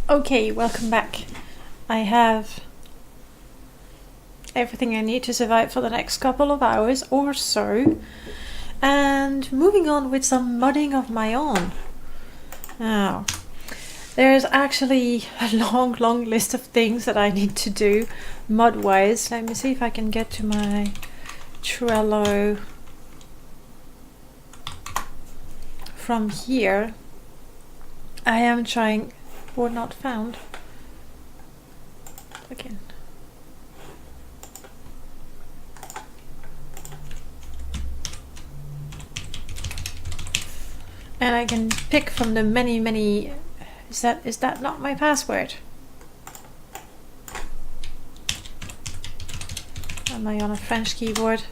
Okay, welcome back. I have everything I need to survive for the next couple of hours or so. And moving on with some modding of my own. Now, there's actually a long list of things that I need to do mod-wise. Let me see if I can get to my Trello from here. I am trying... or not found. Again. And I can pick from the many... Is that not my password? Am I on a French keyboard?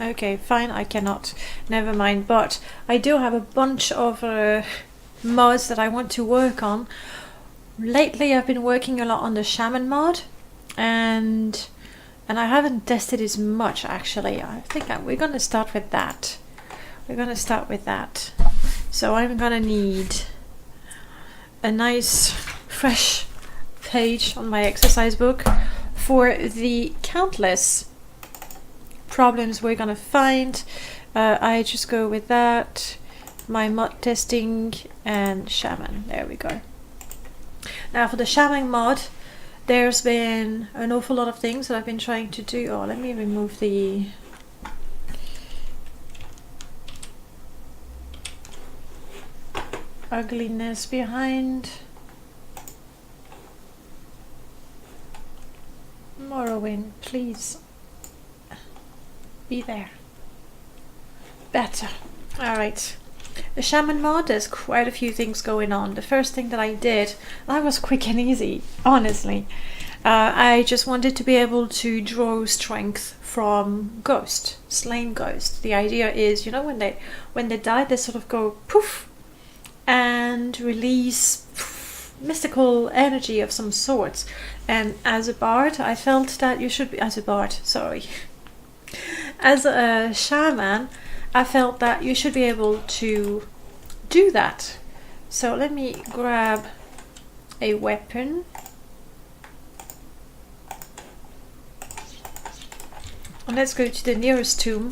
Okay, fine, I cannot. Never mind. But I do have a bunch of mods that I want to work on. Lately I've been working a lot on the Shaman mod, and I haven't tested as much actually. I think we're gonna start with that. So I'm gonna need a nice fresh page on my exercise book for the countless problems we're gonna find. I just go with that, my mod testing and Shaman. There we go. Now for the Shaman mod, there's been an awful lot of things that I've been trying to do. Oh, let me remove the ugliness behind. Morrowind, please be there. Better. Alright. The Shaman mod, there's quite a few things going on. The first thing that I did, that was quick and easy, honestly. I just wanted to be able to draw strength from slain ghosts. The idea is, you know, when they die, they sort of go poof and release mystical energy of some sorts. And as a bard, I felt that you should be, as a shaman, I felt that you should be able to do that. So let me grab a weapon. And let's go to the nearest tomb.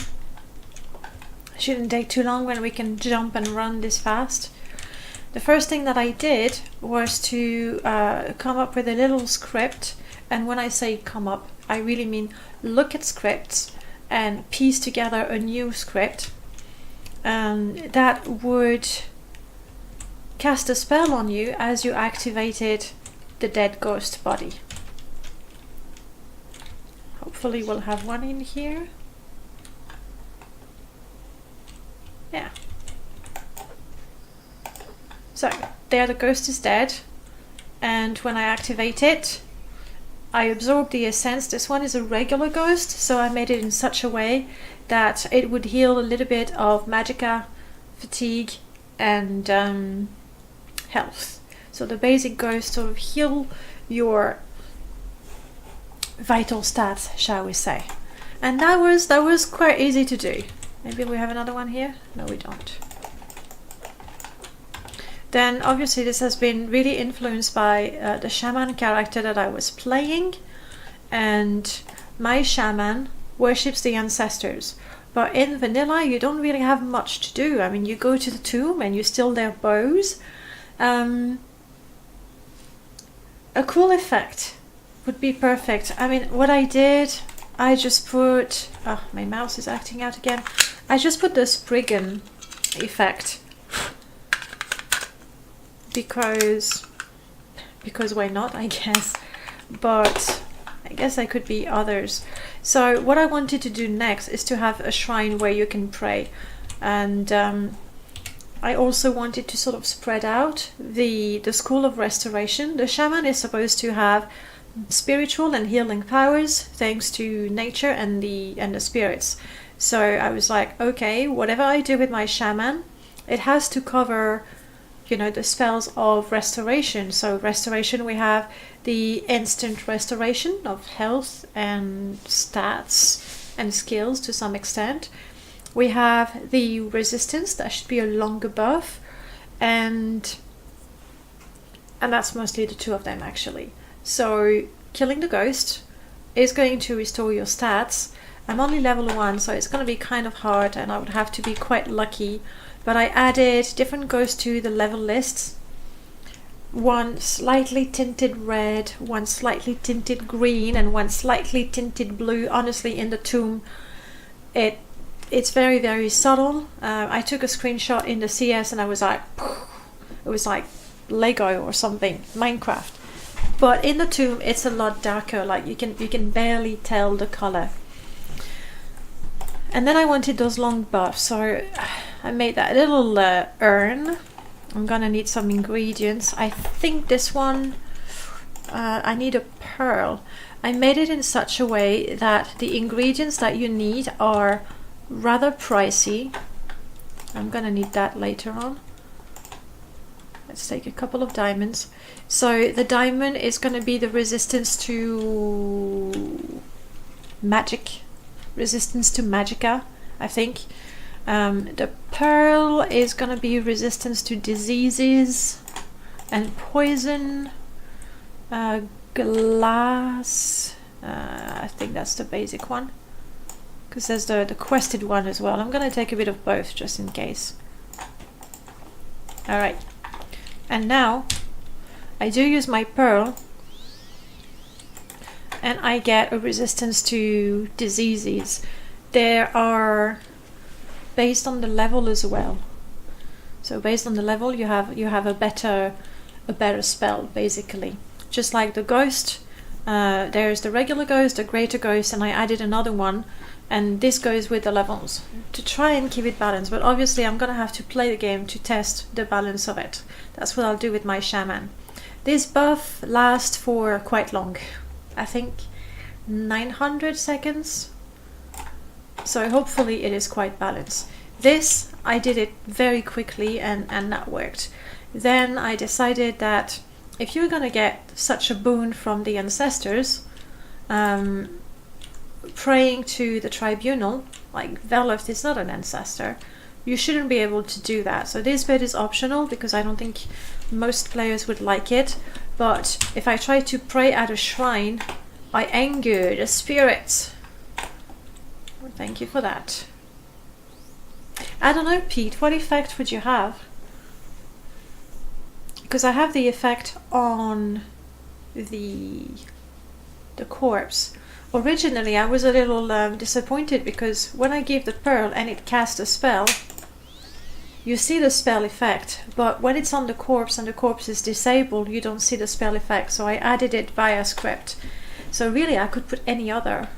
Shouldn't take too long when we can jump and run this fast. The first thing that I did was to come up with a little script. And when I say come up, I really mean look at scripts and piece together a new script that would cast a spell on you as you activated the dead ghost body. Hopefully we'll have one in here. Yeah. So there the ghost is dead, and when I activate it, I absorb the essence. This one is a regular ghost, so I made it in such a way that it would heal a little bit of magicka, fatigue, and health. So the basic ghost sort of heal your vital stats, shall we say. And that was quite easy to do. Maybe we have another one here? No, we don't. Then obviously this has been really influenced by the shaman character that I was playing, and my shaman worships the ancestors. But in vanilla you don't really have much to do. I mean, you go to the tomb and you steal their bows. A cool effect would be perfect. I mean, what I did, I just put... oh, my mouse is acting out again. I just put the Spriggan effect. Because why not, I guess. But I guess I could be others. So what I wanted to do next is to have a shrine where you can pray. And I also wanted to sort of spread out the school of restoration. The shaman is supposed to have spiritual and healing powers thanks to nature and the spirits. So I was like, okay, whatever I do with my shaman, it has to cover, you know, the spells of restoration. So restoration, we have the instant restoration of health and stats and skills to some extent. We have the resistance, that should be a longer buff, and and that's mostly the two of them actually. So killing the ghost is going to restore your stats. I'm only level 1, so it's going to be kind of hard and I would have to be quite lucky, but I added different ghosts to the level lists. One slightly tinted red, one slightly tinted green, and one slightly tinted blue. Honestly, in the tomb, it's very, very subtle. I took a screenshot in the CS and I was like, it was like Lego or something, Minecraft. But in the tomb, it's a lot darker. Like you can barely tell the color. And then I wanted those long buffs, so I made that little urn. I'm gonna need some ingredients. I think this one, I need a pearl. I made it in such a way that the ingredients that you need are rather pricey. I'm gonna need that later on. Let's take a couple of diamonds. So the diamond is gonna be the resistance to magic. Resistance to magicka, I think. The pearl is gonna be resistance to diseases and poison. Glass, I think that's the basic one, because there's the quested one as well. I'm gonna take a bit of both just in case. Alright, and now I do use my pearl and I get a resistance to diseases. There are based on the level as well. So based on the level you have a better spell basically. Just like the ghost, there's the regular ghost, the greater ghost, and I added another one, and this goes with the levels to try and keep it balanced. But obviously I'm gonna have to play the game to test the balance of it. That's what I'll do with my shaman. This buff lasts for quite long. I think 900 seconds. So hopefully it is quite balanced. This, I did it very quickly and that worked. Then I decided that if you're gonna get such a boon from the ancestors, praying to the tribunal, like Veloth is not an ancestor, you shouldn't be able to do that. So this bit is optional because I don't think most players would like it. But if I try to pray at a shrine, I anger the spirits. Well, thank you for that. I don't know, Pete, what effect would you have? Because I have the effect on the corpse. Originally I was a little disappointed because when I give the pearl and it casts a spell, you see the spell effect, but when it's on the corpse and the corpse is disabled, you don't see the spell effect. So I added it via script. So really I could put any other.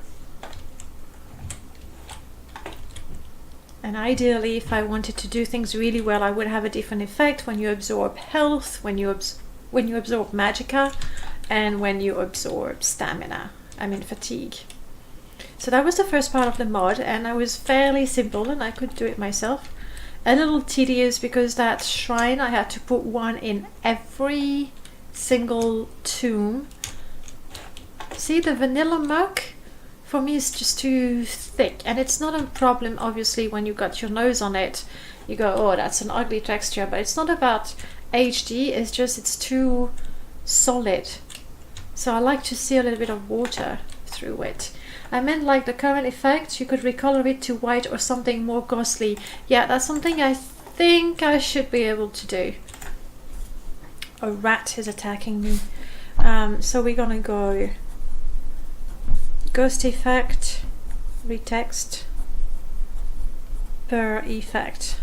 And ideally, if I wanted to do things really well, I would have a different effect when you absorb health, when you absorb magicka, and when you absorb stamina. I mean fatigue. So that was the first part of the mod, and I was fairly simple and I could do it myself. A little tedious because that shrine I had to put one in every single tomb. See, the vanilla muck for me is just too thick, and it's not a problem obviously when you got your nose on it. You go, oh, that's an ugly texture, but it's not about HD, it's just it's too solid. So I like to see a little bit of water through it. I meant like the current effect, you could recolor it to white or something more ghostly. Yeah, that's something I think I should be able to do. A rat is attacking me. So we're gonna go ghost effect, retext, per effect.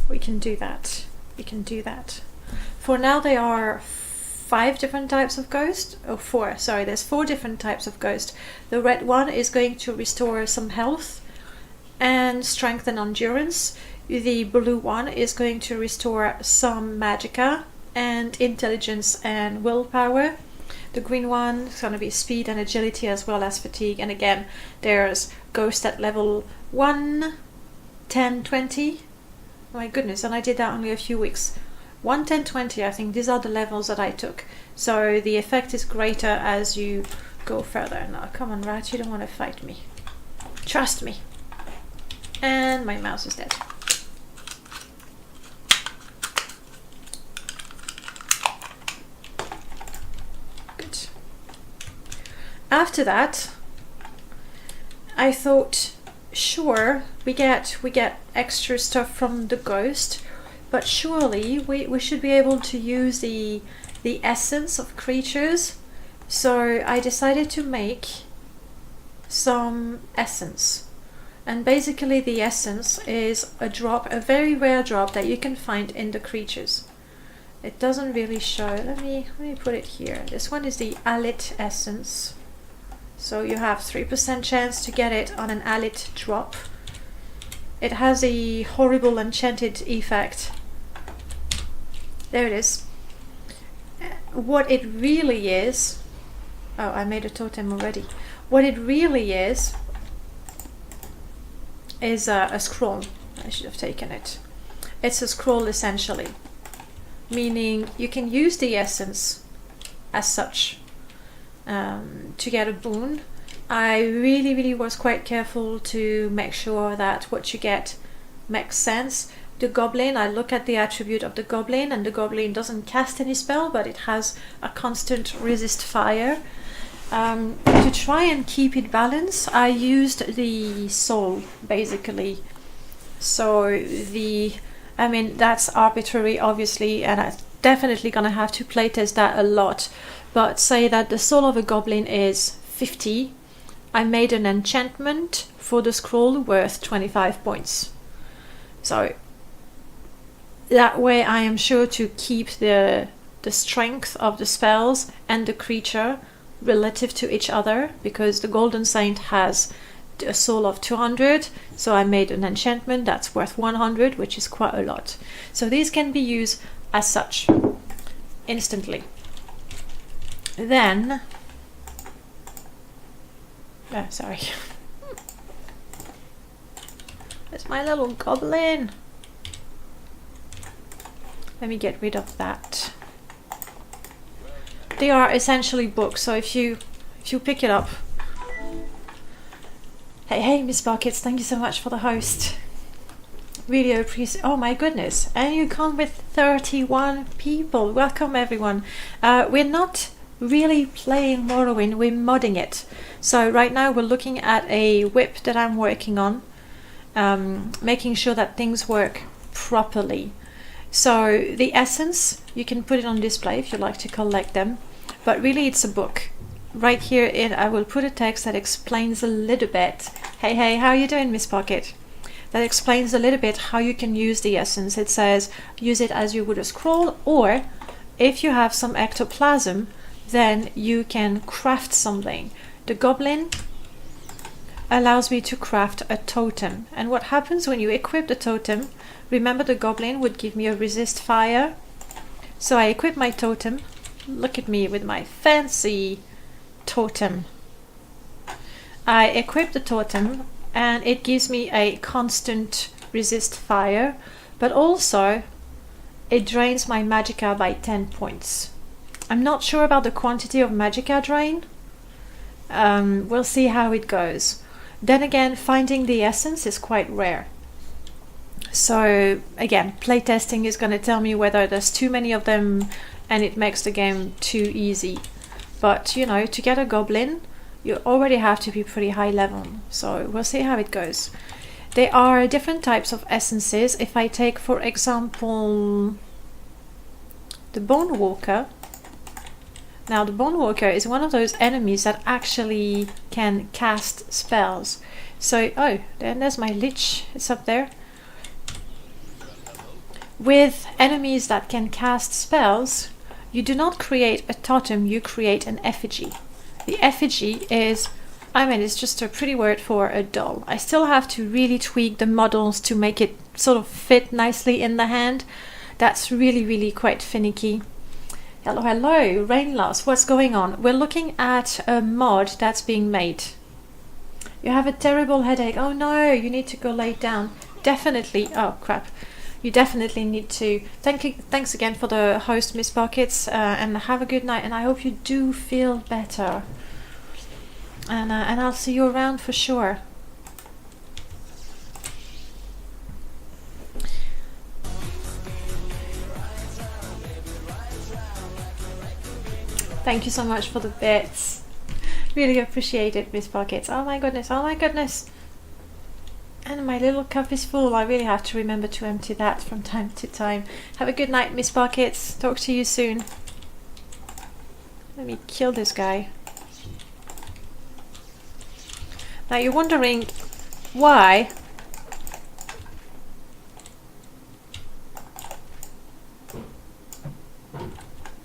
We can do that. We can do that. For now there are 5 different types of ghost. Oh, 4. Sorry, there's 4 different types of ghost. The red one is going to restore some health and strength and endurance. The blue one is going to restore some magicka and intelligence and willpower. The green one is going to be speed and agility as well as fatigue. And again, there's ghost at level 1, 10, 20. Oh my goodness, and I did that only a few weeks. 1, 10, 20, I think these are the levels that I took. So the effect is greater as you go further. Now, come on, rat, you don't want to fight me. Trust me. And my mouse is dead. after that, I thought, sure, we get extra stuff from the ghost, but surely we should be able to use the essence of creatures. So I decided to make some essence. And basically the essence is a drop, a very rare drop that you can find in the creatures. It doesn't really show. Let me put it here. This one is the Alit essence. So you have 3% chance to get it on an Alit drop. It has a horrible enchanted effect. There it is. What it really is... Oh, I made a totem already. What it really is a scroll. I should have taken it. It's a scroll essentially, meaning you can use the essence as such to get a boon. I really was quite careful to make sure that what you get makes sense. The goblin, I look at the attribute of the goblin, and the goblin doesn't cast any spell, but it has a constant resist fire. To try and keep it balanced, I used the soul basically. So I mean that's arbitrary obviously, and I'm definitely gonna have to playtest that a lot, but say that the soul of a goblin is 50. I made an enchantment for the scroll worth 25 points. So that way I am sure to keep the strength of the spells and the creature relative to each other, because the Golden Saint has a soul of 200, so I made an enchantment that's worth 100, which is quite a lot. So these can be used as such instantly. Then sorry, it's my little goblin. Let me get rid of that. They are essentially books, so if you pick it up. Hey Miss Buckets, thank you so much for the host. Really appreciate. Oh my goodness, and you come with 31 people. Welcome everyone. We're not really playing Morrowind, we're modding it. So right now we're looking at a whip that I'm working on, making sure that things work properly. So the essence, you can put it on display if you like to collect them, but really it's a book. Right here I will put a text that explains a little bit. Hey, how are you doing, Miss Pocket? That explains a little bit how you can use the essence. It says use it as you would a scroll, or if you have some ectoplasm, then you can craft something. The goblin allows me to craft a totem, and what happens when you equip the totem, remember the goblin would give me a resist fire, so I equip my totem. Look at me with my fancy totem. I equip the totem and it gives me a constant resist fire, but also it drains my magicka by 10 points. I'm not sure about the quantity of magicka drain. We'll see how it goes. Then again, finding the essence is quite rare. So again, playtesting is going to tell me whether there's too many of them and it makes the game too easy. But you know, to get a goblin, you already have to be pretty high level. So we'll see how it goes. There are different types of essences. If I take, for example, the Bone Walker. Now the Bone Walker is one of those enemies that actually can cast spells. So, oh, there's my Lich. It's up there. With enemies that can cast spells, you do not create a totem, you create an effigy. The effigy is, I mean, it's just a pretty word for a doll. I still have to really tweak the models to make it sort of fit nicely in the hand. That's really quite finicky. Hello, Rain Loss, what's going on? We're looking at a mod that's being made. You have a terrible headache. Oh no, you need to go lay down. Definitely, oh crap. You definitely need to. Thanks again for the host, Miss Pockets, and have a good night. And I hope you do feel better. And I'll see you around for sure. Thank you so much for the bits. Really appreciate it, Miss Pockets. Oh my goodness, oh my goodness. And my little cup is full. I really have to remember to empty that from time to time. Have a good night, Miss Pockets. Talk to you soon. Let me kill this guy. Now you're wondering why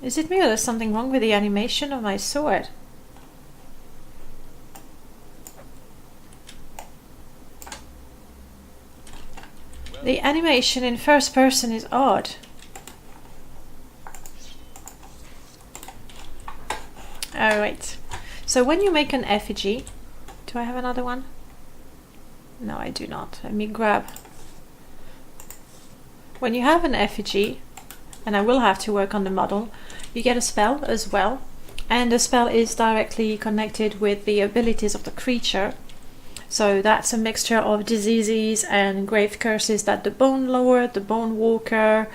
is it me or there's something wrong with the animation of my sword? The animation in first person is odd. Alright, so when you make an effigy, do I have another one? No, I do not. Let me grab. When you have an effigy, and I will have to work on the model, you get a spell as well, and the spell is directly connected with the abilities of the creature. So that's a mixture of diseases and grave curses that the Bone Lord, the Bone Walker,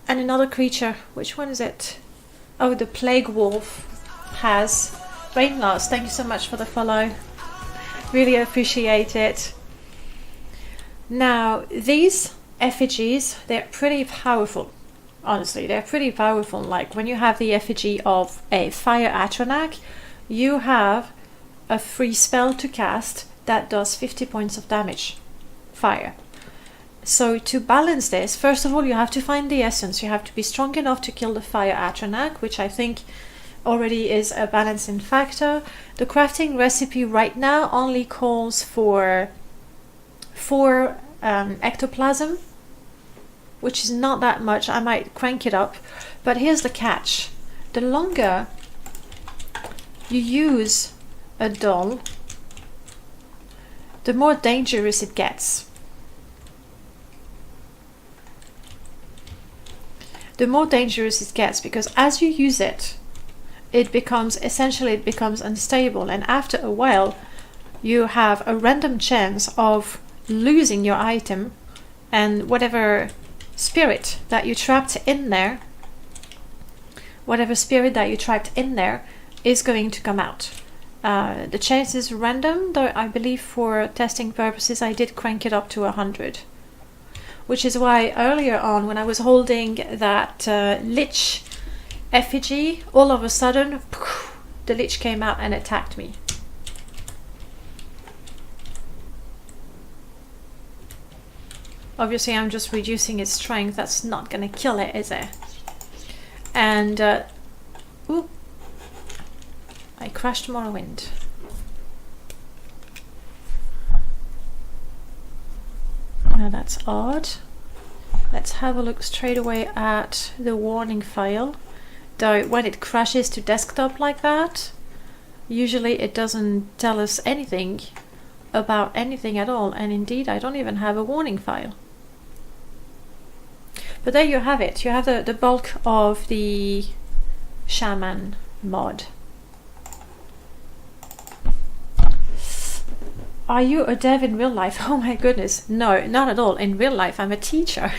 and another creature. Which one is it? Oh, the Plague Wolf has. Rain Loss, thank you so much for the follow. Really appreciate it. Now, these effigies, they're pretty powerful. Honestly, they're pretty powerful. Like when you have the effigy of a Fire Atronach, you have a free spell to cast that does 50 points of damage. Fire. So to balance this, first of all, you have to find the essence. You have to be strong enough to kill the Fire Atronach, which I think already is a balancing factor. The crafting recipe right now only calls for 4 ectoplasm, which is not that much. I might crank it up, but here's the catch. The longer you use a doll, the more dangerous it gets. The more dangerous it gets, because as you use it, it becomes unstable, and after a while you have a random chance of losing your item, and whatever spirit that you trapped in there is going to come out. The chance is random, though I believe for testing purposes I did crank it up to 100. Which is why earlier on, when I was holding that Lich effigy, all of a sudden the Lich came out and attacked me. Obviously I'm just reducing its strength. That's not gonna kill it, is it? And ooh, I crashed Morrowind. Now that's odd. Let's have a look straight away at the warning file. Though when it crashes to desktop like that, usually it doesn't tell us anything about anything at all, and indeed I don't even have a warning file. But there you have it. You have the bulk of the Shaman mod. Are you a dev in real life? Oh my goodness, no, not at all. In real life I'm a teacher.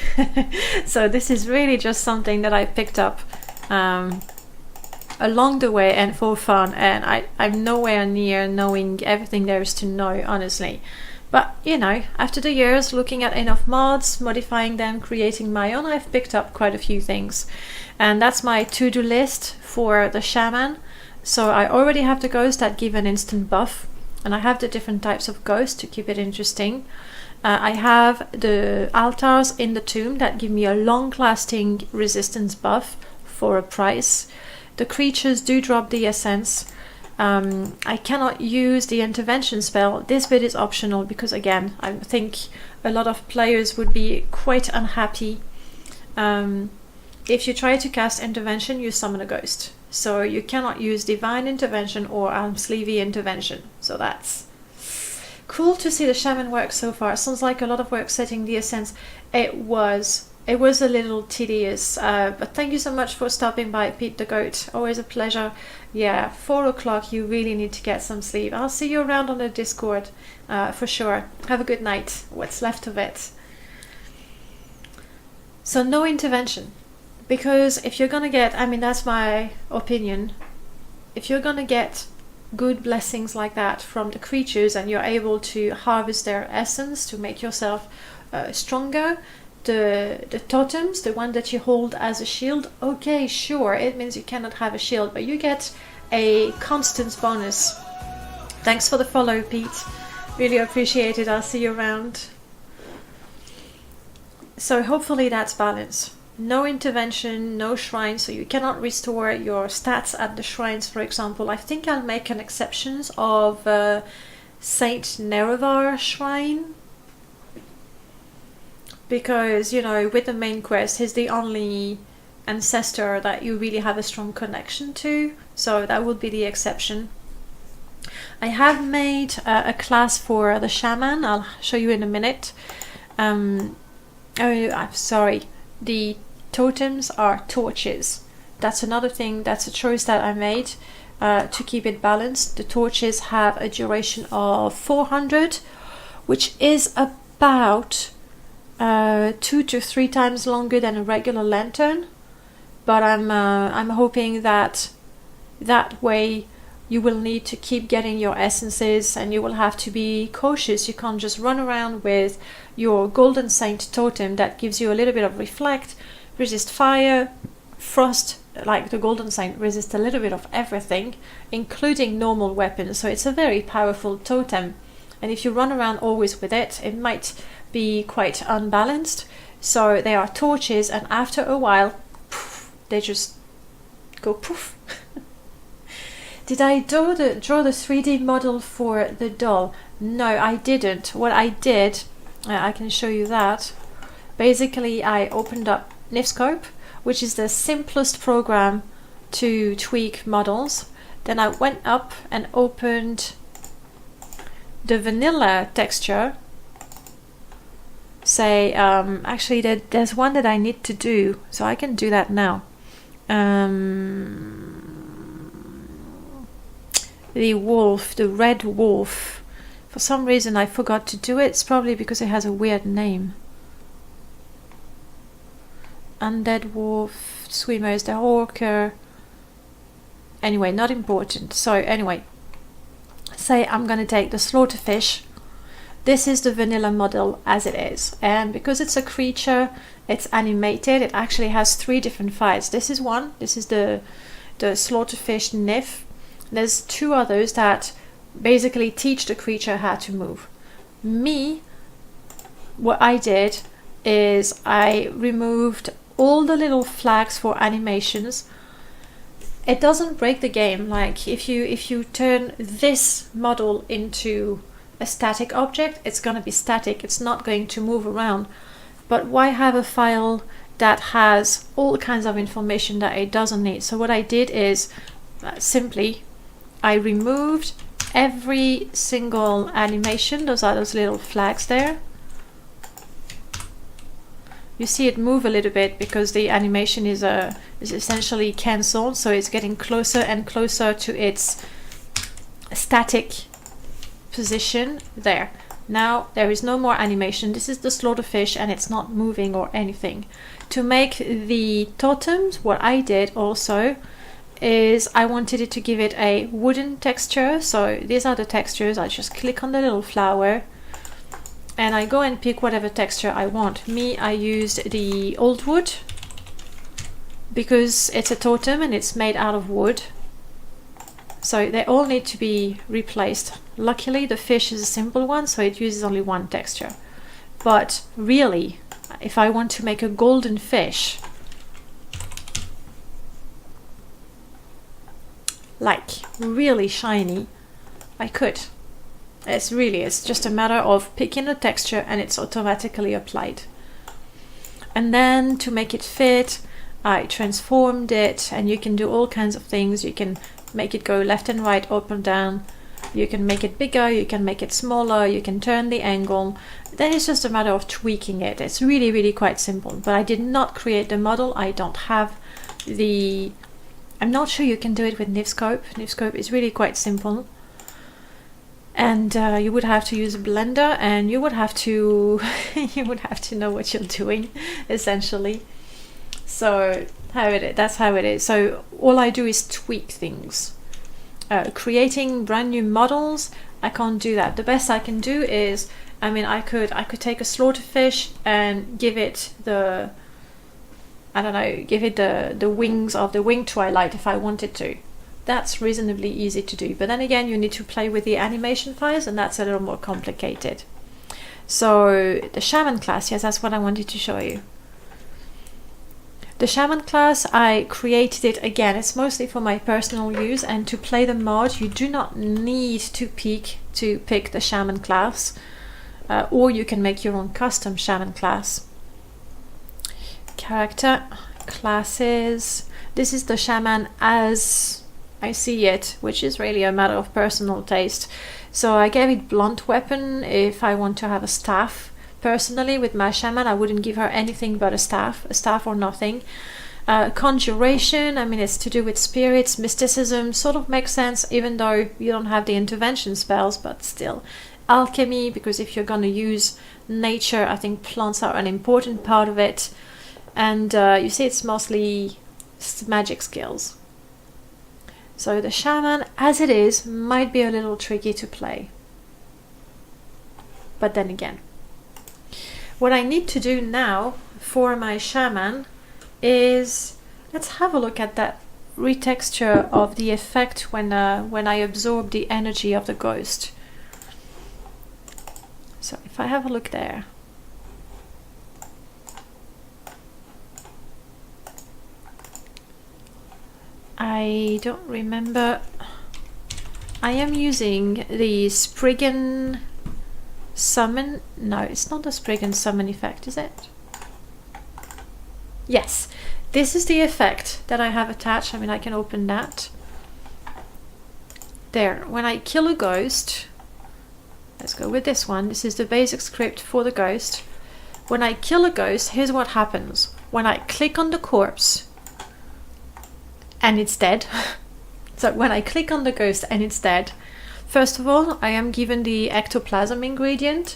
So this is really just something that I picked up along the way and for fun, and I'm nowhere near knowing everything there is to know, honestly. But you know, after the years looking at enough mods, modifying them, creating my own, I've picked up quite a few things. And that's my to-do list for the Shaman. So I already have the ghosts that give an instant buff, and I have the different types of ghosts to keep it interesting. I have the altars in the tomb that give me a long-lasting resistance buff for a price. The creatures do drop the essence. I cannot use the intervention spell. This bit is optional because, again, I think a lot of players would be quite unhappy. If you try to cast intervention, you summon a ghost. So you cannot use divine intervention or sleevey intervention. So that's cool to see the Shaman work so far. Sounds like a lot of work setting the essence. It was a little tedious, but thank you so much for stopping by, Pete the Goat. Always a pleasure. Yeah, 4 o'clock, you really need to get some sleep. I'll see you around on the Discord for sure. Have a good night, what's left of it. So no intervention, because if you're gonna get, I mean, that's my opinion, if you're gonna get good blessings like that from the creatures and you're able to harvest their essence to make yourself stronger, the totems, the one that you hold as a shield, okay, sure, it means you cannot have a shield, but you get a constance bonus. Thanks for the follow, Pete. Really appreciate it. I'll see you around. So hopefully that's balance. No intervention, no shrine, so you cannot restore your stats at the shrines, for example. I think I'll make an exception of Saint Nerevar shrine, because, you know, with the main quest, he's the only ancestor that you really have a strong connection to, so that would be the exception. I have made a class for the Shaman. I'll show you in a minute. I'm sorry. The totems are torches. That's another thing. That's a choice that I made to keep it balanced. The torches have a duration of 400, which is about 2 to 3 times longer than a regular lantern. But I'm hoping that way you will need to keep getting your essences, and you will have to be cautious. You can't just run around with your golden saint totem that gives you a little bit of reflect, resist fire, frost, like the golden saint resist a little bit of everything, including normal weapons. So it's a very powerful totem, and if you run around always with it, it might be quite unbalanced. So they are torches, and after a while, poof, they just go poof. Did I draw the 3D model for the doll? No, I didn't. What I did, I can show you that. Basically, I opened up Nifscope, which is the simplest program to tweak models. Then I went up and opened the vanilla texture. Say, actually, there's one that I need to do, so I can do that now. The wolf, the red wolf. For some reason I forgot to do it. It's probably because it has a weird name. Undead wolf, swimmers, the hawker. Anyway, not important. So anyway, say I'm gonna take the slaughterfish. This is the vanilla model as it is, and because it's a creature, it's animated. It actually has 3 different fights. This is one. This is the slaughterfish Nif. There's 2 others that basically teach the creature how to move. What I did is I removed all the little flags for animations. It doesn't break the game. Like if you turn this model into a static object, it's going to be static. It's not going to move around. But why have a file that has all kinds of information that it doesn't need? So what I did is simply I removed every single animation. Those are those little flags there. You see it move a little bit because the animation is essentially cancelled, so it's getting closer and closer to its static position there. Now there is no more animation. This is the slaughterfish and it's not moving or anything. To make the totems, what I did also is I wanted it to give it a wooden texture. So these are the textures. I just click on the little flower and I go and pick whatever texture I want. I used the old wood because it's a totem and it's made out of wood. So they all need to be replaced. Luckily the fish is a simple one, so it uses only one texture. But really, if I want to make a golden fish, like really shiny, I could. It's just a matter of picking a texture and it's automatically applied. And then to make it fit, I transformed it, and you can do all kinds of things. You can make it go left and right, up and down. You can make it bigger, you can make it smaller, you can turn the angle. Then it's just a matter of tweaking it. It's really, really quite simple. But I did not create the model. I don't have the... I'm not sure you can do it with Nifscope. Nifscope is really quite simple. And you would have to use a blender, and you would have to you would have to know what you're doing, essentially. So that's how it is. So all I do is tweak things. creating brand new models, I can't do that. The best I can do is, I mean, I could take a slaughterfish and give it the, I don't know, give it the wings of the winged twilight if I wanted to. That's reasonably easy to do. But then again, you need to play with the animation files, and that's a little more complicated. So the Shaman class, yes, that's what I wanted to show you. The Shaman class, I created it again. It's mostly for my personal use, and to play the mod, you do not need to pick the Shaman class, or you can make your own custom Shaman class. Character, classes. This is the Shaman as I see it, which is really a matter of personal taste. So I gave it blunt weapon. If I want to have a staff, personally with my Shaman, I wouldn't give her anything but a staff or nothing. Conjuration, I mean, it's to do with spirits. Mysticism sort of makes sense, even though you don't have the intervention spells, but still. Alchemy, because if you're going to use nature, I think plants are an important part of it. And you see, it's mostly magic skills. So the Shaman, as it is, might be a little tricky to play. But then again, what I need to do now for my Shaman is, let's have a look at that retexture of the effect when I absorb the energy of the ghost. So if I have a look there, I don't remember. I am using the Spriggan Summon. No, it's not the Spriggan Summon effect, is it? Yes, this is the effect that I have attached. I mean, I can open that. There, when I kill a ghost, let's go with this one. This is the basic script for the ghost. When I kill a ghost, here's what happens. When I click on the corpse, and it's dead. So when I click on the ghost and it's dead, first of all, I am given the ectoplasm ingredient.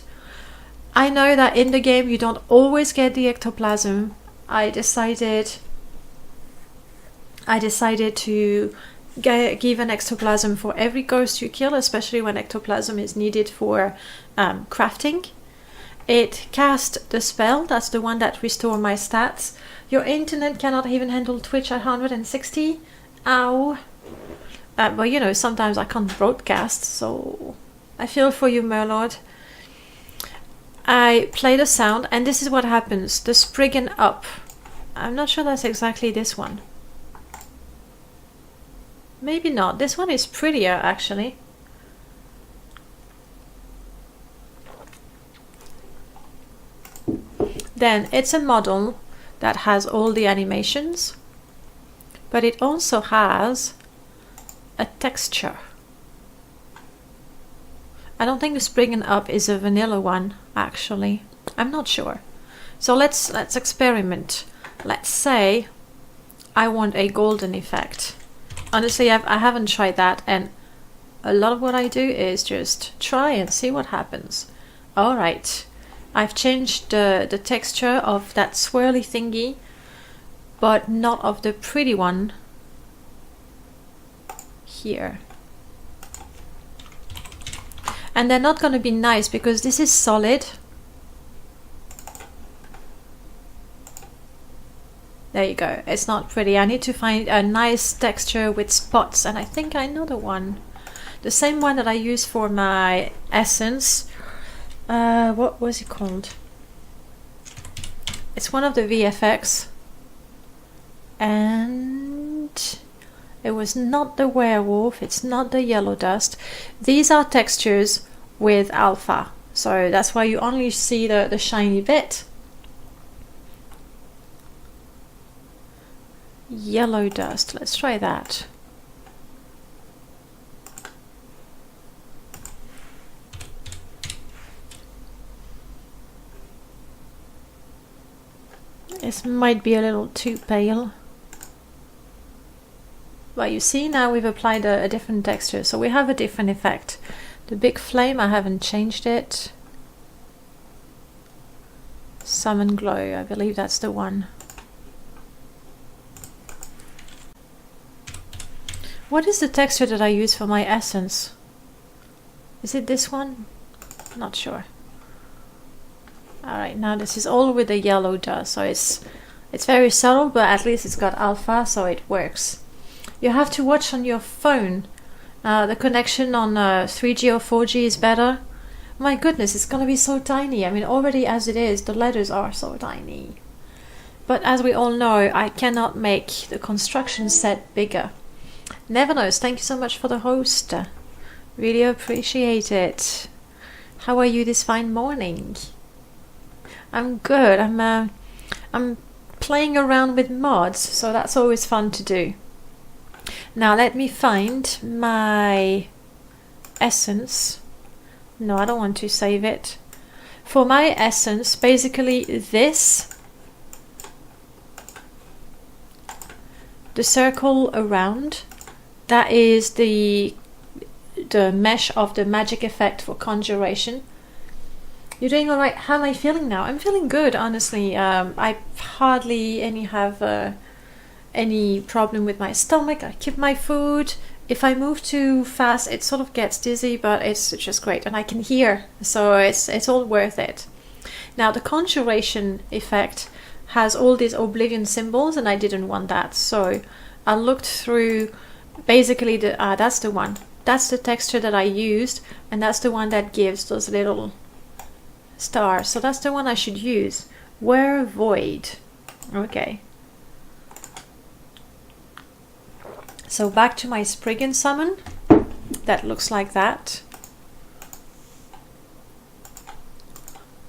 I know that in the game you don't always get the ectoplasm. I decided to give an ectoplasm for every ghost you kill, especially when ectoplasm is needed for crafting. It cast the spell, that's the one that restores my stats. Your internet cannot even handle Twitch at 160. Ow. But you know, sometimes I can't broadcast, so I feel for you, Merlord. I play the sound, and this is what happens. The Spriggan up. I'm not sure that's exactly this one. Maybe not. This one is prettier, actually. Then it's a model that has all the animations, but it also has a texture. I don't think the Spriggan Up is a vanilla one, actually. I'm not sure. So let's experiment. Let's say I want a golden effect. Honestly, I haven't tried that, and a lot of what I do is just try and see what happens. Alright. I've changed the texture of that swirly thingy, but not of the pretty one here. And they're not going to be nice because this is solid. There you go. It's not pretty. I need to find a nice texture with spots, and I think I know the one. The same one that I use for my essence. What was it called? It's one of the VFX, and it was not the werewolf, it's not the yellow dust. These are textures with alpha, so that's why you only see the shiny bit. Yellow dust, let's try that. This might be a little too pale. But you see, now we've applied a different texture, so we have a different effect. The big flame, I haven't changed it. Summon glow, I believe that's the one. What is the texture that I use for my essence? Is it this one? Not sure. Alright, now this is all with the yellow dust, so it's very subtle, but at least it's got alpha, so it works. You have to watch on your phone. The connection on 3G or 4G is better. My goodness, it's gonna be so tiny. I mean, already as it is, the letters are so tiny. But as we all know, I cannot make the construction set bigger. Never knows. Thank you so much for the host. Really appreciate it. How are you this fine morning? I'm good. I'm playing around with mods, so that's always fun to do. Now let me find my essence. No, I don't want to save it. For my essence, basically this, the circle around, that is the mesh of the magic effect for conjuration. You're doing alright. How am I feeling now? I'm feeling good, honestly. I hardly have any problem with my stomach. I keep my food. If I move too fast, it sort of gets dizzy, but it's just great. And I can hear, so it's all worth it. Now, the conjuration effect has all these oblivion symbols, and I didn't want that. So I looked through, basically, that's the one. That's the texture that I used, and that's the one that gives those little stars. So that's the one I should use. Where void. Okay. So back to my Spriggan summon. That looks like that.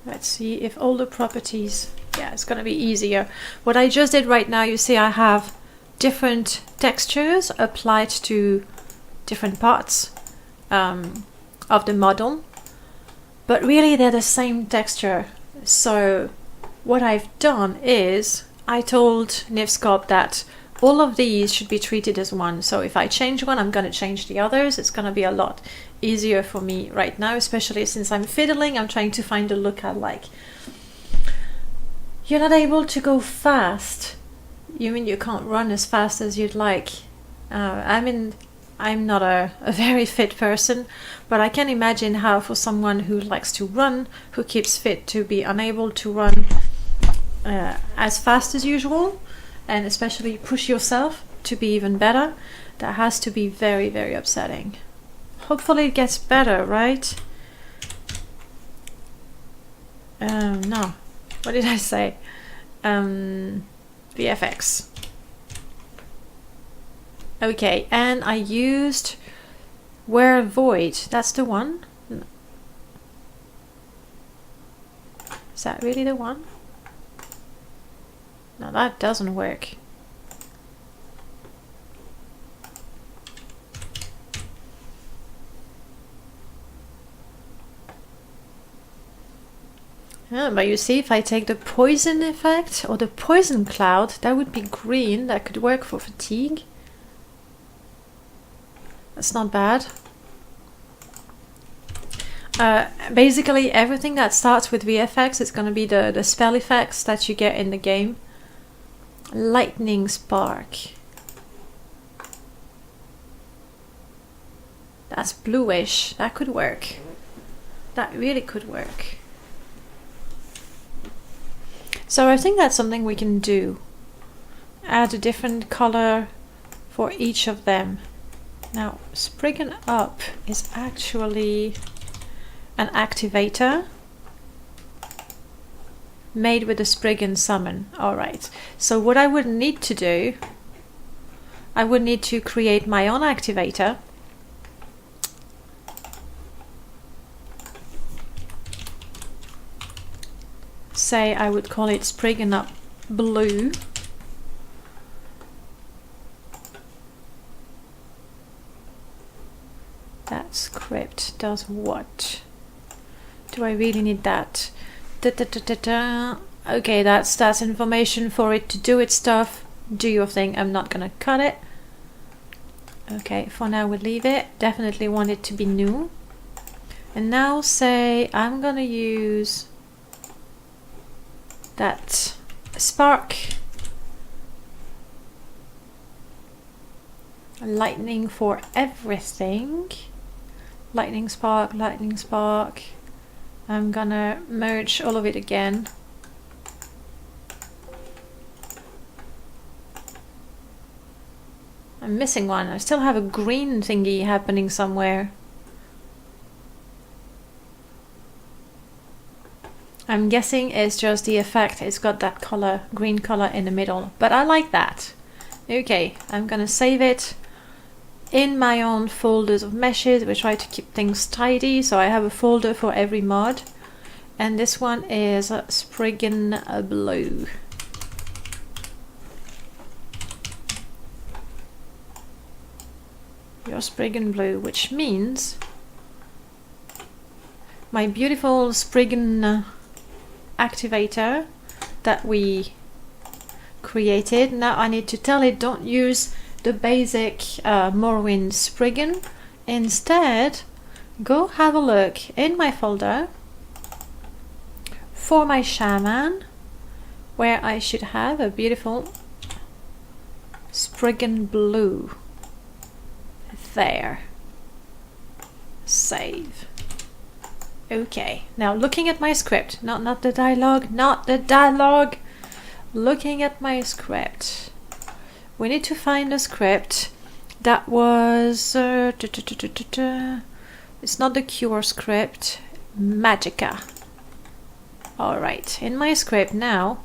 Let's see if all the properties... Yeah, it's going to be easier. What I just did right now, you see I have different textures applied to different parts of the model. But really they're the same texture. So what I've done is I told Nivscope that all of these should be treated as one. So if I change one, I'm going to change the others. It's going to be a lot easier for me right now, especially since I'm fiddling. I'm trying to find a look I like. You're not able to go fast. You mean you can't run as fast as you'd like? I mean, I'm not a very fit person, but I can imagine how for someone who likes to run, who keeps fit, to be unable to run as fast as usual, and especially push yourself to be even better, that has to be very, very upsetting. Hopefully it gets better, right? No. What did I say? VFX. Okay, and I used Where Void. That's the one? Is that really the one? No, that doesn't work. Yeah, but you see, if I take the poison effect or the poison cloud, that would be green. That could work for fatigue. That's not bad. Basically, everything that starts with VFX is going to be the spell effects that you get in the game. Lightning spark. That's bluish. That could work. That really could work. So I think that's something we can do. Add a different color for each of them. Now, Spriggan Up is actually an activator made with a Spriggan summon. Alright, so what I would need to do, I would need to create my own activator. Say I would call it Spriggan Up Blue. That script does what? Do I really need that? Okay, that's information for it to do its stuff. Do your thing. I'm not gonna cut it. Okay, for now we'll leave it. Definitely want it to be new. And now say I'm gonna use that spark. lightning for everything. Lightning spark, lightning spark. I'm gonna merge all of it again. I'm missing one. I still have a green thingy happening somewhere. I'm guessing it's just the effect. It's got that color, green color in the middle, but I like that. Okay, I'm gonna save it in my own folders of meshes. We try to keep things tidy, so I have a folder for every mod, and this one is Spriggan Blue. Your Spriggan Blue, which means my beautiful Spriggan activator that we created. Now I need to tell it, don't use the basic Morrowind Spriggan. Instead, go have a look in my folder for my Shaman, where I should have a beautiful Spriggan Blue. There. Save. Okay, now looking at my script, not the dialogue, not the dialogue. Looking at my script, we need to find a script that was it's not the cure script, Magica. All right, in my script now,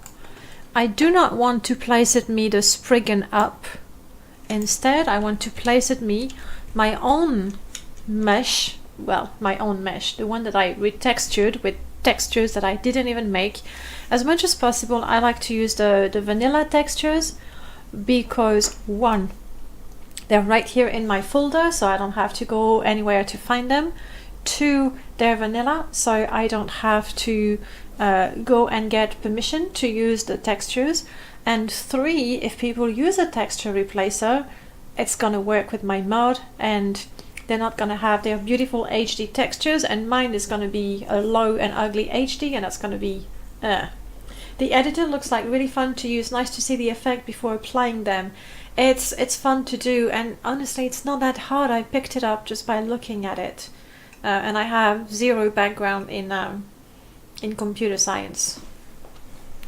I do not want to place it me the Spriggan up. Instead, I want to place it me my own mesh. Well, my own mesh, the one that I retextured with textures that I didn't even make. As much as possible, I like to use the vanilla textures because one, they're right here in my folder, so I don't have to go anywhere to find them. Two, they're vanilla, so I don't have to go and get permission to use the textures. And three, if people use a texture replacer, it's gonna work with my mod, and they're not gonna have their beautiful HD textures, and mine is gonna be a low and ugly HD, and that's gonna be The editor looks like really fun to use. Nice to see the effect before applying them. It's fun to do, and honestly it's not that hard. I picked it up just by looking at it, and I have zero background in computer science.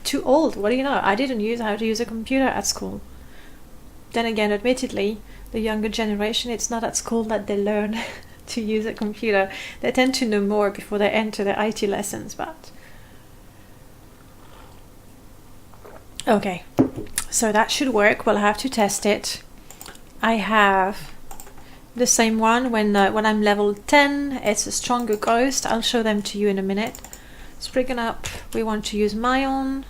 Too old, what do you know? I didn't use how to use a computer at school. Then again, admittedly, the younger generation, it's not at school that they learn to use a computer. They tend to know more before they enter their IT lessons, but... Okay, so that should work. We'll have to test it. I have the same one when I'm level 10. It's a stronger ghost. I'll show them to you in a minute. Spriggan up. We want to use my own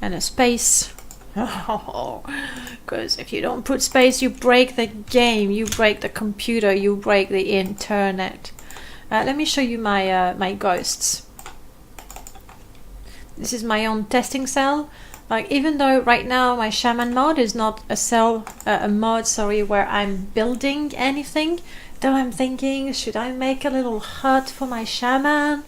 and a space. Because if you don't put space, you break the game, you break the computer, you break the internet. Let me show you my my ghosts. This is my own testing cell. Like, even though right now my Shaman mod is not a mod, where I'm building anything, though I'm thinking, should I make a little hut for my Shaman?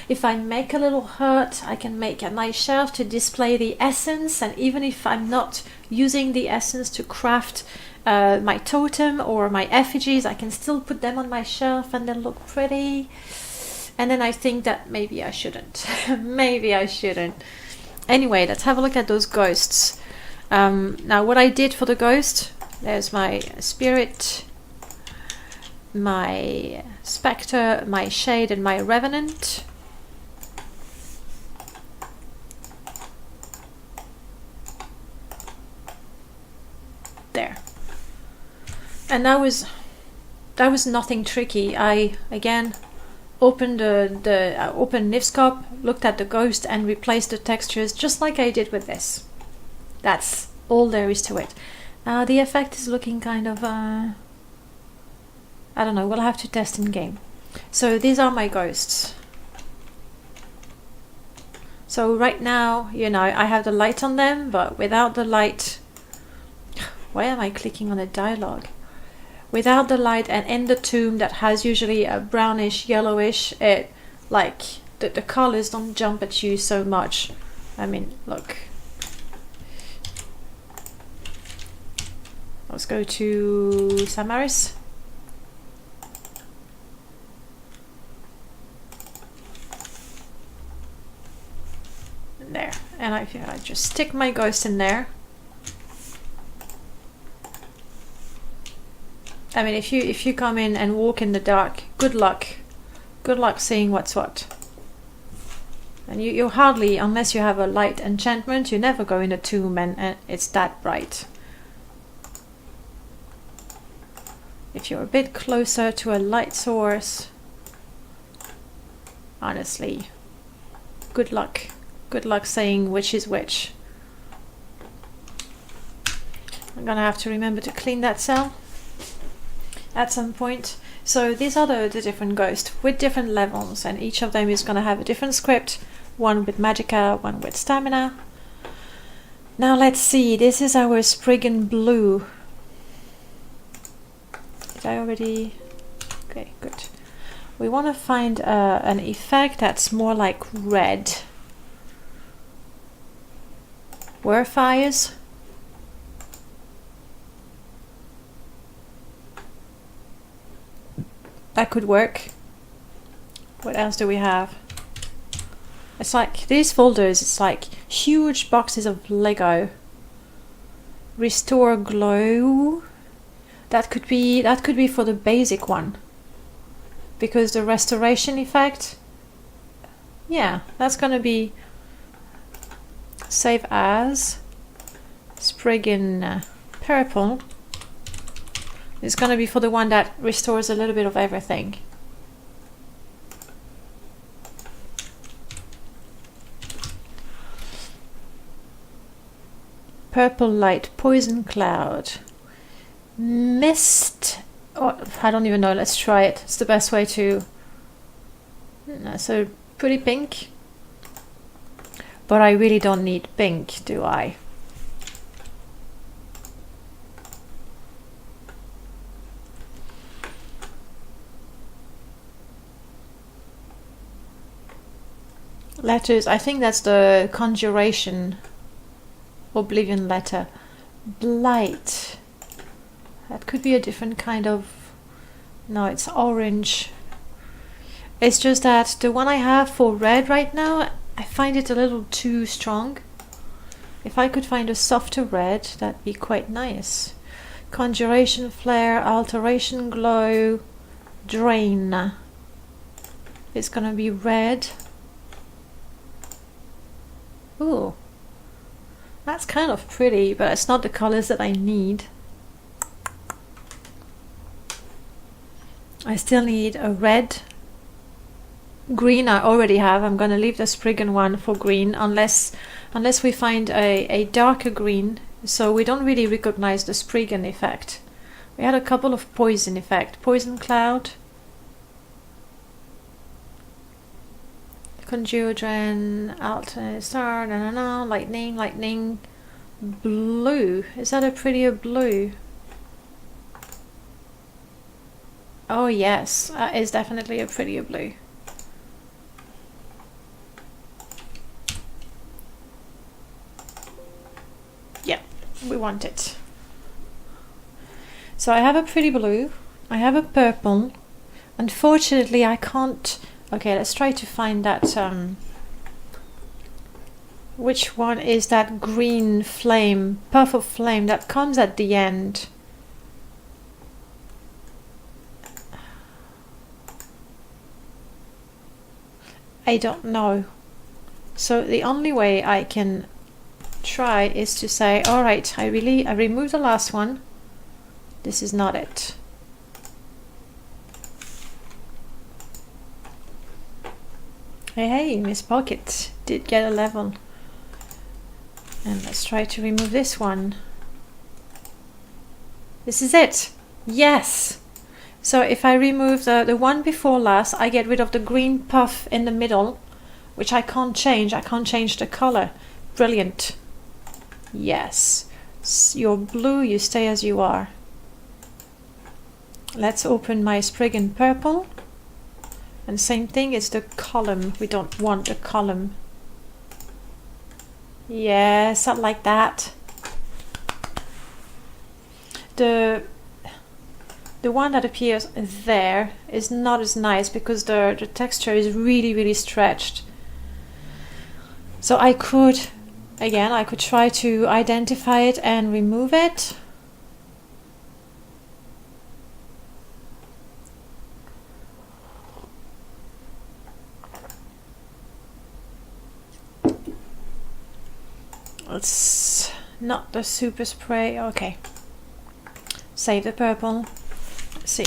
If I make a little hut, I can make a nice shelf to display the essence, and even if I'm not using the essence to craft my totem or my effigies, I can still put them on my shelf and they'll look pretty. And then I think that maybe I shouldn't. Maybe I shouldn't. Anyway, let's have a look at those ghosts. Now, what I did for the ghost, there's my spirit, my spectre, my shade, and my revenant. There. And that was nothing tricky. I again opened opened Nivscope, looked at the ghost, and replaced the textures just like I did with this. That's all there is to it. The effect is looking kind of I don't know, we'll have to test in game. So these are my ghosts. So right now, you know, I have the light on them, but without the light... Why am I clicking on a dialogue? Without the light and in the tomb that has usually a brownish, yellowish, like the colors don't jump at you so much. I mean, look. Let's go to Samaris. There, and I just stick my ghost in there. I mean, if you come in and walk in the dark, good luck. Good luck seeing what's what. And you hardly, unless you have a light enchantment, you never go in a tomb and it's that bright. If you're a bit closer to a light source, honestly, good luck. Good luck saying which is which. I'm gonna have to remember to clean that cell at some point. So these are the different ghosts with different levels, and each of them is gonna have a different script. One with magicka, one with stamina. Now let's see, this is our Spriggan blue. Did I already? Okay, good. We want to find an effect that's more like red. Were fires? That could work. What else do we have? It's like these folders, it's like huge boxes of Lego. Restore glow. That could be for the basic one. Because the restoration effect, yeah, that's gonna be save as Spriggan purple. It's gonna be for the one that restores a little bit of everything. Purple light, poison cloud, mist. Oh, I don't even know. Let's try it. It's the best way to. So pretty pink, but I really don't need pink, do I? Letters. I think that's the conjuration. Oblivion letter. Blight. That could be a different kind of... No, it's orange. It's just that the one I have for red right now, I find it a little too strong. If I could find a softer red, that'd be quite nice. Conjuration flare, alteration glow, drain. It's gonna be red. Ooh. That's kind of pretty, but it's not the colors that I need. I still need a red. Green I already have. I'm gonna leave the Spriggan one for green unless we find a darker green, so we don't really recognize the Spriggan effect. We had a couple of poison effect. Poison cloud. Conjure Dren, alternate star, lightning, blue. Is that a prettier blue? Oh yes, that is definitely a prettier blue. Yeah, we want it. So I have a pretty blue, I have a purple. Unfortunately I can't... Okay, let's try to find that, which one is that green flame, purple flame that comes at the end? I don't know. So the only way I can try is to say, alright, I removed the last one. This is not it. Hey, Miss Pocket did get a level. And let's try to remove this one. This is it. Yes. So if I remove the one before last, I get rid of the green puff in the middle, which I can't change. I can't change the color. Brilliant. Yes. You're blue, you stay as you are. Let's open my Spriggan purple. And same thing, it's the column. We don't want the column. Yes, I like that. the one that appears there is not as nice because the texture is really stretched. So I could try to identify it and remove it. It's not the super spray. Okay. Save the purple. Let's see.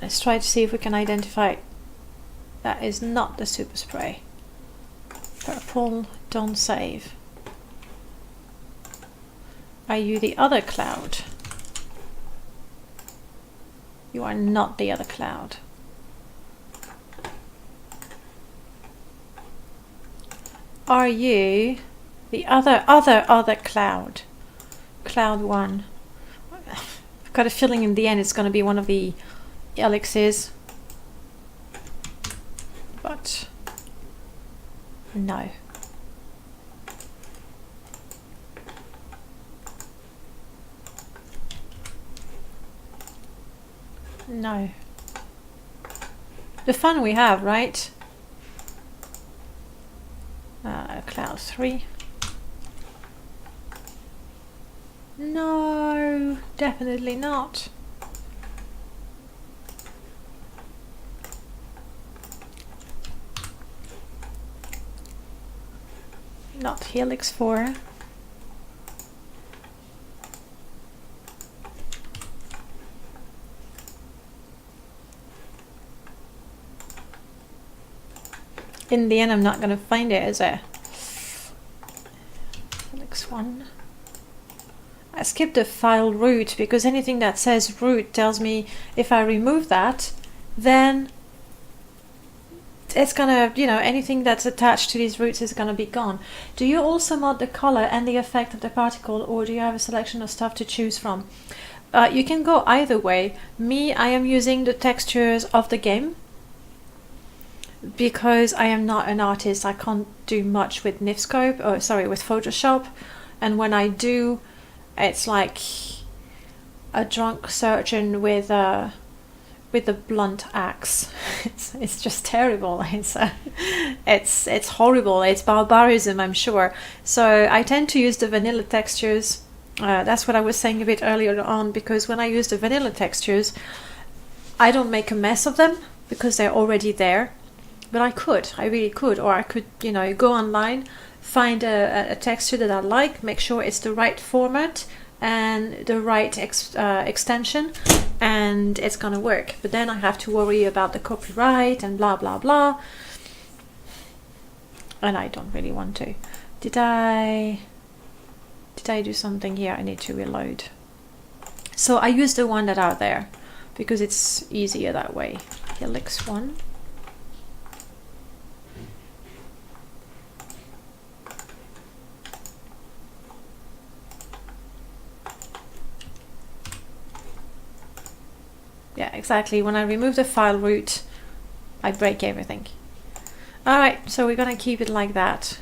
Let's try to see if we can identify. That is not the super spray. Purple, don't save. Are you the other cloud? You are not the other cloud. Are you the other cloud? Cloud 1. I've got a feeling in the end it's going to be one of the elixirs. But no. No. The fun we have, right? Cloud 3. No, definitely not. Not Helix 4. In the end, I'm not going to find it as a Helix 1. I skipped the file root because anything that says root tells me if I remove that, then it's gonna, you know, anything that's attached to these roots is gonna be gone. Do you also mod the color and the effect of the particle, or do you have a selection of stuff to choose from? You can go either way. Me, I am using the textures of the game because I am not an artist. I can't do much with Nifscope, or sorry, with Photoshop, and when I do, it's like a drunk surgeon with a blunt axe. It's just terrible. It's horrible. It's barbarism, I'm sure. So I tend to use the vanilla textures. That's what I was saying a bit earlier on, because when I use the vanilla textures, I don't make a mess of them because they're already there. But I really could, or I could, you know, go online, find a texture that I like, make sure it's the right format and the right extension, and it's gonna work. But then I have to worry about the copyright and blah blah blah, and I don't really want to. Did I do something here? I need to reload. So I use the one that are there because it's easier that way. Helix 1. Yeah, exactly. When I remove the file root, I break everything. Alright, so we're gonna keep it like that.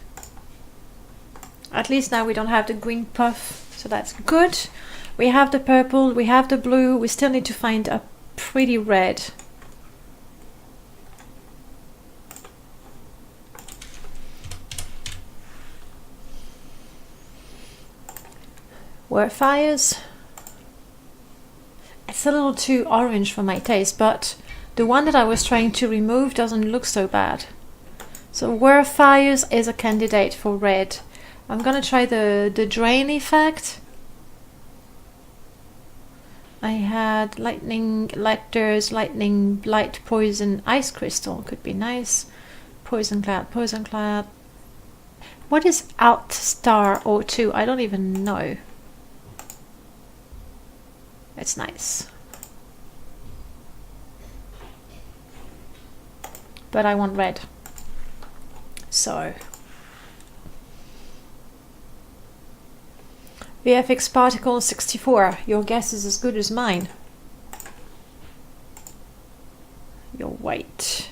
At least now we don't have the green puff, so that's good. We have the purple, we have the blue, we still need to find a pretty red. Were fires? It's a little too orange for my taste, but the one that I was trying to remove doesn't look so bad. So Were Fires is a candidate for red. I'm gonna try the drain effect. I had lightning, lighters, lightning, light, poison, ice crystal could be nice. Poison cloud, poison cloud. What is Alt Star O2? I don't even know. It's nice. But I want red. So VFX particle 64. Your guess is as good as mine. Your white.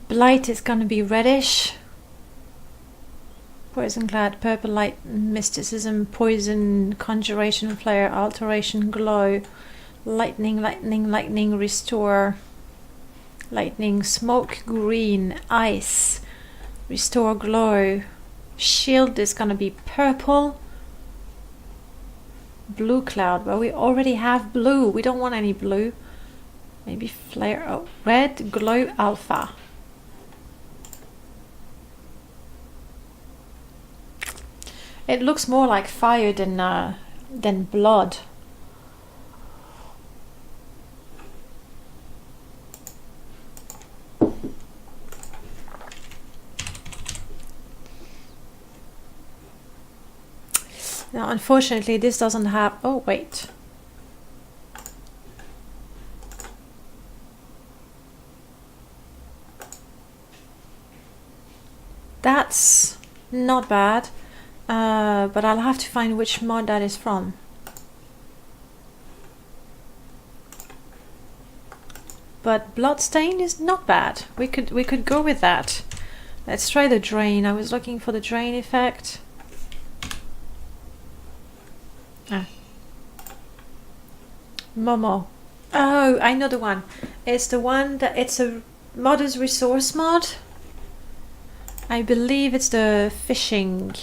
Blight is gonna be reddish. Poison clad, purple light, mysticism, poison, conjuration, flare, alteration, glow, lightning, lightning, lightning, restore, lightning, smoke, green, ice, restore, glow. Shield is gonna be purple. Blue cloud, but we already have blue. We don't want any blue. Maybe flare. Oh, red, glow, alpha. It looks more like fire than blood. Now, unfortunately, this doesn't have... Oh, wait. That's not bad. But I'll have to find which mod that is from. But Bloodstain is not bad. We could go with that. Let's try the drain. I was looking for the drain effect. Ah. Momo. Oh, I know the one. It's the one that it's a modder's resource mod. I believe it's the fishing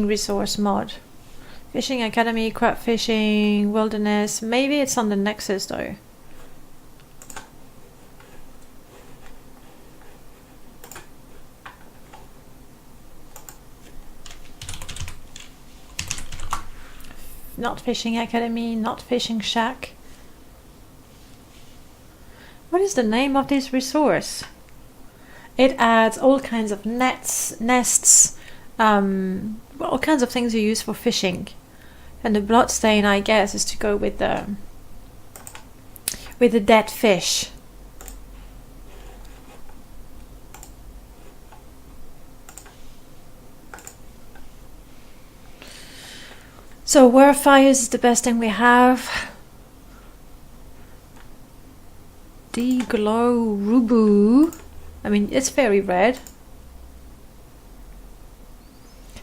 resource mod. Fishing Academy, crab fishing, wilderness. Maybe it's on the Nexus though. Not Fishing Academy, not Fishing Shack. What is the name of this resource? It adds all kinds of nets, nests, all kinds of things you use for fishing. And the bloodstain, I guess, is to go with the dead fish. So Were Fires is the best thing we have. Glow Rubu. I mean, it's very red.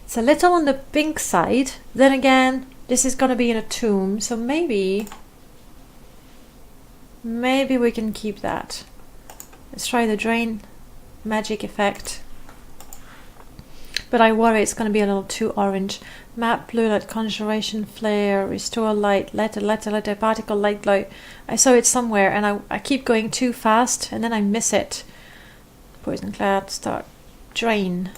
It's a little on the pink side. Then again, this is gonna be in a tomb, so maybe we can keep that. Let's try the drain magic effect. But I worry it's gonna be a little too orange. Map, blue light, conjuration, flare, restore light, letter, particle, light glow. I saw it somewhere and I keep going too fast and then I miss it. Poison cloud, start, drain.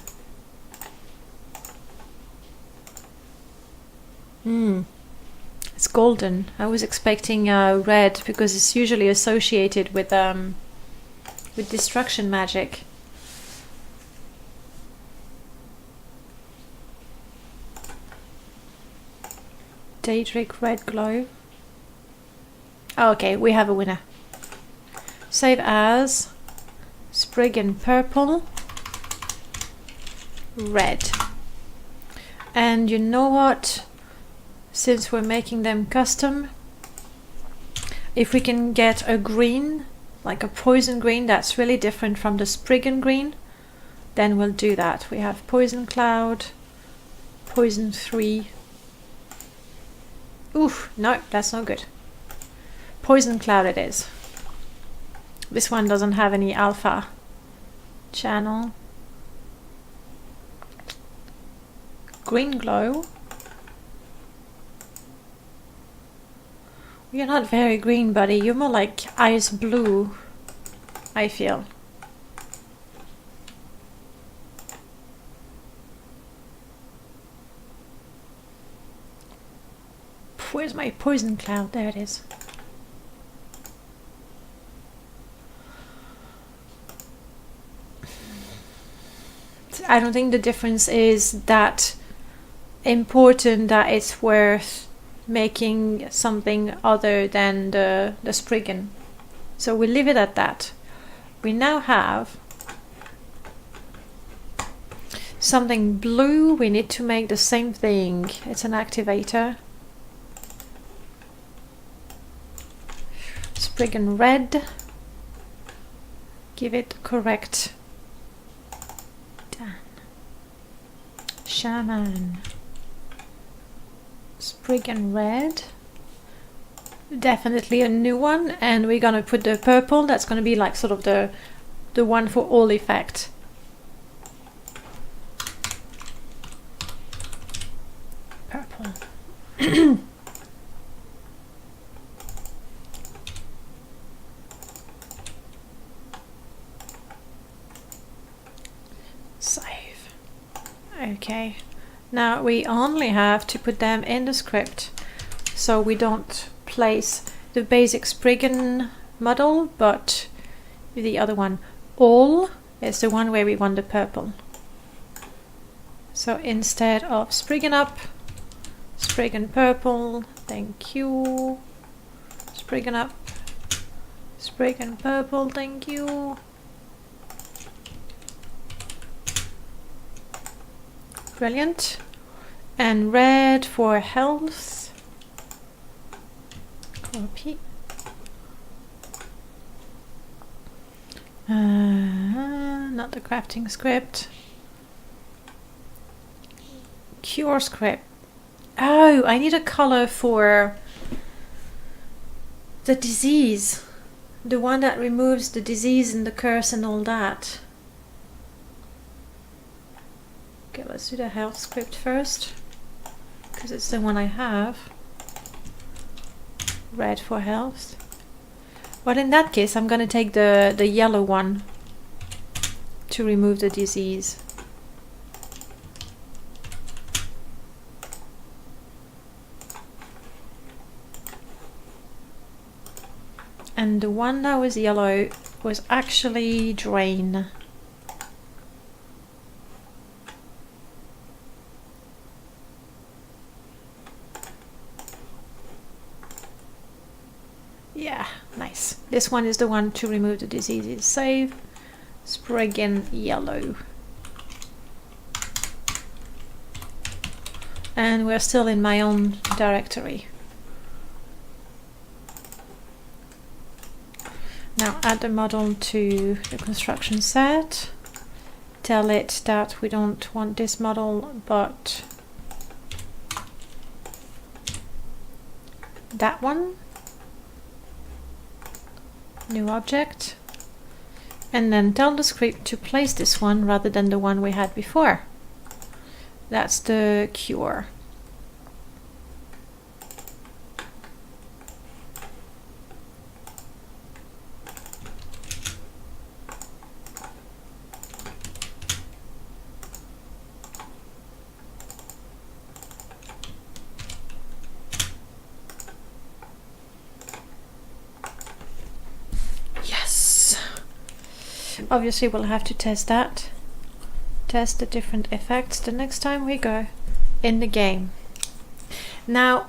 It's golden. I was expecting red because it's usually associated with destruction magic. Daedric red glow. Oh, okay, we have a winner. Save as Spriggan purple, red. And you know what? Since we're making them custom, if we can get a green, like a poison green that's really different from the Spriggan green, then we'll do that. We have poison cloud, poison 3. Oof, no, that's not good. Poison cloud it is. This one doesn't have any alpha channel. Green glow. You're not very green, buddy. You're more like ice blue, I feel. Where's my poison cloud? There it is. I don't think the difference is that important that it's worth making something other than the Spriggan. So we leave it at that. We now have something blue. We need to make the same thing. It's an activator. Spriggan red. Give it correct Fan. Shaman. Spriggan red. Definitely a new one, and we're gonna put the purple. That's gonna be like sort of the one for all effect. Purple. Save. Okay. Now we only have to put them in the script, so we don't place the basic Spriggan model, but the other one. All is the one where we want the purple. So instead of Spriggan up, Spriggan purple, thank you. Spriggan up, Spriggan purple, thank you. Brilliant. And red for health. Copy. Not the crafting script. Cure script. Oh, I need a color for the disease. The one that removes the disease and the curse and all that. Okay, let's do the health script first, because it's the one I have. Red for health. Well, in that case, I'm going to take the yellow one to remove the disease. And the one that was yellow was actually drain. Yeah, nice. This one is the one to remove the diseases. Save. Spriggan yellow. And we're still in my own directory. Now add the model to the construction set. Tell it that we don't want this model, but that one. New object. And then tell the script to place this one rather than the one we had before. That's the cure. Obviously we'll have to test that. Test the different effects the next time we go in the game. Now,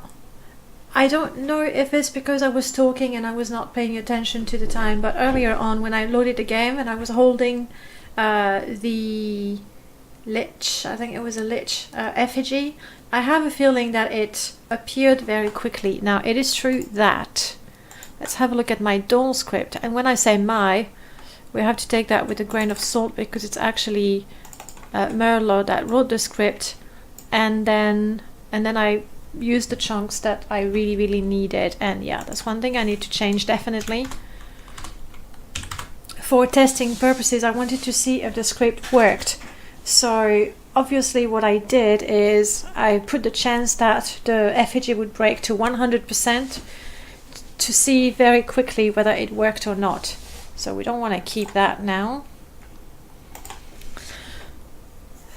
I don't know if it's because I was talking and I was not paying attention to the time, but earlier on when I loaded the game and I was holding the lich, I think it was a lich effigy, I have a feeling that it appeared very quickly. Now, it is true that. Let's have a look at my doll script. And when I say my, we have to take that with a grain of salt, because it's actually Merlot that wrote the script, and then I used the chunks that I really needed. And yeah, that's one thing I need to change definitely. For testing purposes, I wanted to see if the script worked. So obviously what I did is I put the chance that the effigy would break to 100% to see very quickly whether it worked or not. So we don't want to keep that now.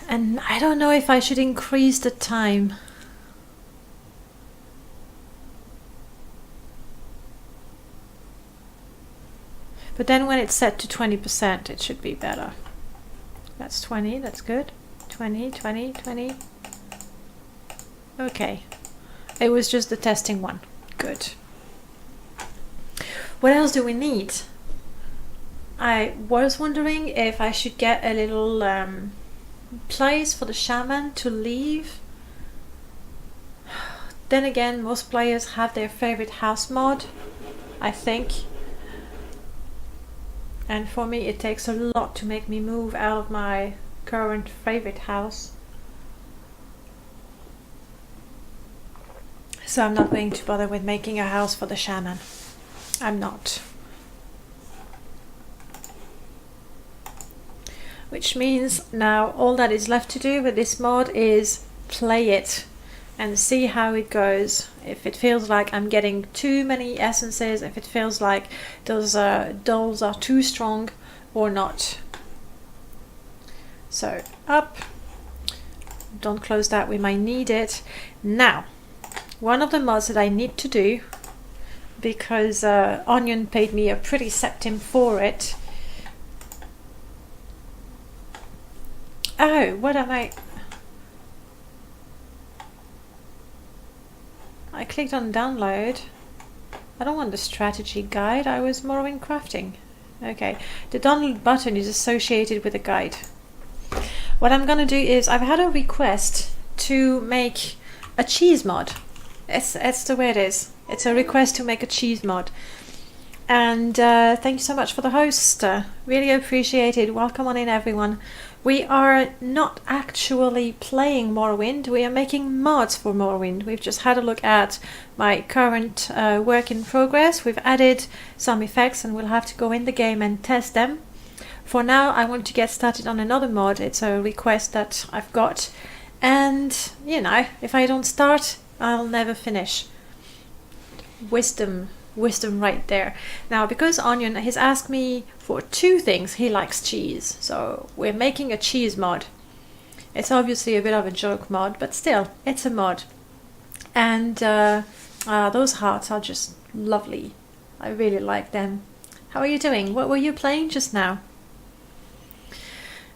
And I don't know if I should increase the time. But then when it's set to 20%, it should be better. That's 20, that's good. 20, 20, 20. Okay. It was just the testing one. Good. What else do we need? I was wondering if I should get a little place for the shaman to leave. Then again, most players have their favorite house mod, I think. And for me, it takes a lot to make me move out of my current favorite house. So I'm not going to bother with making a house for the shaman. I'm not. Which means now all that is left to do with this mod is play it and see how it goes. If it feels like I'm getting too many essences, if it feels like those dolls are too strong or not. So up, don't close that, we might need it. Now, one of the mods that I need to do, because Onion paid me a pretty septim for it. Oh, what am I clicked on download. I don't want the strategy guide, I was Morrowind crafting. Okay, the download button is associated with the guide. What I'm gonna do is, I've had a request to make a cheese mod. It's the way it is. It's a request to make a cheese mod. And thank you so much for the host. Really appreciate it. Welcome on in, everyone. We are not actually playing Morrowind. We are making mods for Morrowind. We've just had a look at my current work in progress. We've added some effects and we'll have to go in the game and test them. For now, I want to get started on another mod. It's a request that I've got. And, you know, if I don't start, I'll never finish. Wisdom right there. Now, because Onion has asked me for two things, he likes cheese, so we're making a cheese mod. It's obviously a bit of a joke mod, but still, it's a mod. And those hearts are just lovely. I really like them. How are you doing? What were you playing just now?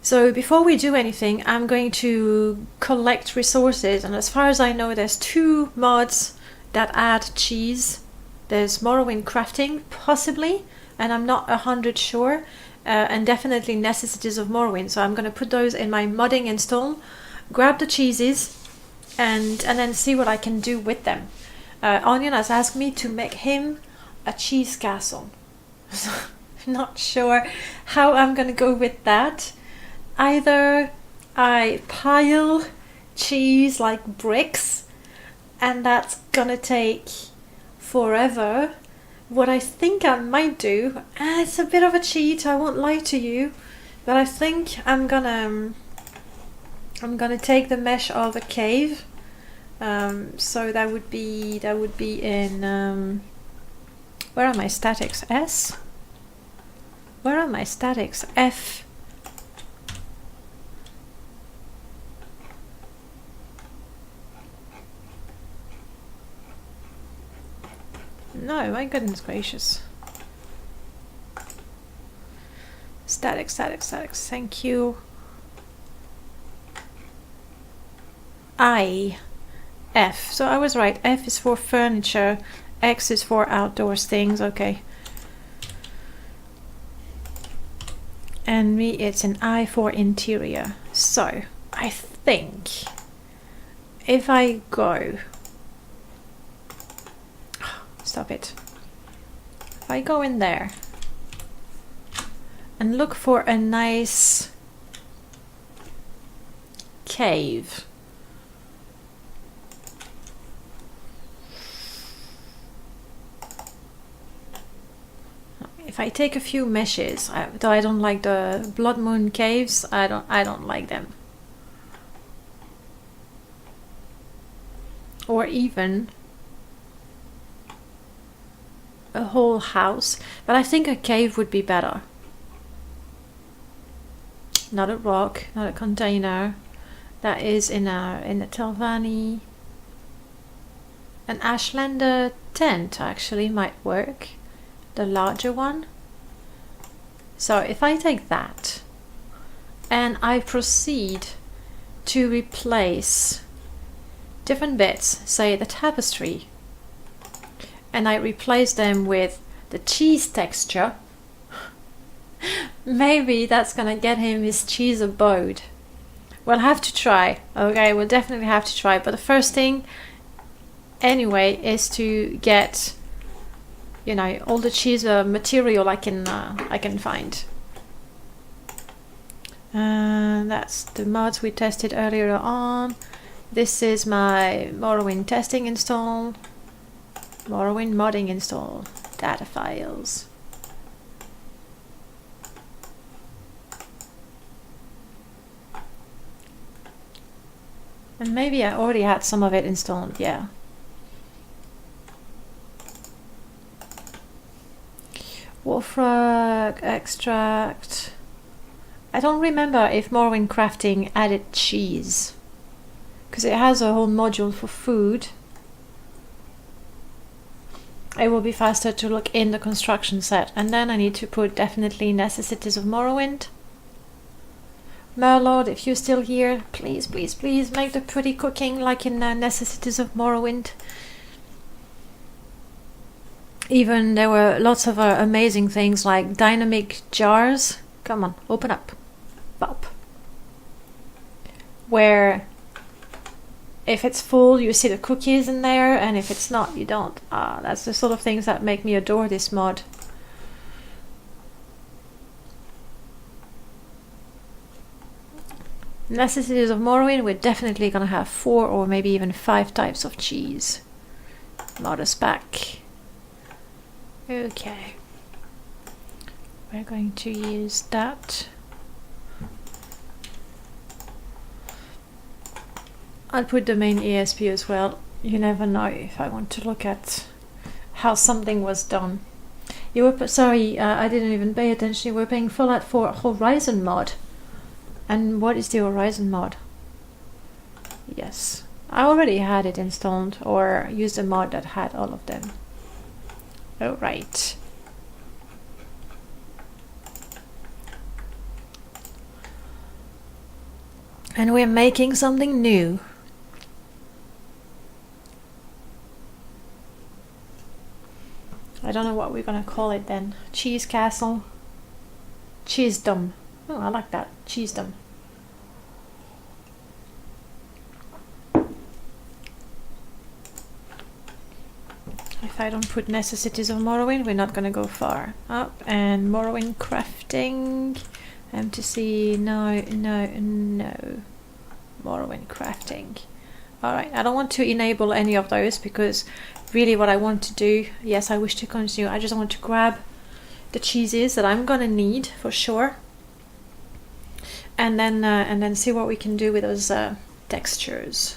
So before we do anything, I'm going to collect resources, and as far as I know, there's two mods that add cheese. There's Morrowind crafting, possibly, and I'm not 100% sure, and definitely necessities of Morrowind. So I'm going to put those in my modding install, grab the cheeses, and then see what I can do with them. Onion has asked me to make him a cheese castle. Not sure how I'm going to go with that. Either I pile cheese like bricks, and that's going to take forever. What I think I might do, it's a bit of a cheat, I won't lie to you, but I think I'm gonna take the mesh of a cave. So that would be in where are my statics? S? Where are my statics? F. No, my goodness gracious. Statics, thank you. F. So I was right. F is for furniture. X is for outdoors things. Okay. And me, it's an I for interior. So I think if I go... Stop it. If I go in there and look for a nice cave. If I take a few meshes, though I don't like the Blood Moon caves, I don't like them. Or even a whole house, but I think a cave would be better. Not a rock, not a container. That is in the Telvanni. An Ashlander tent actually might work. The larger one. So if I take that and I proceed to replace different bits, say the tapestry, and I replace them with the cheese texture, maybe that's gonna get him his cheese abode. We'll have to try. Okay, we'll definitely have to try. But the first thing, anyway, is to get, you know, all the cheese material I can find. And that's the mods we tested earlier on. This is my Morrowind testing install. Morrowind modding install. Data files. And maybe I already had some of it installed, yeah. Wolfrag extract. I don't remember if Morrowind crafting added cheese, because it has a whole module for food. It will be faster to look in the construction set, and then I need to put definitely necessities of Morrowind. Merlord, if you're still here, please, please, please make the pretty cooking like in necessities of Morrowind. Even there were lots of amazing things like dynamic jars. Come on, open up. Pop. Where if it's full, you see the cookies in there, and if it's not, you don't. That's the sort of things that make me adore this mod. Necessities of Morrowind, we're definitely gonna have 4 or maybe even 5 types of cheese. Modders pack. Okay. We're going to use that. I'll put the main ESP as well. You never know if I want to look at how something was done. You were sorry, I didn't even pay attention. You were paying Fallout 4 Horizon mod. And what is the Horizon mod? Yes, I already had it installed or used a mod that had all of them. Oh, right. And we're making something new. I don't know what we're gonna call it then. Cheese castle. Cheesedom. Oh, I like that. Cheesedom. If I don't put necessities of Morrowind, we're not gonna go far. Up and Morrowind crafting. MTC, no. Morrowind crafting. Alright, I don't want to enable any of those because really what I want to do, yes, I wish to continue. I just want to grab the cheeses that I'm gonna need for sure. And then see what we can do with those textures.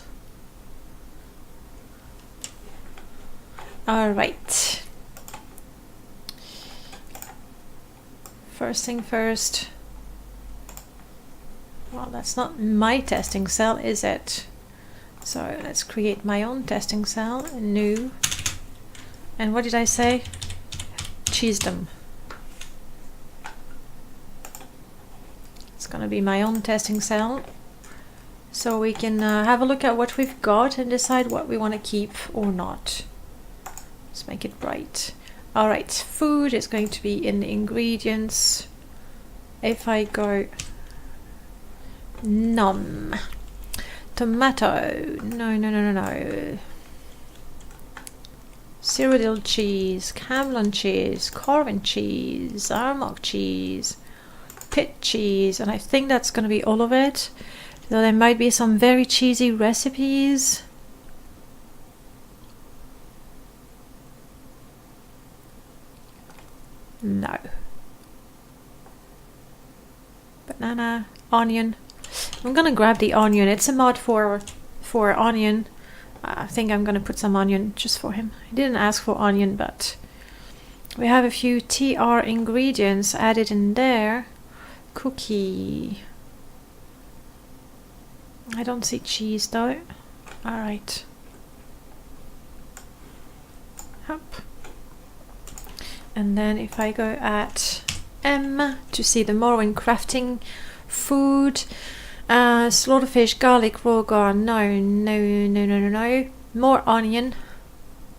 All right. First thing first. Well, that's not my testing cell, is it? So let's create my own testing cell. New. And what did I say? Cheesedom. It's gonna be my own testing cell, so we can have a look at what we've got and decide what we want to keep or not. Let's make it bright. All right, food is going to be in the ingredients. If I go none, tomato, no. Cyrodiil cheese, Camlin cheese, Corvin cheese, Armagh cheese, pit cheese, and I think that's going to be all of it. So there might be some very cheesy recipes. No. Banana, onion. I'm going to grab the onion. It's a mod for onion. I think I'm going to put some onion just for him. He didn't ask for onion, but we have a few TR ingredients added in there. Cookie. I don't see cheese though. Alright. Up. And then if I go at M to see the Morrowind crafting food, slaughterfish, garlic, rogar, no. More onion.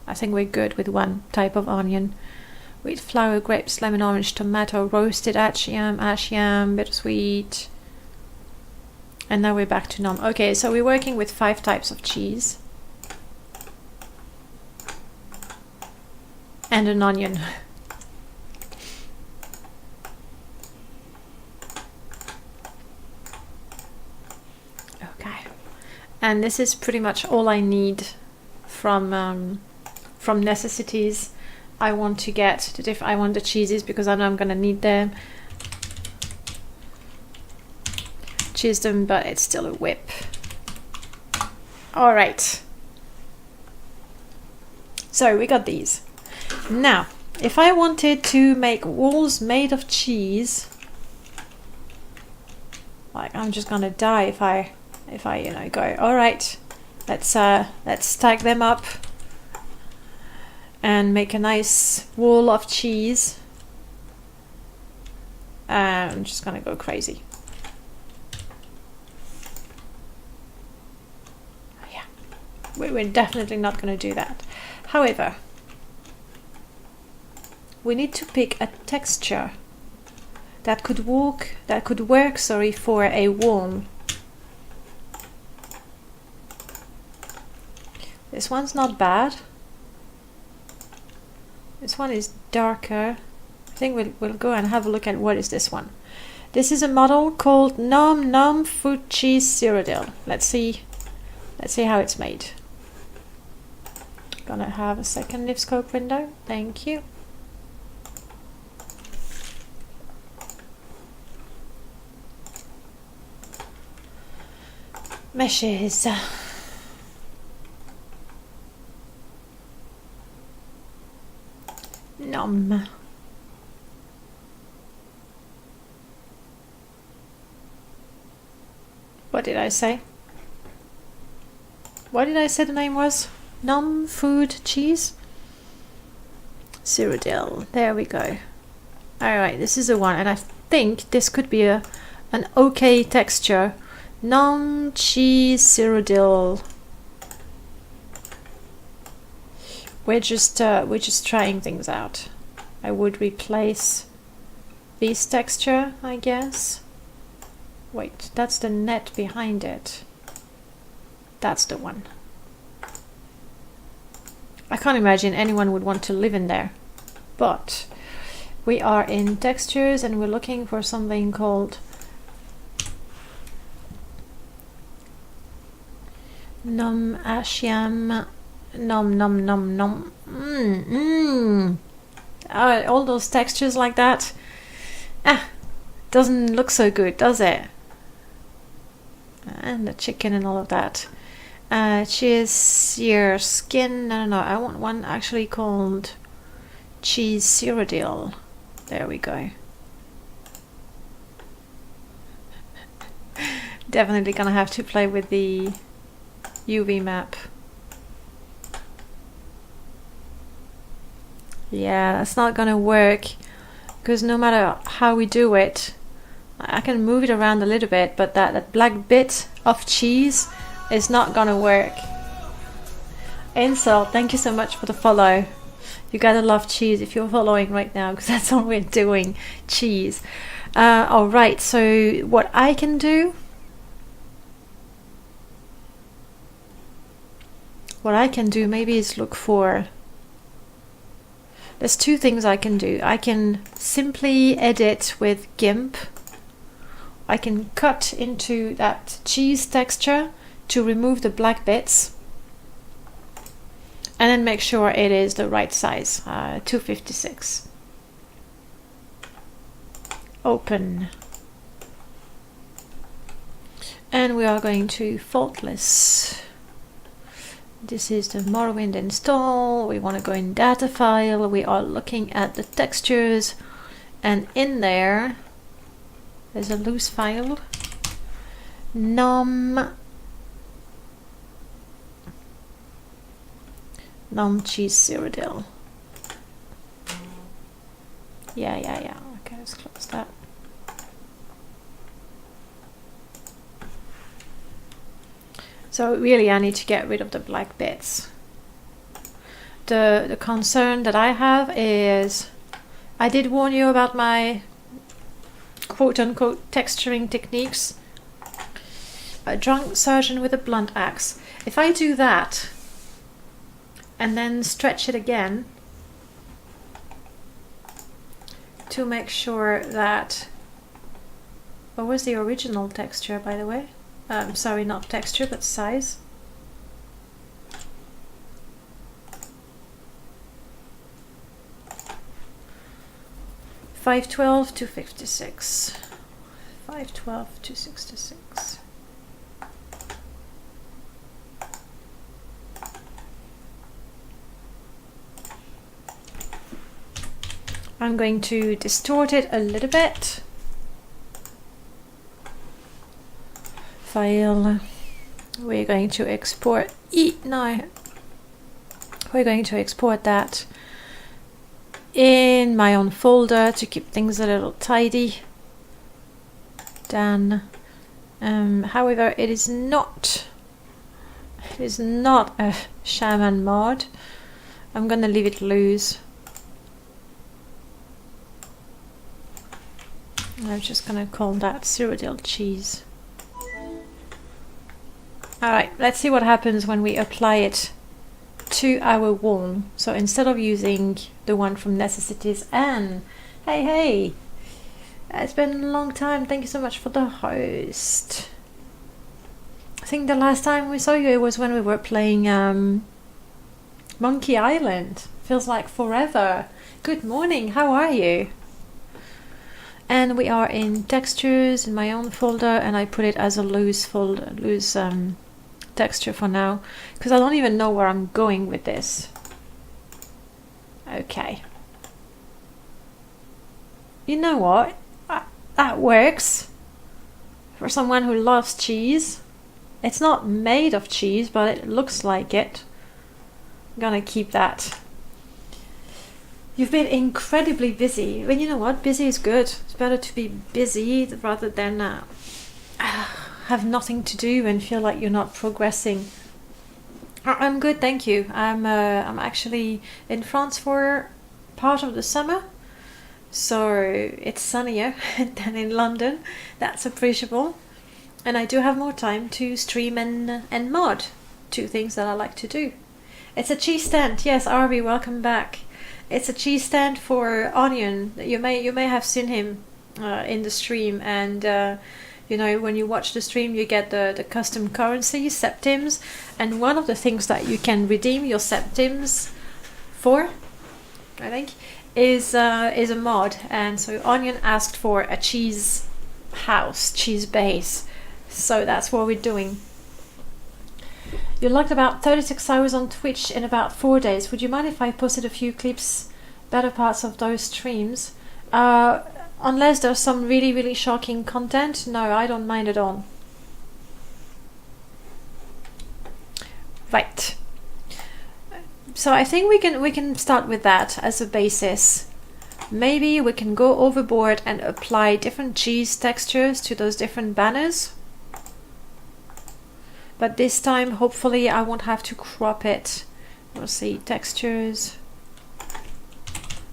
I think we're good with one type of onion. Wheat flour, grapes, lemon, orange, tomato, roasted ash yam, bittersweet. And now we're back to num. Okay, so we're working with 5 types of cheese. And an onion. Okay. And this is pretty much all I need from necessities. I want to get I want the cheeses because I know I'm gonna need them. Cheese them, but it's still a whip. All right. So we got these. Now, if I wanted to make walls made of cheese, like I'm just gonna die if I go, all right, let's stack them up and make a nice wall of cheese. I'm just gonna go crazy. Yeah, we're definitely not gonna do that. However, we need to pick a texture that could work, for a wall. This one's not bad. This one is darker. I think we'll go and have a look at what is this one. This is a model called Nom Nom Fruit Cheese Cyrodiil. Let's see how it's made. Gonna have a second lift scope window. Thank you. Meshes. Nom. What did I say? What did I say the name was? Nom Food Cheese Cyrodiil. There we go. Alright, this is the one, and I think this could be an okay texture. Nom Cheese Cyrodiil. We're just trying things out. I would replace this texture, I guess. Wait, that's the net behind it. That's the one. I can't imagine anyone would want to live in there. But we are in textures and we're looking for something called Nom Ashiam. Nom nom nom nom. All those textures like that. Doesn't look so good, does it? And the chicken and all of that. Cheese your skin. No. I want one actually called Cheese Cyrodiil. There we go. Definitely gonna have to play with the UV map. Yeah, that's not gonna work because no matter how we do it, I can move it around a little bit, but that black bit of cheese is not gonna work. Insult, thank you so much for the follow. You gotta love cheese if you're following right now, because that's all we're doing, cheese. Alright, so what I can do, maybe is look for, there's two things I can do. I can simply edit with GIMP. I can cut into that cheese texture to remove the black bits and then make sure it is the right size, 256. Open. And we are going to faultless. This is the Morrowind install. We want to go in data file. We are looking at the textures, and in there's a loose file. Nom Cheese Cyrodiil. Yeah. Okay, let's close that. So really I need to get rid of the black bits. The concern that I have is, I did warn you about my quote-unquote texturing techniques. A drunk surgeon with a blunt axe. If I do that and then stretch it again to make sure that, what was the original texture, by the way? Sorry, not texture, but size. $512 to $56. $512 to $66. I'm going to distort it a little bit. File. We're going to export. No. We're going to export that in my own folder to keep things a little tidy. Done. However, it is not a Shaman mod. I'm gonna leave it loose. I'm just gonna call that Cyrodiil cheese. Alright, let's see what happens when we apply it to our wall. So instead of using the one from Necessities, and hey, it's been a long time. Thank you so much for the host. I think the last time we saw you was when we were playing Monkey Island. Feels like forever. Good morning, how are you? And we are in textures in my own folder, and I put it as a loose folder, texture for now, because I don't even know where I'm going with this. Okay. You know what? That works for someone who loves cheese. It's not made of cheese, but it looks like it. I'm gonna keep that. You've been incredibly busy. But you know what? Busy is good. It's better to be busy rather than have nothing to do and feel like you're not progressing. I'm good, thank you. I'm actually in France for part of the summer, so it's sunnier than in London. That's appreciable, and I do have more time to stream and mod, two things that I like to do. It's a cheese stand. Yes, Arby, welcome back. It's a cheese stand for Onion. You may have seen him in the stream, and you know, when you watch the stream, you get the custom currency, septims, and one of the things that you can redeem your septims for, I think, is a mod. And so Onion asked for a cheese house, cheese base, so that's what we're doing. You logged about 36 hours on Twitch in about 4 days. Would you mind if I posted a few clips, better parts of those streams? Unless there's some really shocking content, no, I don't mind at all. Right. So I think we can start with that as a basis. Maybe we can go overboard and apply different cheese textures to those different banners. But this time, hopefully, I won't have to crop it. We'll see. Textures.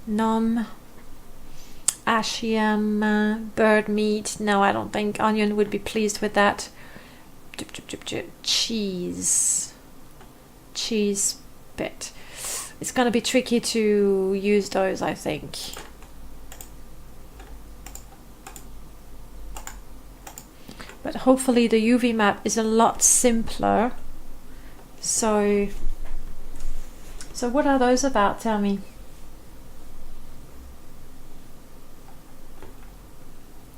Nom. Ashiam. Bird meat. No, I don't think Onion would be pleased with that. Cheese. Cheese bit. It's going to be tricky to use those, I think. But hopefully the UV map is a lot simpler. So what are those about? Tell me.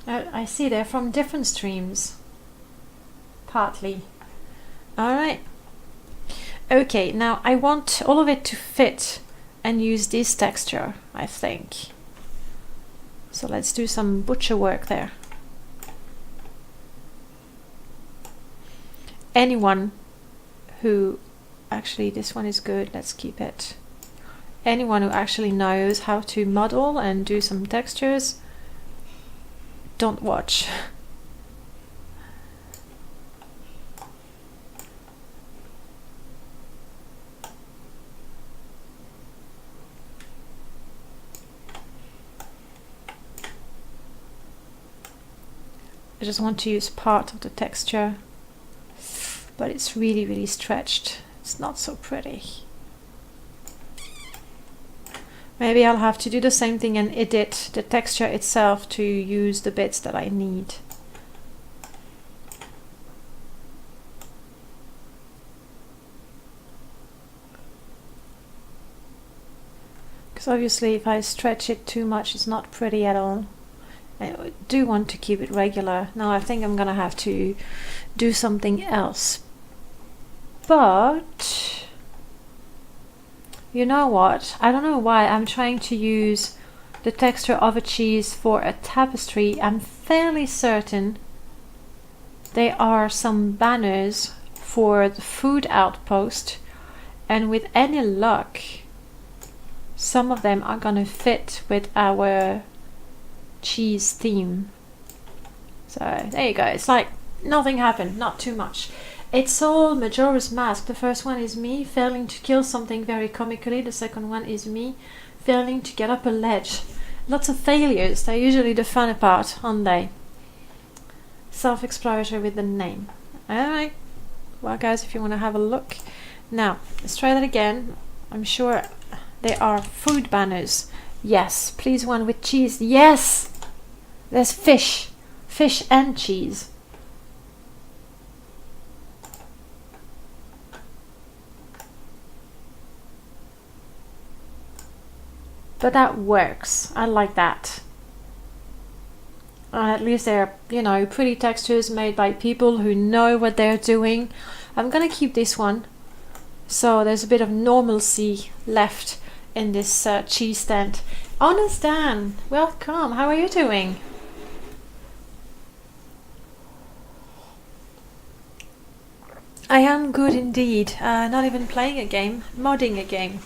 I see they're from different streams. Partly. Alright. Okay, now I want all of it to fit and use this texture, I think. So let's do some butcher work there. Anyone who actually, this one is good, let's keep it. Anyone who actually knows how to model and do some textures, don't watch. I just want to use part of the texture, but it's really stretched. It's not so pretty. Maybe I'll have to do the same thing and edit the texture itself to use the bits that I need. because obviously if I stretch it too much it's not pretty at all. I do want to keep it regular. Now I think I'm gonna have to do something else. But you know what? I don't know why I'm trying to use the texture of a cheese for a tapestry. I'm fairly certain there are some banners for the food outpost, and with any luck some of them are gonna fit with our cheese theme. So there you go. It's like nothing happened, not too much. It's all Majora's Mask. The first one is me failing to kill something very comically. The second one is me failing to get up a ledge. Lots of failures. They're usually the fun part, aren't they? Self-explanatory with the name. Alright. Well guys, if you want to have a look. Now, let's try that again. I'm sure there are food banners. Yes. Please one with cheese. Yes! There's fish. Fish and cheese. But that works. I like that. At least they're, you know, pretty textures made by people who know what they're doing. I'm gonna keep this one. So there's a bit of normalcy left in this cheese stand. Honest Dan, welcome. How are you doing? I am good indeed. Not even playing a game, modding a game.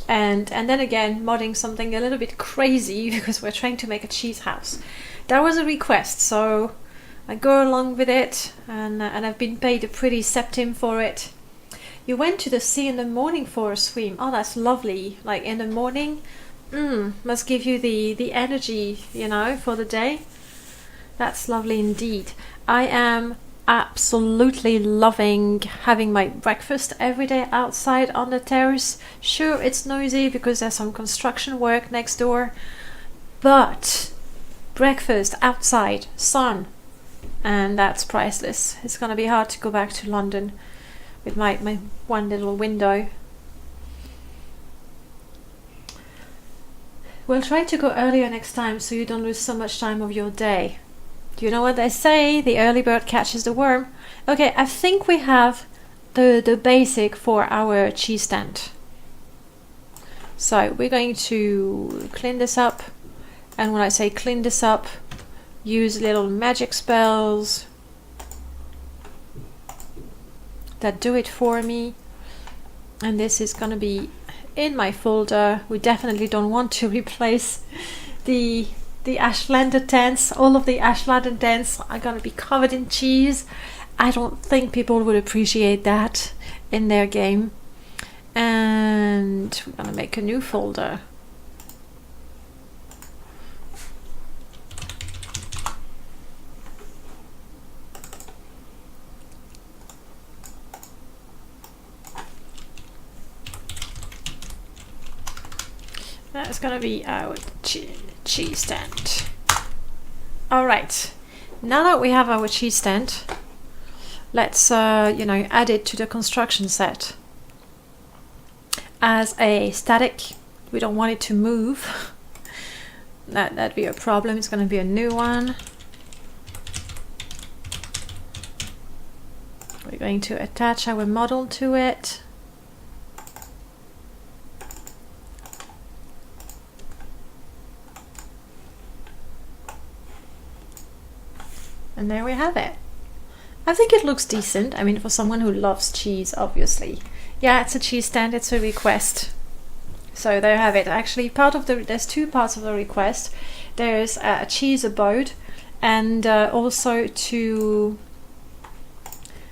And then again, modding something a little bit crazy because we're trying to make a cheese house. That was a request, so I go along with it, and I've been paid a pretty septim for it. You went to the sea in the morning for a swim. Oh, that's lovely. Like in the morning, must give you the energy, you know, for the day. That's lovely indeed. I am absolutely loving having my breakfast every day outside on the terrace. Sure, it's noisy because there's some construction work next door, but breakfast outside, sun, and that's priceless. It's gonna be hard to go back to London with my one little window. We'll try to go earlier next time so you don't lose so much time of your day. You know what they say, the early bird catches the worm. Okay, I think we have the basic for our cheese stand. So we're going to clean this up, and when I say clean this up, use little magic spells that do it for me. And this is gonna be in my folder. We definitely don't want to replace the Ashlander tents. All of the Ashlander tents are gonna be covered in cheese. I don't think people would appreciate that in their game. And we're gonna make a new folder. That's gonna be our cheese stand. Alright, now that we have our cheese stand, let's add it to the construction set as a static. We don't want it to move. That'd be a problem. It's going to be a new one. We're going to attach our model to it. And there we have it. I think it looks decent. I mean, for someone who loves cheese, obviously. Yeah, it's a cheese stand, it's a request. So there you have it. Actually, there's two parts of the request. There's a cheese abode, and also to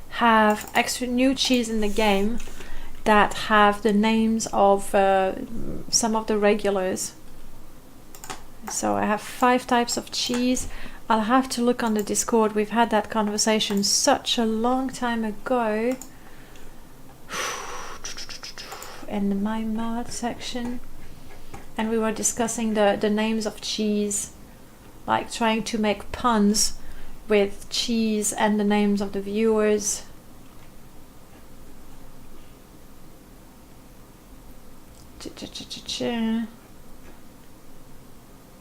have extra new cheese in the game that have the names of some of the regulars. So I have 5 types of cheese. I'll have to look on the Discord. We've had that conversation such a long time ago. In my mod section. And we were discussing the names of cheese. Like trying to make puns with cheese and the names of the viewers.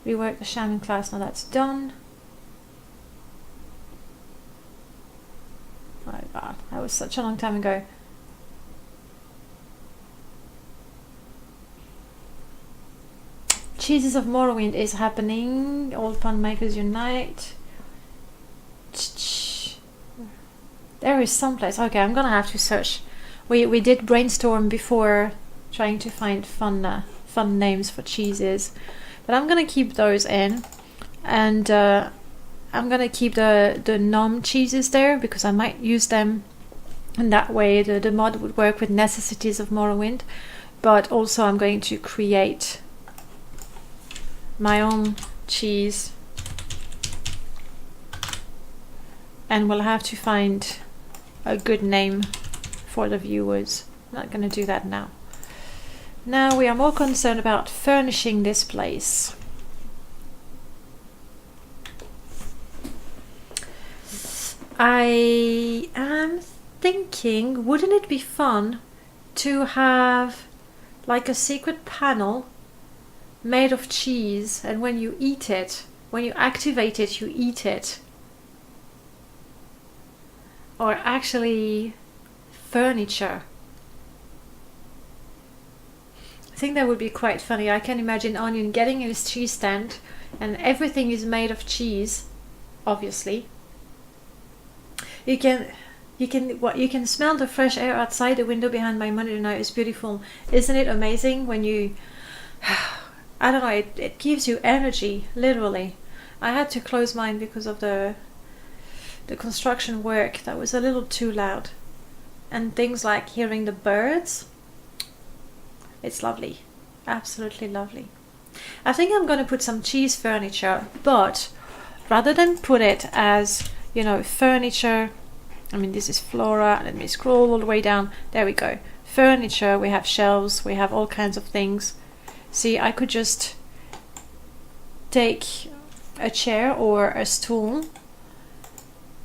Rework the Shaman class. Now that's done. Oh god, that was such a long time ago. Cheeses of Morrowind is happening. Old Pun Makers Unite. There is some place. Okay, I'm gonna have to search. We did brainstorm before trying to find fun names for cheeses, but I'm gonna keep those in, and I'm gonna keep the nom cheeses there because I might use them, and that way the mod would work with necessities of Morrowind. But also I'm going to create my own cheese, and we'll have to find a good name for the viewers. I'm not going to do that now. Now we are more concerned about furnishing this place. I am thinking, wouldn't it be fun to have like a secret panel made of cheese, and when you eat it, when you activate it, you eat it? Or actually furniture. I think that would be quite funny. I can imagine Onion getting his cheese stand and everything is made of cheese, obviously. You can smell the fresh air outside the window behind my monitor now. It's beautiful. Isn't it amazing when you I don't know, it gives you energy, literally. I had to close mine because of the construction work. That was a little too loud. And things like hearing the birds. It's lovely. Absolutely lovely. I think I'm going to put some cheese furniture, but rather than put it as, you know, furniture, I mean, this is flora. Let me scroll all the way down. There we go. Furniture, we have shelves, we have all kinds of things. See, I could just take a chair or a stool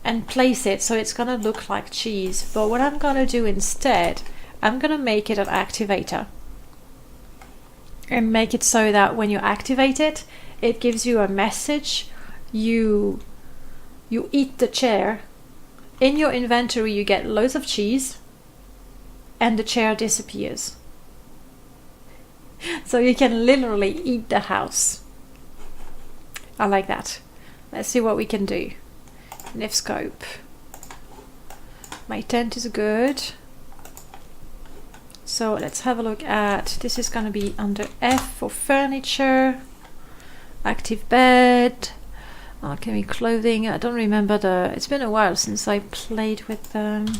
and place it so it's gonna look like cheese. But what I'm gonna do instead, I'm gonna make it an activator and make it so that when you activate it, it gives you a message. You eat the chair. In your inventory you get loads of cheese and the chair disappears. So you can literally eat the house. I like that. Let's see what we can do. Nifscope. My tent is good. So let's have a look at, this is going to be under F for furniture. Active bed. Alchemy clothing. I don't remember it's been a while since I played with the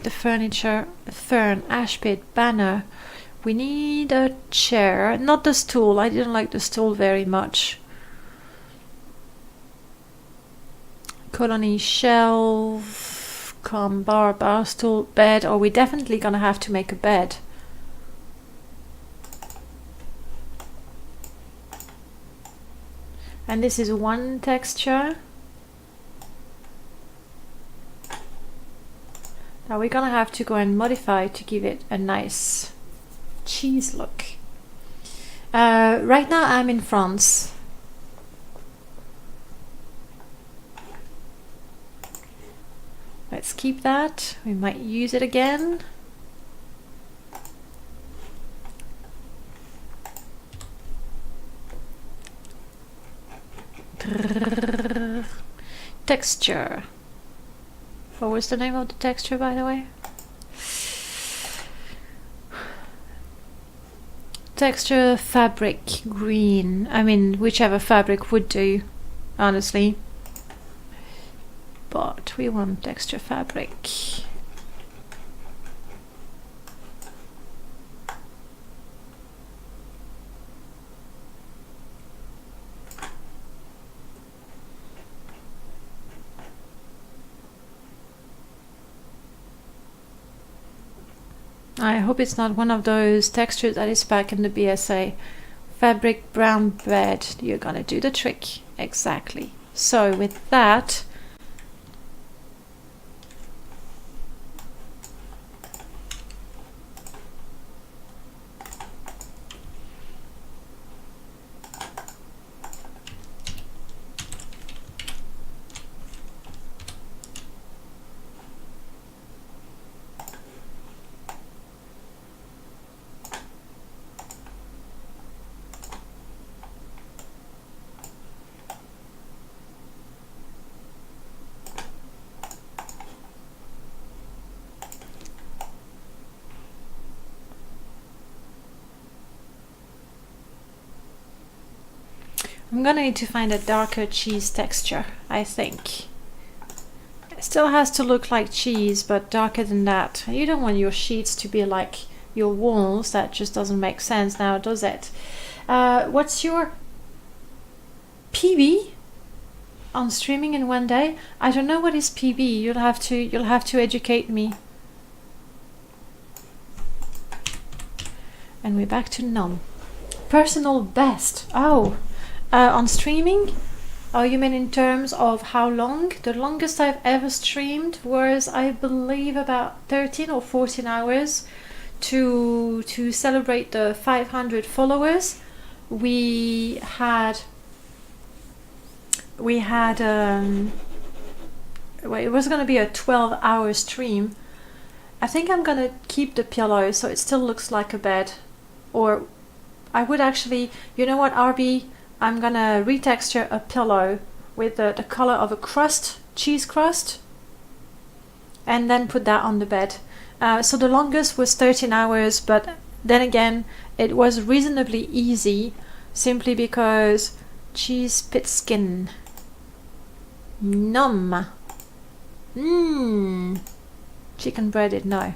furniture. Fern, ash pit, banner. We need a chair, not the stool. I didn't like the stool very much. Colony, shelf, bar stool, bed. Oh, we're definitely gonna have to make a bed. And this is one texture. Now we're gonna have to go and modify to give it a nice cheese look. Right now I'm in France. Let's keep that. We might use it again. Texture. What was the name of the texture, by the way? Texture fabric green. I mean, whichever fabric would do, honestly. But we want texture fabric. I hope it's not one of those textures that is back in the BSA. Fabric brown bed. You're gonna do the trick. Exactly. So with that, I'm gonna need to find a darker cheese texture, I think. It still has to look like cheese, but darker than that. You don't want your sheets to be like your walls. That just doesn't make sense now, does it? What's your PB on streaming in one day? I don't know what is PB. You'll have to educate me. And we're back to none. Personal best. Oh, on streaming? Oh, you mean in terms of how long? The longest I've ever streamed was, I believe, about 13 or 14 hours to celebrate the 500 followers. We had well, it was going to be a 12-hour stream. I think I'm going to keep the pillow so it still looks like a bed. Or I would actually, you know what, RB? I'm going to retexture a pillow with the color of a crust, cheese crust, and then put that on the bed. So the longest was 13 hours, but then again, it was reasonably easy simply because cheese pit skin. Nom. Chicken breaded, no.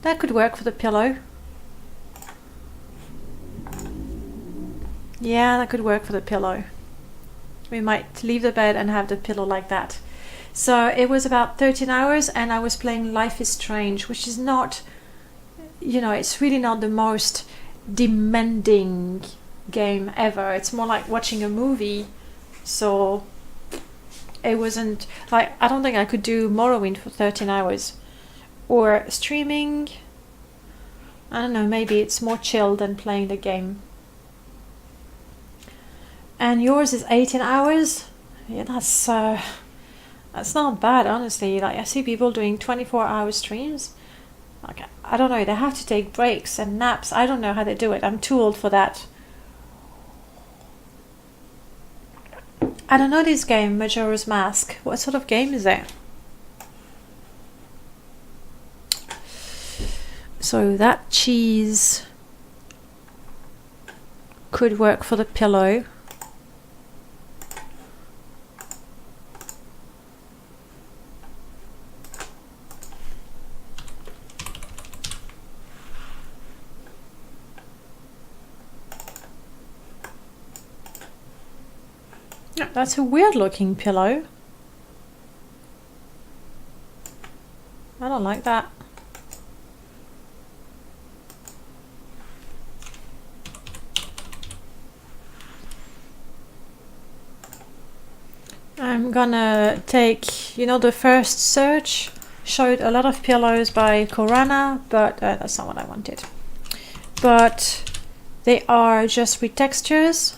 That could work for the pillow. Yeah, that could work for the pillow. We might leave the bed and have the pillow like that. So it was about 13 hours and I was playing Life is Strange, which is not, you know, it's really not the most demanding game ever. It's more like watching a movie. So it wasn't like, I don't think I could do Morrowind for 13 hours. Or streaming, I don't know, maybe it's more chill than playing the game. And yours is 18 hours? Yeah, that's not bad, honestly. Like, I see people doing 24-hour streams. Like, I don't know, they have to take breaks and naps. I don't know how they do it. I'm too old for that. I don't know this game, Majora's Mask. What sort of game is it? So that cheese could work for the pillow. That's a weird looking pillow. I don't like that. I'm gonna take, you know, the first search showed a lot of pillows by Korana, but that's not what I wanted. But they are just retextures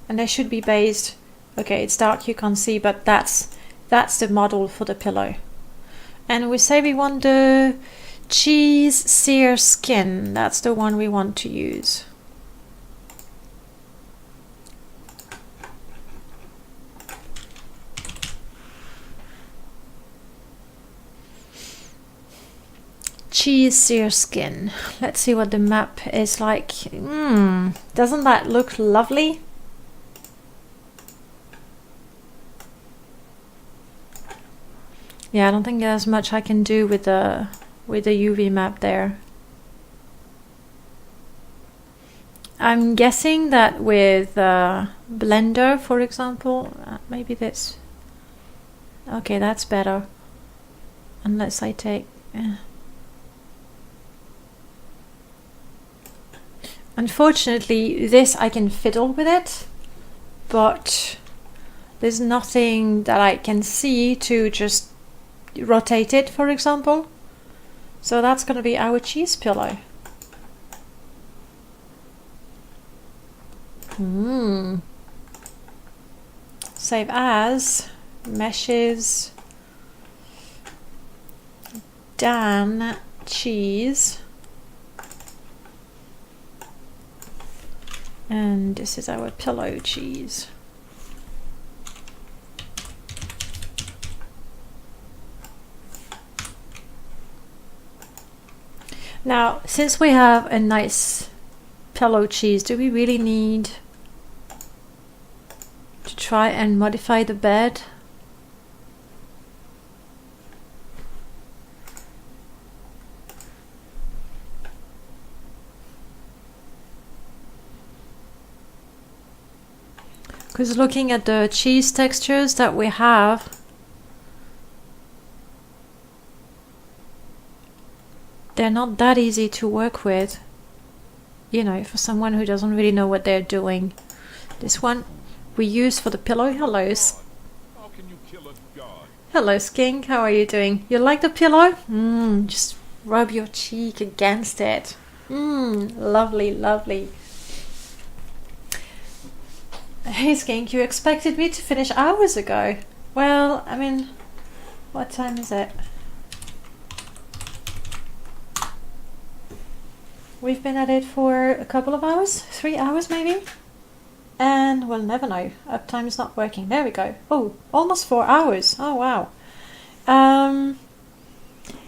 and they should be based. Okay, it's dark, you can't see, but that's the model for the pillow. And we say we want the cheese sear skin. That's the one we want to use. Cheese sear skin. Let's see what the map is like. Doesn't that look lovely? Yeah, I don't think there's much I can do with the UV map there. I'm guessing that with Blender, for example, maybe this. Okay, that's better. Unless I take. Unfortunately, this I can fiddle with it, but there's nothing that I can see to just rotate it, for example. So that's going to be our cheese pillow. Save as meshes Dan cheese, and this is our pillow cheese. Now, since we have a nice pillow cheese. Do we really need to try and modify the bed? Because looking at the cheese textures that we have, they're not that easy to work with, you know, for someone who doesn't really know what they're doing. This one we use for the pillow. Hellos. How can you kill a god? Hello, Skink. How are you doing? You like the pillow? Just rub your cheek against it. Lovely, lovely. Hey, Skink, you expected me to finish hours ago. Well, I mean, what time is it? We've been at it for a couple of hours, 3 hours maybe, and we'll never know. Uptime is not working. There we go. Oh, almost 4 hours. Oh wow.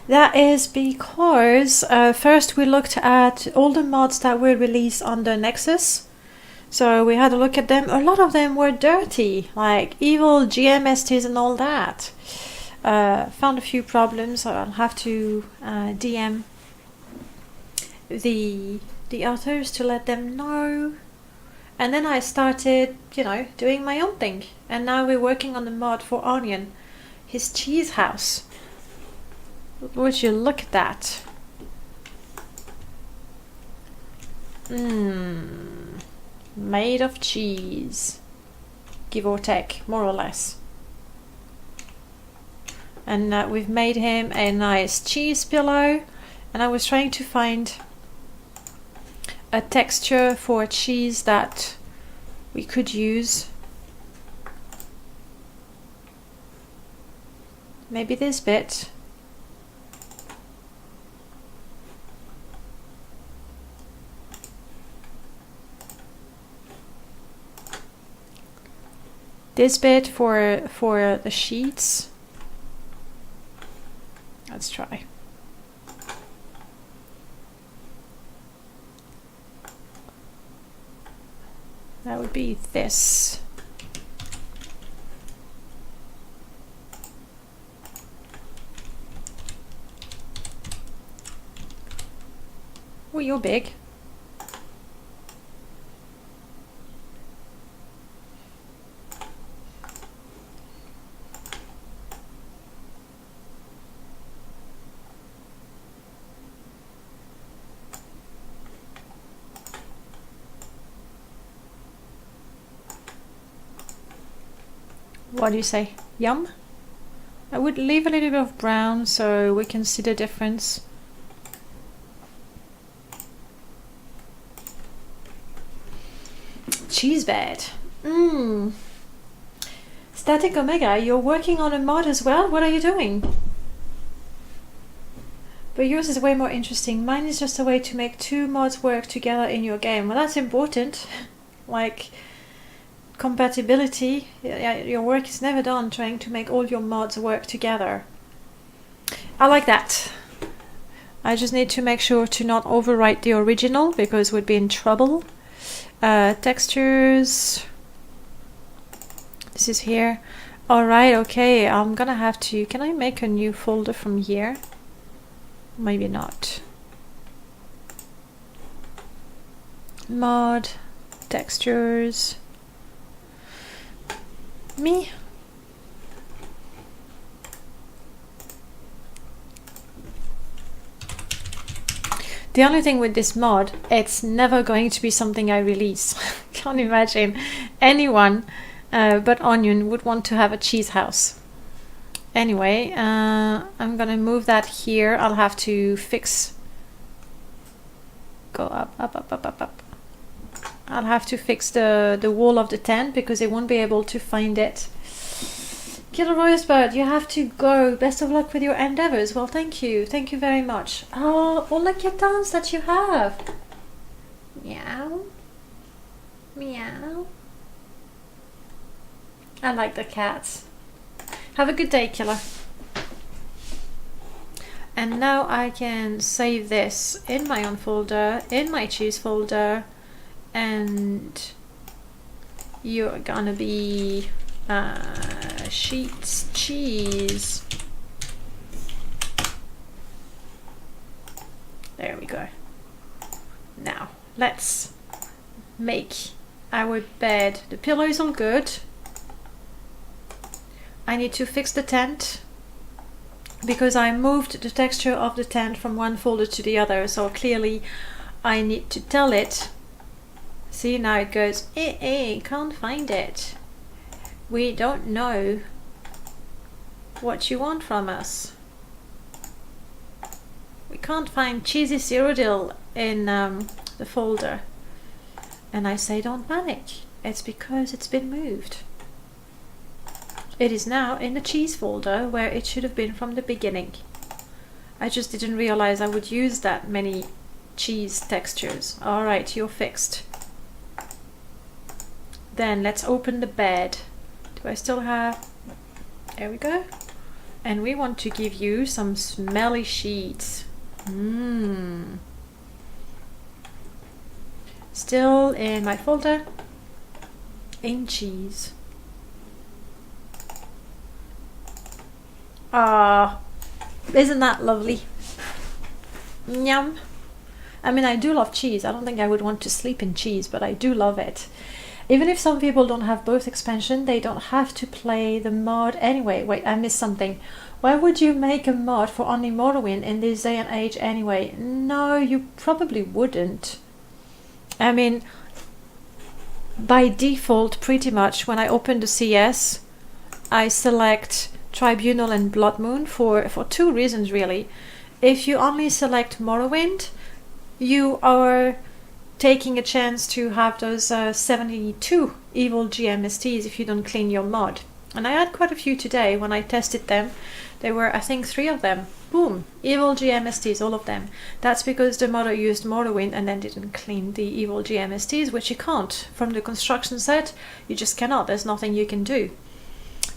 That is because first we looked at all the mods that were released on the Nexus. So we had a look at them. A lot of them were dirty, like evil GMSTs and all that. Found a few problems, so I'll have to DM the authors to let them know. And then I started, you know, doing my own thing. And now we're working on the mod for Onion, his cheese house. Would you look at that? Made of cheese, give or take, more or less. And we've made him a nice cheese pillow. And I was trying to find a texture for cheese that we could use. Maybe this bit. This bit for the sheets. Let's try. That would be this. Oh, you're big. What do you say? Yum? I would leave a little bit of brown so we can see the difference. Cheese bed. Static Omega, you're working on a mod as well? What are you doing? But yours is way more interesting. Mine is just a way to make two mods work together in your game. Well, that's important. Like compatibility. Your work is never done trying to make all your mods work together. I like that. I just need to make sure to not overwrite the original because we'd be in trouble. Textures. This is here. Alright, okay. I'm gonna have to... Can I make a new folder from here? Maybe not. Mod. Textures. Me. The only thing with this mod, it's never going to be something I release. Can't imagine anyone but Onion would want to have a cheese house. Anyway, I'm gonna move that here. I'll have to fix... Go up, up, up, up, up, up. I'll have to fix the wall of the tent because they won't be able to find it. Killer Rosebud, you have to go. Best of luck with your endeavors. Well, thank you. Thank you very much. Oh, all the kittens that you have. Meow. Meow. I like the cats. Have a good day, Killer. And now I can save this in my own folder, in my cheese folder. and you're gonna be sheets cheese. There we go. Now let's make our bed. The pillow is all good. I need to fix the tent because I moved the texture of the tent from one folder to the other, so clearly I need to tell it. See, now it goes, can't find it. We don't know what you want from us. We can't find cheesy Cyrodiil in the folder. And I say, don't panic. It's because it's been moved. It is now in the cheese folder where it should have been from the beginning. I just didn't realize I would use that many cheese textures. Alright, you're fixed. Then let's open the bed. Do I still have... There we go. And we want to give you some smelly sheets. Still in my folder. In cheese. Ah, isn't that lovely? Yum. I mean, I do love cheese. I don't think I would want to sleep in cheese, but I do love it. Even if some people don't have both expansion, they don't have to play the mod anyway. Wait, I missed something. Why would you make a mod for only Morrowind in this day and age anyway? No, you probably wouldn't. I mean, by default, pretty much, when I open the CS, I select Tribunal and Blood Moon for two reasons, really. If you only select Morrowind, you are taking a chance to have those 72 evil GMSTs if you don't clean your mod. And I had quite a few today when I tested them. There were, I think, 3 of them. Boom! Evil GMSTs, all of them. That's because the modder used Morrowind and then didn't clean the evil GMSTs, which you can't. From the construction set, you just cannot. There's nothing you can do.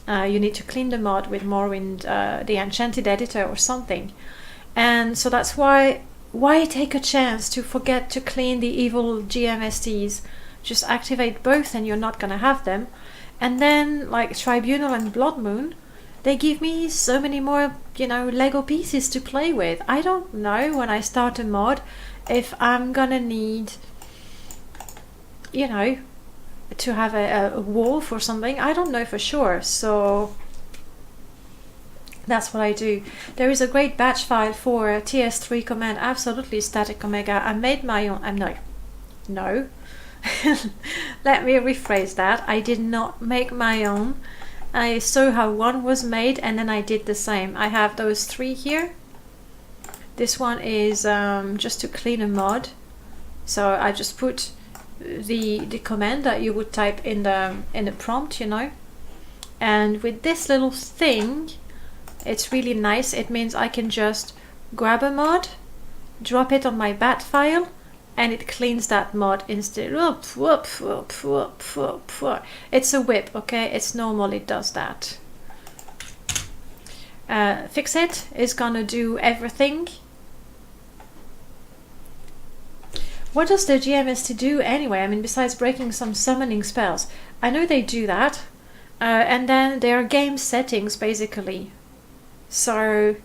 You need to clean the mod with Morrowind, the Enchanted Editor or something. And so that's why take a chance to forget to clean the evil GMSTs? Just activate both and you're not gonna have them. And then, like Tribunal and Blood Moon, they give me so many more, Lego pieces to play with. I don't know when I start a mod if I'm gonna need, to have a wolf or something. I don't know for sure, so that's what I do. There is a great batch file for TS3 command, absolutely static omega. I made my own. No. Let me rephrase that. I did not make my own. I saw how one was made and then I did the same. I have those 3 here. This one is just to clean a mod. So I just put the command that you would type in the prompt, And with this little thing, it's really nice. It means I can just grab a mod, drop it on my bat file, and it cleans that mod instead. It's a whip, okay? It's normal, it does that. Fix it is gonna do everything. What does the GMST do anyway? I mean, besides breaking some summoning spells. I know they do that. And then there are game settings, basically. So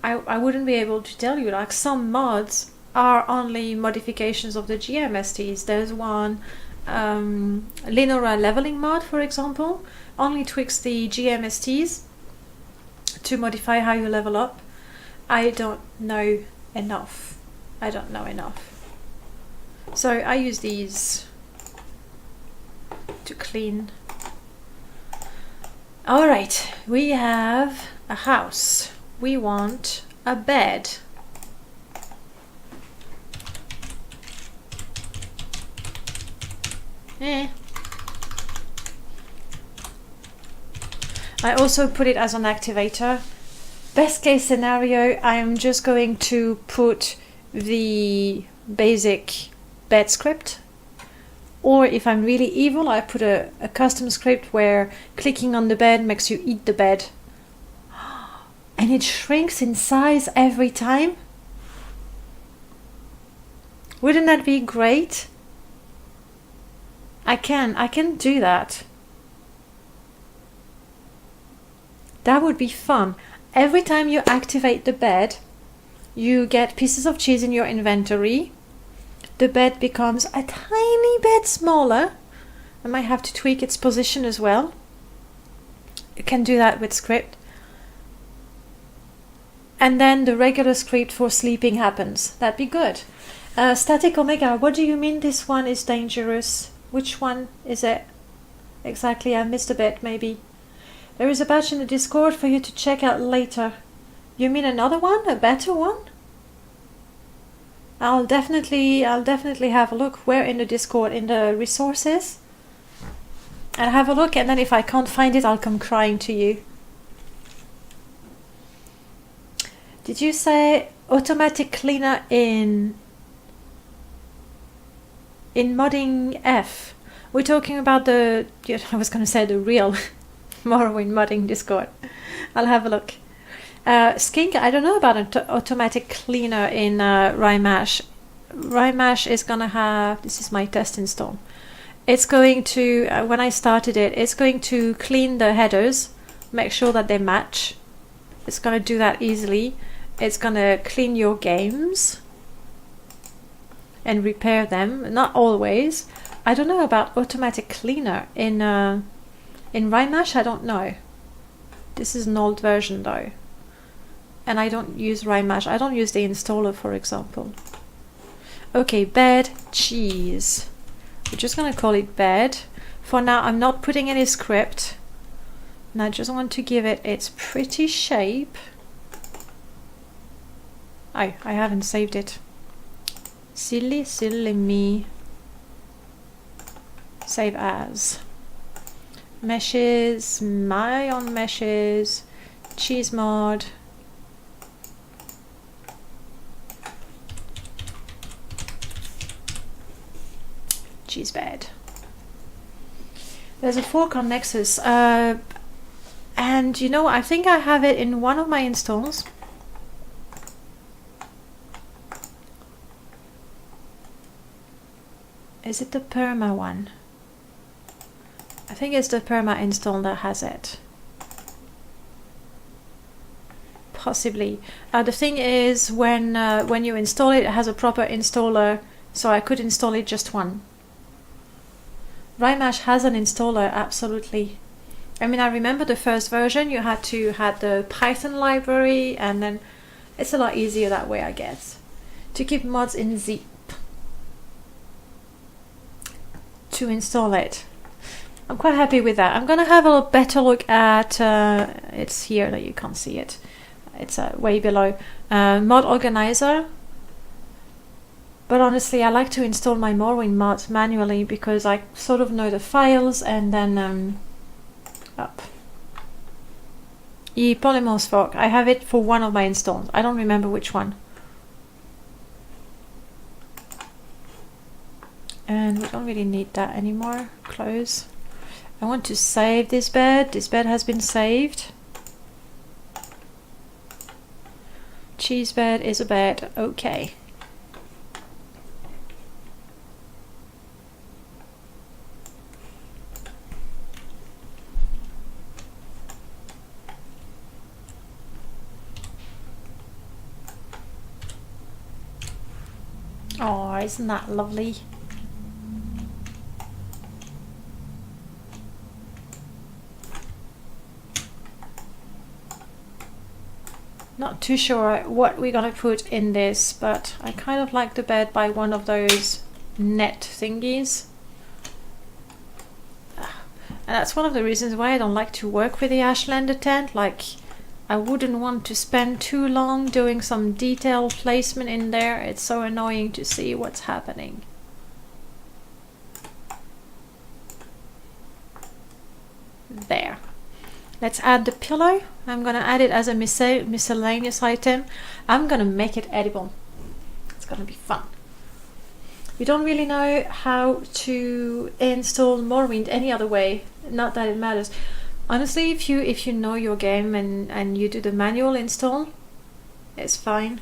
I wouldn't be able to tell you. Like, some mods are only modifications of the GMSTs. There's one, Linora leveling mod, for example, only tweaks the GMSTs to modify how you level up. I don't know enough. So I use these to clean. Alright, we have a house. We want a bed. I also put it as an activator. Best case scenario, I am just going to put the basic bed script, or if I'm really evil, I put a custom script where clicking on the bed makes you eat the bed and it shrinks in size every time. Wouldn't that be great? I can do that. That would be fun. Every time you activate the bed, you get pieces of cheese in your inventory. The bed becomes a tiny bit smaller. I might have to tweak its position as well. You can do that with script. And then the regular script for sleeping happens. That'd be good. Static Omega, what do you mean this one is dangerous? Which one is it? Exactly, I missed a bit, maybe. There is a batch in the Discord for you to check out later. You mean another one? A better one? I'll definitely have a look. Where in the Discord? In the resources? I'll have a look, and then if I can't find it, I'll come crying to you. Did you say automatic cleaner in modding F? We're talking about I was going to say the real Morrowind modding Discord. I'll have a look. Skink, I don't know about an automatic cleaner in Rymash. Rymash is going to have, this is my test install. It's going to, when I started it, it's going to clean the headers, make sure that they match. It's going to do that easily. It's going to clean your games and repair them. Not always. I don't know about automatic cleaner in Rymash. I don't know. This is an old version though, and I don't use Rymash. I don't use the installer, for example. Okay, bed cheese. We're just gonna call it bed. For now, I'm not putting any script, and I just want to give it its pretty shape. I haven't saved it. Silly me. Save as. Meshes, my on meshes, cheese mod. Cheese bed. There's a fork on Nexus. And you know, I think I have it in one of my installs. Is it the Perma one? I think it's the Perma install that has it. Possibly. The thing is, when you install it, it has a proper installer, so I could install it just one. Rymash has an installer, absolutely. I mean, I remember the first version, you had to have the Python library, and then it's a lot easier that way, I guess. To keep mods in zip. To install it. I'm quite happy with that. I'm gonna have a better look at it's here that you can't see it. It's way below mod organizer. But honestly, I like to install my Morrowind mods manually because I sort of know the files, and then up. Polymorph fork. I have it for one of my installs. I don't remember which one. And we don't really need that anymore. Close. I want to save this bed. This bed has been saved. Cheese bed is a bed. Okay. Oh, isn't that lovely? Not too sure what we're gonna put in this, but I kind of like the bed by one of those net thingies. And that's one of the reasons why I don't like to work with the Ashlander tent. Like, I wouldn't want to spend too long doing some detail placement in there. It's so annoying to see what's happening. There. Let's add the pillow. I'm gonna add it as a miscellaneous item. I'm gonna make it edible. It's gonna be fun. We don't really know how to install Morrowind any other way. Not that it matters. Honestly, if you know your game and you do the manual install, it's fine.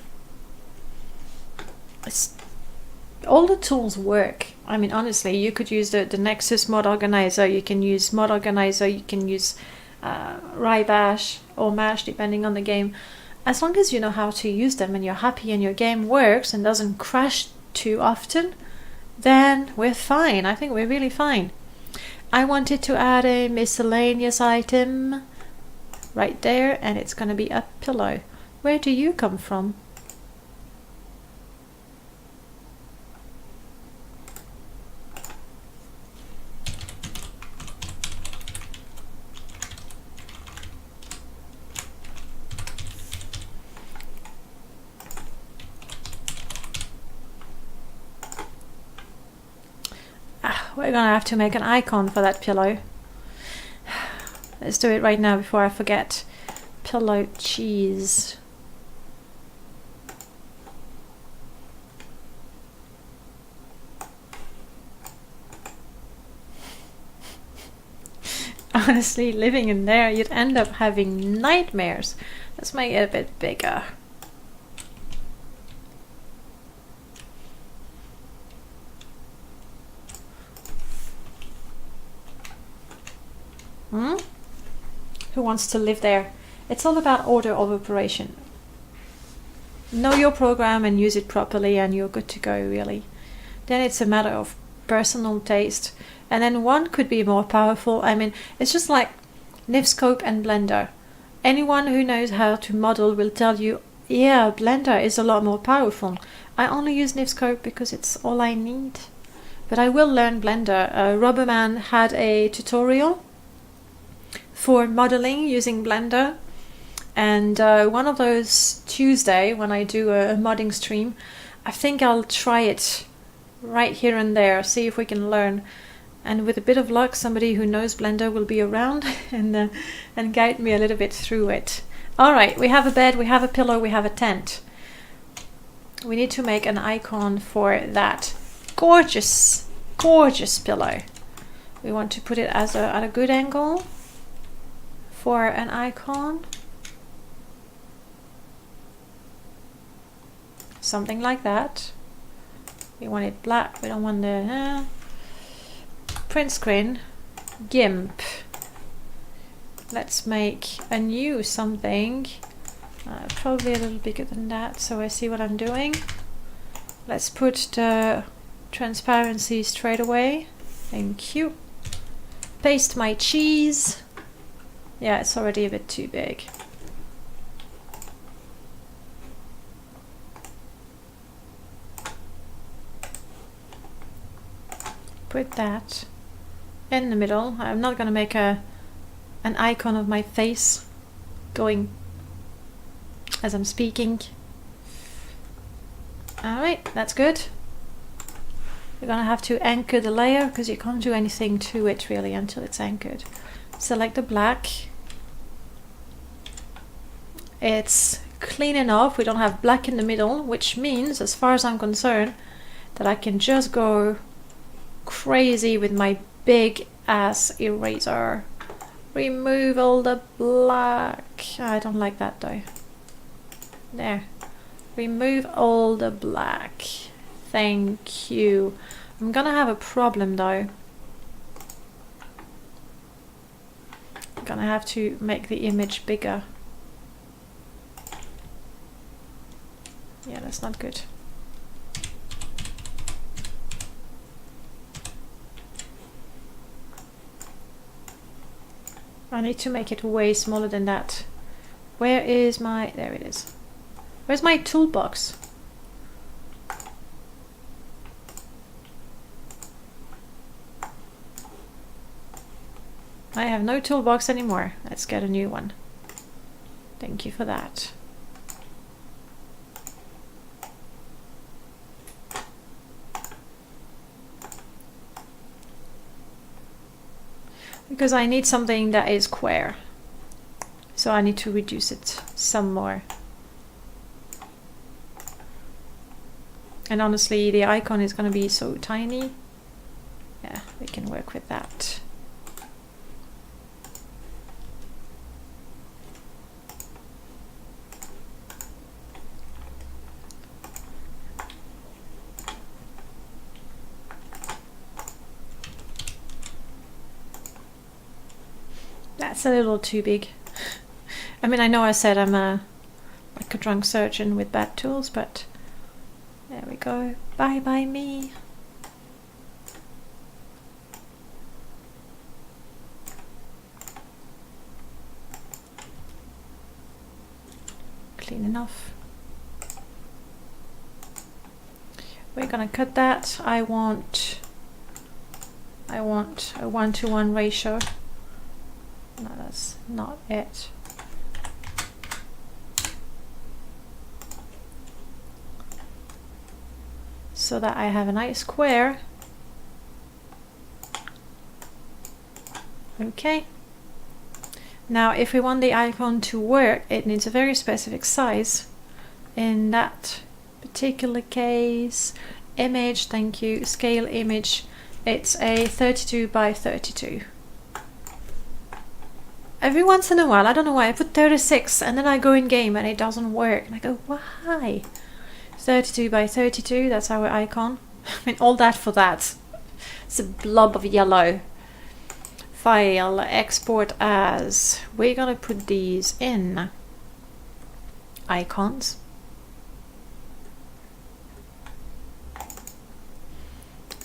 all the tools work. I mean, honestly, you could use the Nexus mod organizer, you can use mod organizer, you can use Rybash or Mash, depending on the game. As long as you know how to use them and you're happy and your game works and doesn't crash too often, then we're fine. I think we're really fine. I wanted to add a miscellaneous item right there, and it's going to be a pillow. Where do you come from? We're gonna have to make an icon for that pillow. Let's do it right now before I forget. Pillow cheese. Honestly, living in there, you'd end up having nightmares. Let's make it a bit bigger. Who wants to live there? It's all about order of operation. Know your program and use it properly and you're good to go, really. Then it's a matter of personal taste. And then one could be more powerful. I mean, it's just like Nivscope and Blender. Anyone who knows how to model will tell you, yeah, Blender is a lot more powerful. I only use Nivscope because it's all I need. But I will learn Blender. Rubberman had a tutorial for modeling using Blender, and one of those Tuesday when I do a modding stream, I think I'll try it right here and there, see if we can learn, and with a bit of luck somebody who knows Blender will be around and guide me a little bit through it. Alright, we have a bed, we have a pillow, we have a tent. We need to make an icon for that gorgeous pillow. We want to put it as at a good angle for an icon. Something like that. We want it black, we don't want the print screen. GIMP. Let's make a new something. Probably a little bigger than that, so I see what I'm doing. Let's put the transparency straight away. Thank you. Paste my cheese. Yeah, it's already a bit too big. Put that in the middle. I'm not going to make an icon of my face going as I'm speaking. Alright, that's good. We're going to have to anchor the layer because you can't do anything to it really until it's anchored. Select the black. It's clean enough, we don't have black in the middle, which means, as far as I'm concerned, that I can just go crazy with my big ass eraser. Remove all the black. I don't like that though. There. Remove all the black. Thank you. I'm gonna have a problem though. I'm gonna have to make the image bigger. Yeah, that's not good. I need to make it way smaller than that. Where is my... there it is. Where's my toolbox? I have no toolbox anymore. Let's get a new one. Thank you for that. Because I need something that is square. So I need to reduce it some more. And honestly, the icon is going to be so tiny. Yeah, we can work with that. That's a little too big. I mean, I know I said I'm like a drunk surgeon with bad tools, but there we go. Bye bye me. Clean enough. We're gonna cut that. I want a 1-to-1 ratio. No, that's not it. So that I have a nice square. Okay. Now, if we want the icon to work, it needs a very specific size. In that particular case, image, thank you, scale image, it's a 32 by 32. Every once in a while, I don't know why, I put 36 and then I go in game and it doesn't work. And I go, why? 32 by 32, that's our icon. I mean, all that for that. It's a blob of yellow. File, export as. We're gonna put these in icons.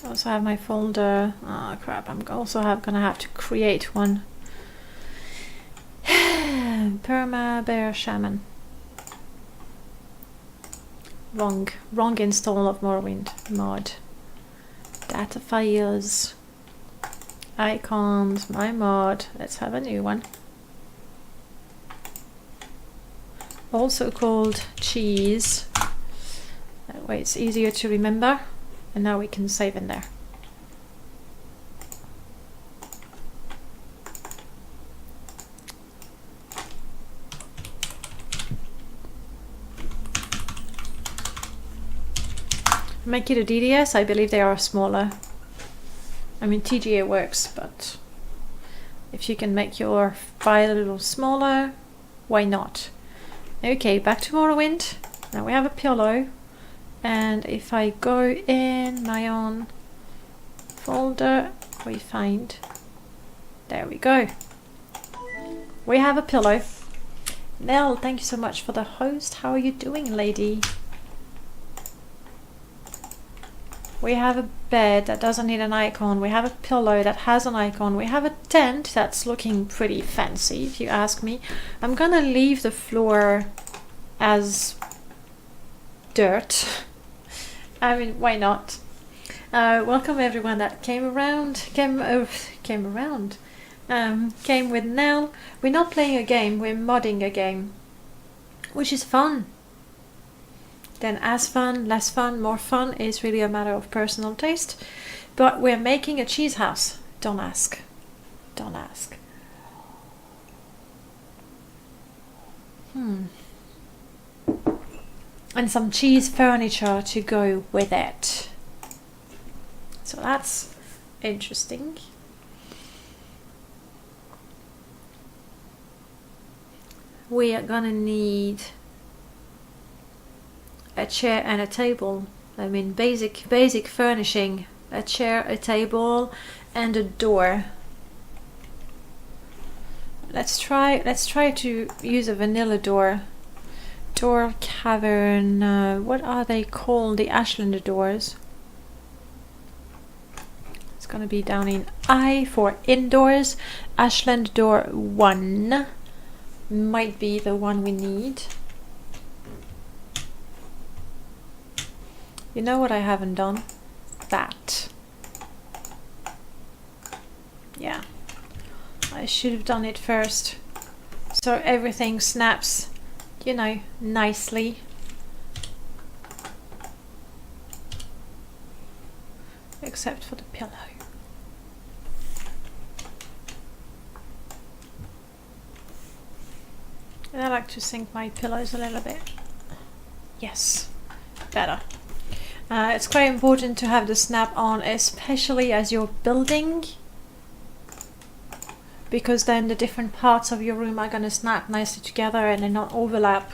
Also have my folder. Oh crap, I'm also gonna have to create one. Perma Bear Shaman. Wrong install of Morrowind mod. Data files. Icons, my mod. Let's have a new one. Also called cheese. That way it's easier to remember. And now we can save in there. Make it a DDS, I believe they are smaller. I mean, TGA works, but if you can make your file a little smaller, why not? Okay, back to Morrowind. Now we have a pillow, and if I go in my own folder, we find, there we go. We have a pillow. Nell, thank you so much for the host. How are you doing, lady? We have a bed that doesn't need an icon. We have a pillow that has an icon. We have a tent that's looking pretty fancy, if you ask me. I'm gonna leave the floor as dirt. I mean, why not? Welcome everyone that came with Nell. We're not playing a game, we're modding a game, which is fun. Then as fun, less fun, more fun is really a matter of personal taste. But we're making a cheese house. Don't ask. Don't ask. And some cheese furniture to go with it. So that's interesting. We are gonna need a chair and a table. I mean, basic furnishing. A chair, a table, and a door. Let's try to use a vanilla door. Door cavern. What are they called? The Ashland doors. It's gonna be down in I for indoors. Ashland door 1 might be the one we need. You know what I haven't done? That. Yeah. I should have done it first. So everything snaps, you know, nicely. Except for the pillow. And I like to sink my pillows a little bit. Yes, better. It's quite important to have the snap on, especially as you're building, because then the different parts of your room are going to snap nicely together and then not overlap.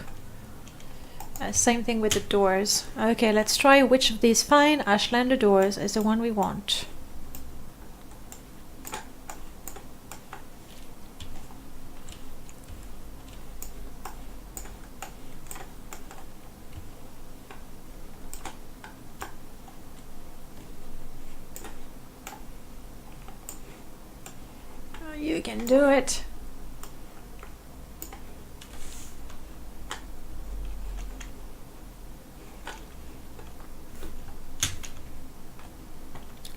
Same thing with the doors. Okay, let's try which of these fine Ashlander doors is the one we want. can do it.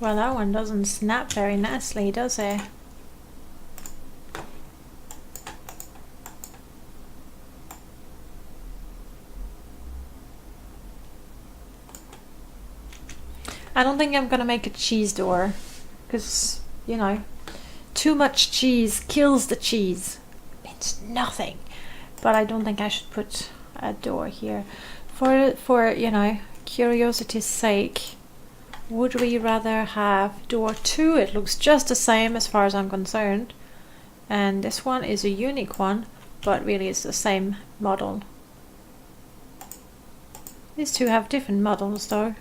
Well, that one doesn't snap very nicely, does it? I don't think I'm gonna make a cheese door, because, you know, too much cheese kills the cheese. It's nothing. But I don't think I should put a door here. For you know, curiosity's sake, would we rather have door 2? It looks just the same as far as I'm concerned. And this one is a unique one, but really it's the same model. These two have different models though.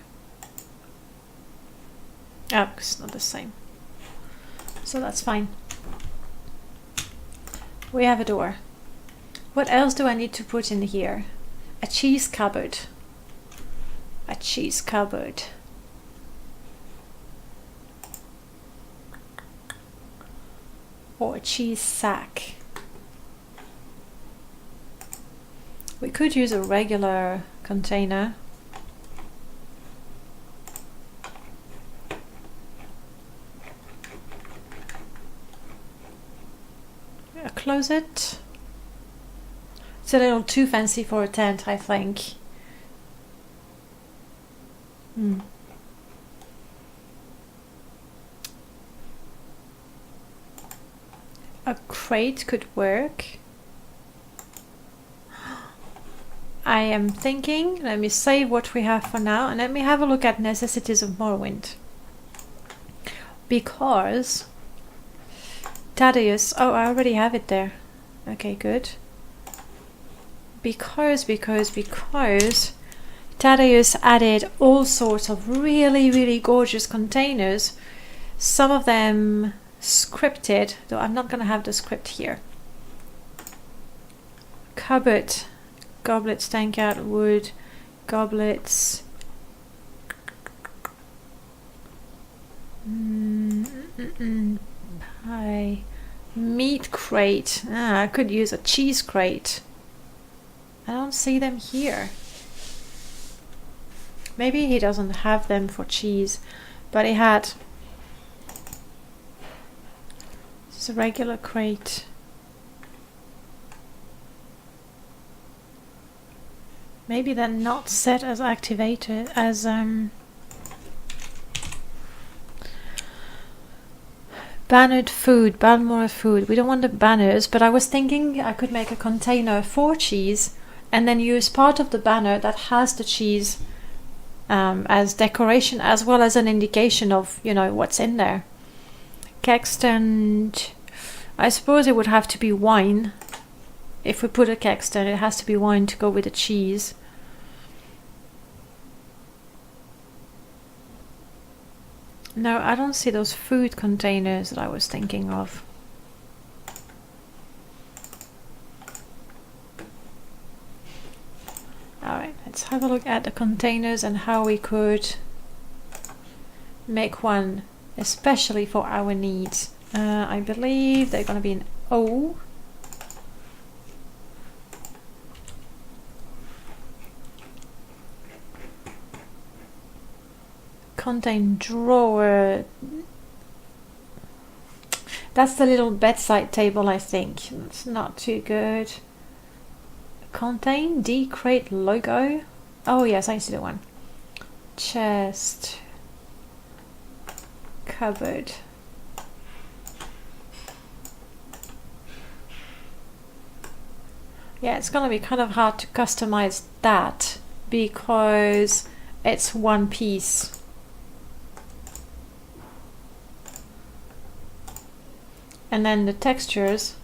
Oh, it's not the same. So that's fine. We have a door. What else do I need to put in here? A cheese cupboard. A cheese cupboard. Or a cheese sack. We could use a regular container. A closet. It's a little too fancy for a tent, I think. A crate could work. I am thinking, let me save what we have for now, and let me have a look at necessities of Morrowind. Because Thaddeus, oh, I already have it there. Okay, good. Because Thaddeus added all sorts of really gorgeous containers. Some of them scripted, though I'm not going to have the script here. Cupboard. Goblets, tank out, wood, goblets. Pie. Meat crate. I could use a cheese crate. I don't see them here. Maybe he doesn't have them for cheese, but he had. It's a regular crate. Maybe they're not set as activated as bannered food, Balmora food. We don't want the banners, but I was thinking I could make a container for cheese and then use part of the banner that has the cheese as decoration, as well as an indication of, you know, what's in there. Kegstand. I suppose it would have to be wine. If we put a kegstand, it has to be wine to go with the cheese. No, I don't see those food containers that I was thinking of. Alright, let's have a look at the containers and how we could make one especially for our needs. I believe they're going to be an O. Contain drawer. That's the little bedside table, I think. It's not too good. Contain D crate logo. Oh yes, I see the one. Chest. Cupboard. Yeah, it's gonna be kind of hard to customize that because it's one piece. And then the textures,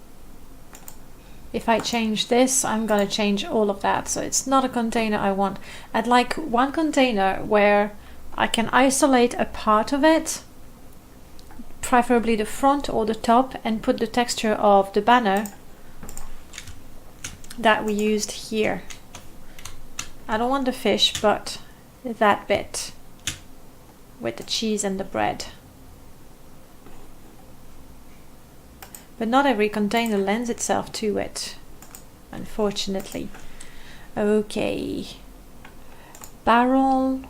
if I change this, I'm gonna change all of that. So it's not a container I want. I'd like one container where I can isolate a part of it, preferably the front or the top, and put the texture of the banner that we used here. I don't want the fish, but that bit with the cheese and the bread. But not every container lends itself to it, unfortunately. Okay. Barrel.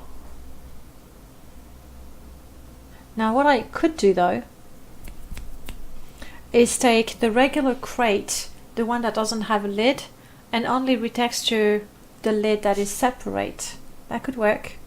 Now what I could do though is take the regular crate, the one that doesn't have a lid, and only retexture the lid that is separate. That could work.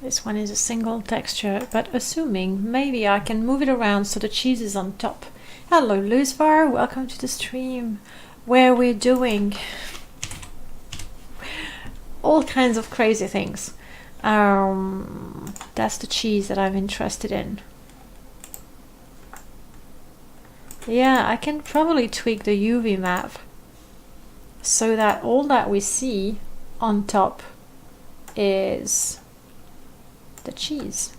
This one is a single texture, but assuming maybe I can move it around so the cheese is on top. Hello Luzvar, welcome to the stream where we're doing all kinds of crazy things. That's the cheese that I'm interested in. Yeah, I can probably tweak the UV map so that all that we see on top is the cheese.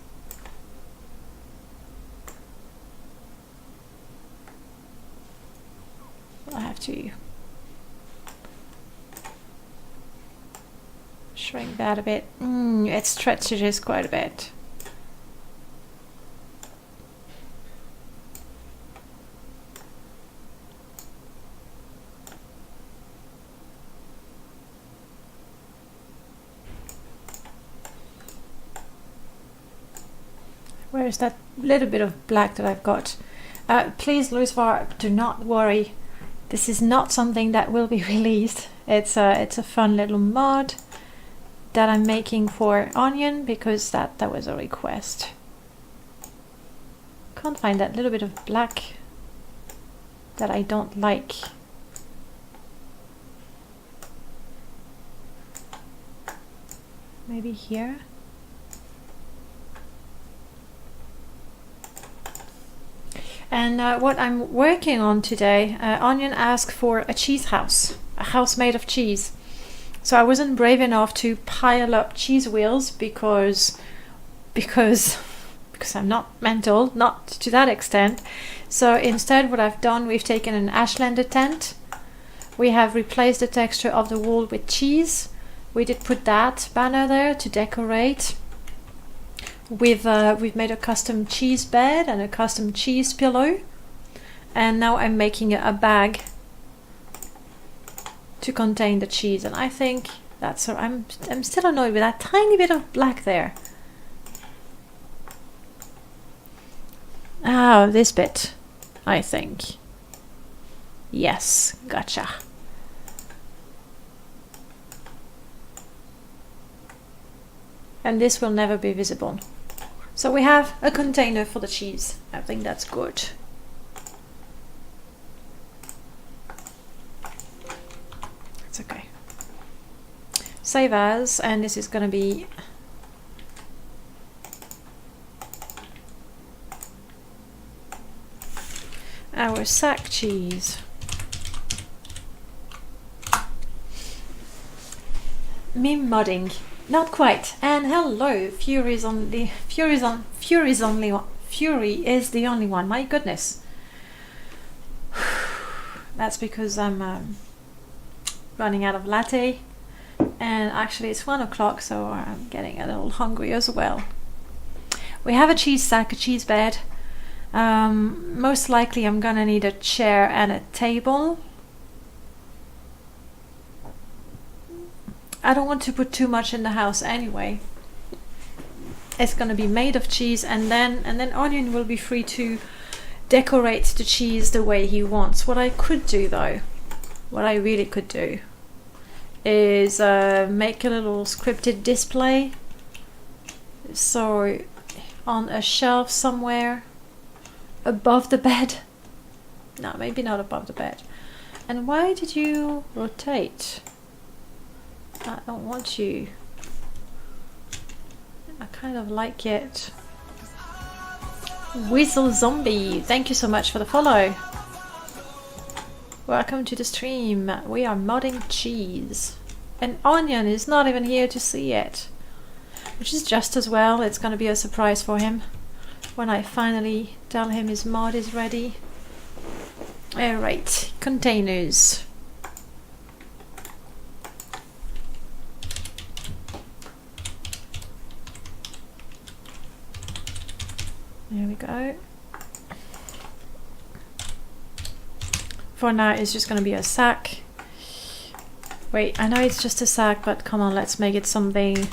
I have to shrink that a bit. It stretches quite a bit. Where is that little bit of black that I've got? Please, Luisvar, do not worry. This is not something that will be released. It's a fun little mod that I'm making for Onion because that was a request. Can't find that little bit of black that I don't like. Maybe here. And what I'm working on today, Onion asked for a cheese house, a house made of cheese. So I wasn't brave enough to pile up cheese wheels because I'm not mental, not to that extent. So instead what I've done, we've taken an Ashlander tent. We have replaced the texture of the wall with cheese. We did put that banner there to decorate. We've made a custom cheese bed and a custom cheese pillow, and now I'm making a bag to contain the cheese. And I think that's I'm still annoyed with that tiny bit of black there. Oh, this bit, I think. Yes, gotcha. And this will never be visible. So we have a container for the cheese. I think that's good. It's okay. Save as, and this is going to be our sack cheese. Me modding. Not quite. And hello, Fury is the only one. My goodness. That's because I'm running out of latte, and actually it's 1 o'clock, so I'm getting a little hungry as well. We have a cheese sack, a cheese bed. Most likely I'm gonna need a chair and a table. I don't want to put too much in the house anyway. It's gonna be made of cheese, and then Onion will be free to decorate the cheese the way he wants. What I could do though, what I really could do, is make a little scripted display. So on a shelf somewhere above the bed. No, maybe not above the bed. And why did you rotate? I don't want you. I kind of like it. Whistle Zombie, thank you so much for the follow. Welcome to the stream. We are modding cheese. And Onion is not even here to see it, which is just as well. It's going to be a surprise for him when I finally tell him his mod is ready. Alright, containers. There we go. For now, it's just going to be a sack. Wait, I know it's just a sack, but come on, let's make it something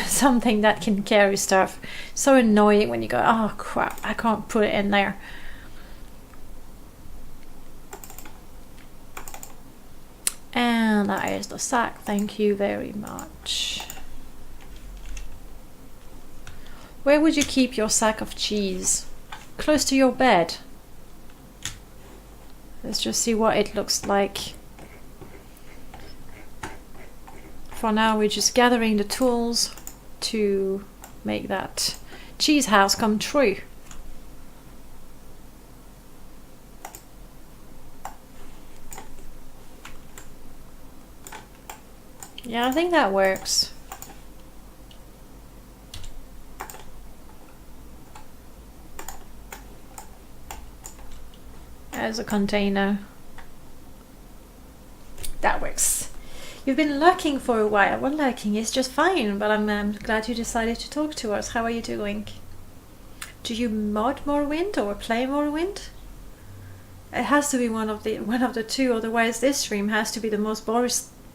something that can carry stuff. So annoying when you go, oh crap, I can't put it in there. And that is the sack. Thank you very much. Where would you keep your sack of cheese? Close to your bed. Let's just see what it looks like. For now, we're just gathering the tools to make that cheese house come true. Yeah, I think that works. As a container. That works. You've been lurking for a while. Well, lurking is just fine, but I'm glad you decided to talk to us. How are you doing? Do you mod Morrowind or play Morrowind? It has to be one of the two, otherwise this stream has to be the most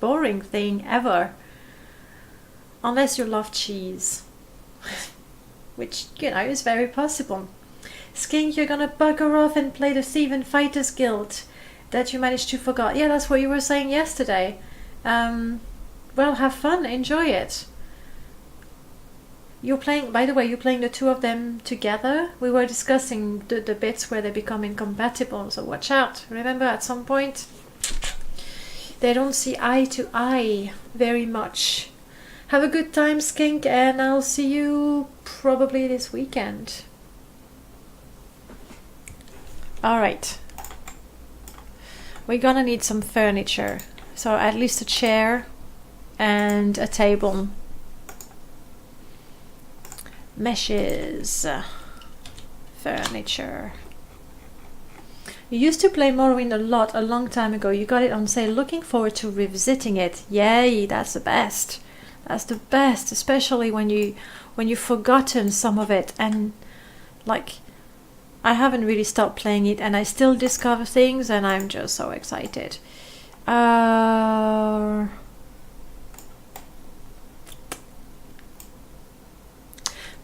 boring thing ever. Unless you love cheese. Which, you know, is very possible. Skink, you're gonna bugger off and play the Thieving Fighters Guild that you managed to forget. Yeah, that's what you were saying yesterday. Well, have fun, enjoy it. You're playing, by the way, you're playing the two of them together. We were discussing the bits where they become incompatible, so watch out. Remember, at some point, they don't see eye to eye very much. Have a good time, Skink, and I'll see you probably this weekend. Alright. We're gonna need some furniture. So at least a chair and a table. Meshes. Furniture. You used to play Morrowind a lot a long time ago. You got it on sale. Looking forward to revisiting it. Yay, that's the best. That's the best, especially when you've forgotten some of it, and like I haven't really stopped playing it and I still discover things and I'm just so excited.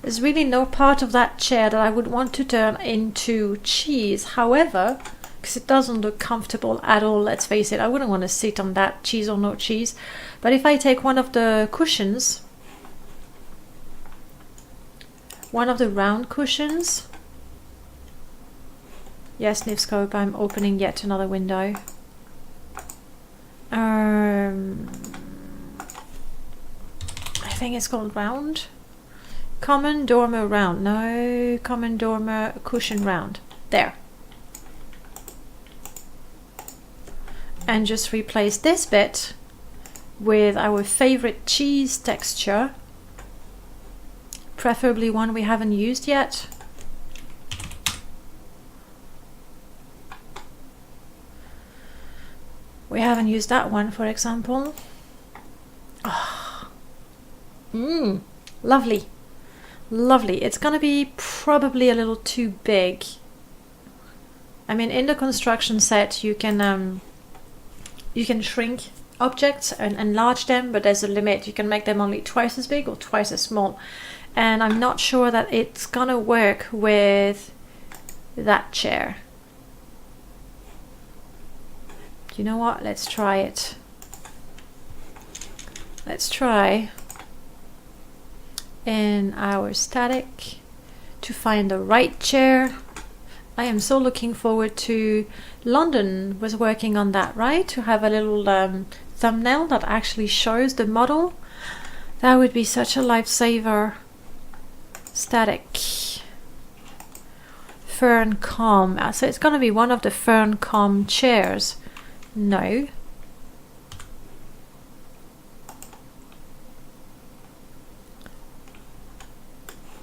There's really no part of that chair that I would want to turn into cheese. However, because it doesn't look comfortable at all, let's face it, I wouldn't want to sit on that, cheese or no cheese. But if I take one of the cushions, one of the round cushions, yes, Nivscope, I'm opening yet another window. I think it's called round. Common dormer round. No, common dormer cushion round. There. And just replace this bit with our favorite cheese texture. Preferably one we haven't used yet. We haven't used that one, for example. Oh. Lovely. Lovely. It's gonna be probably a little too big. I mean, in the construction set you can shrink objects and enlarge them, but there's a limit. You can make them only twice as big or twice as small. And I'm not sure that it's gonna work with that chair. You know what? Let's try it. Let's try in our static to find the right chair. I am so looking forward to London was working on that, right? To have a little thumbnail that actually shows the model. That would be such a lifesaver. Static. Ferncom. So it's going to be one of the Ferncom chairs. No.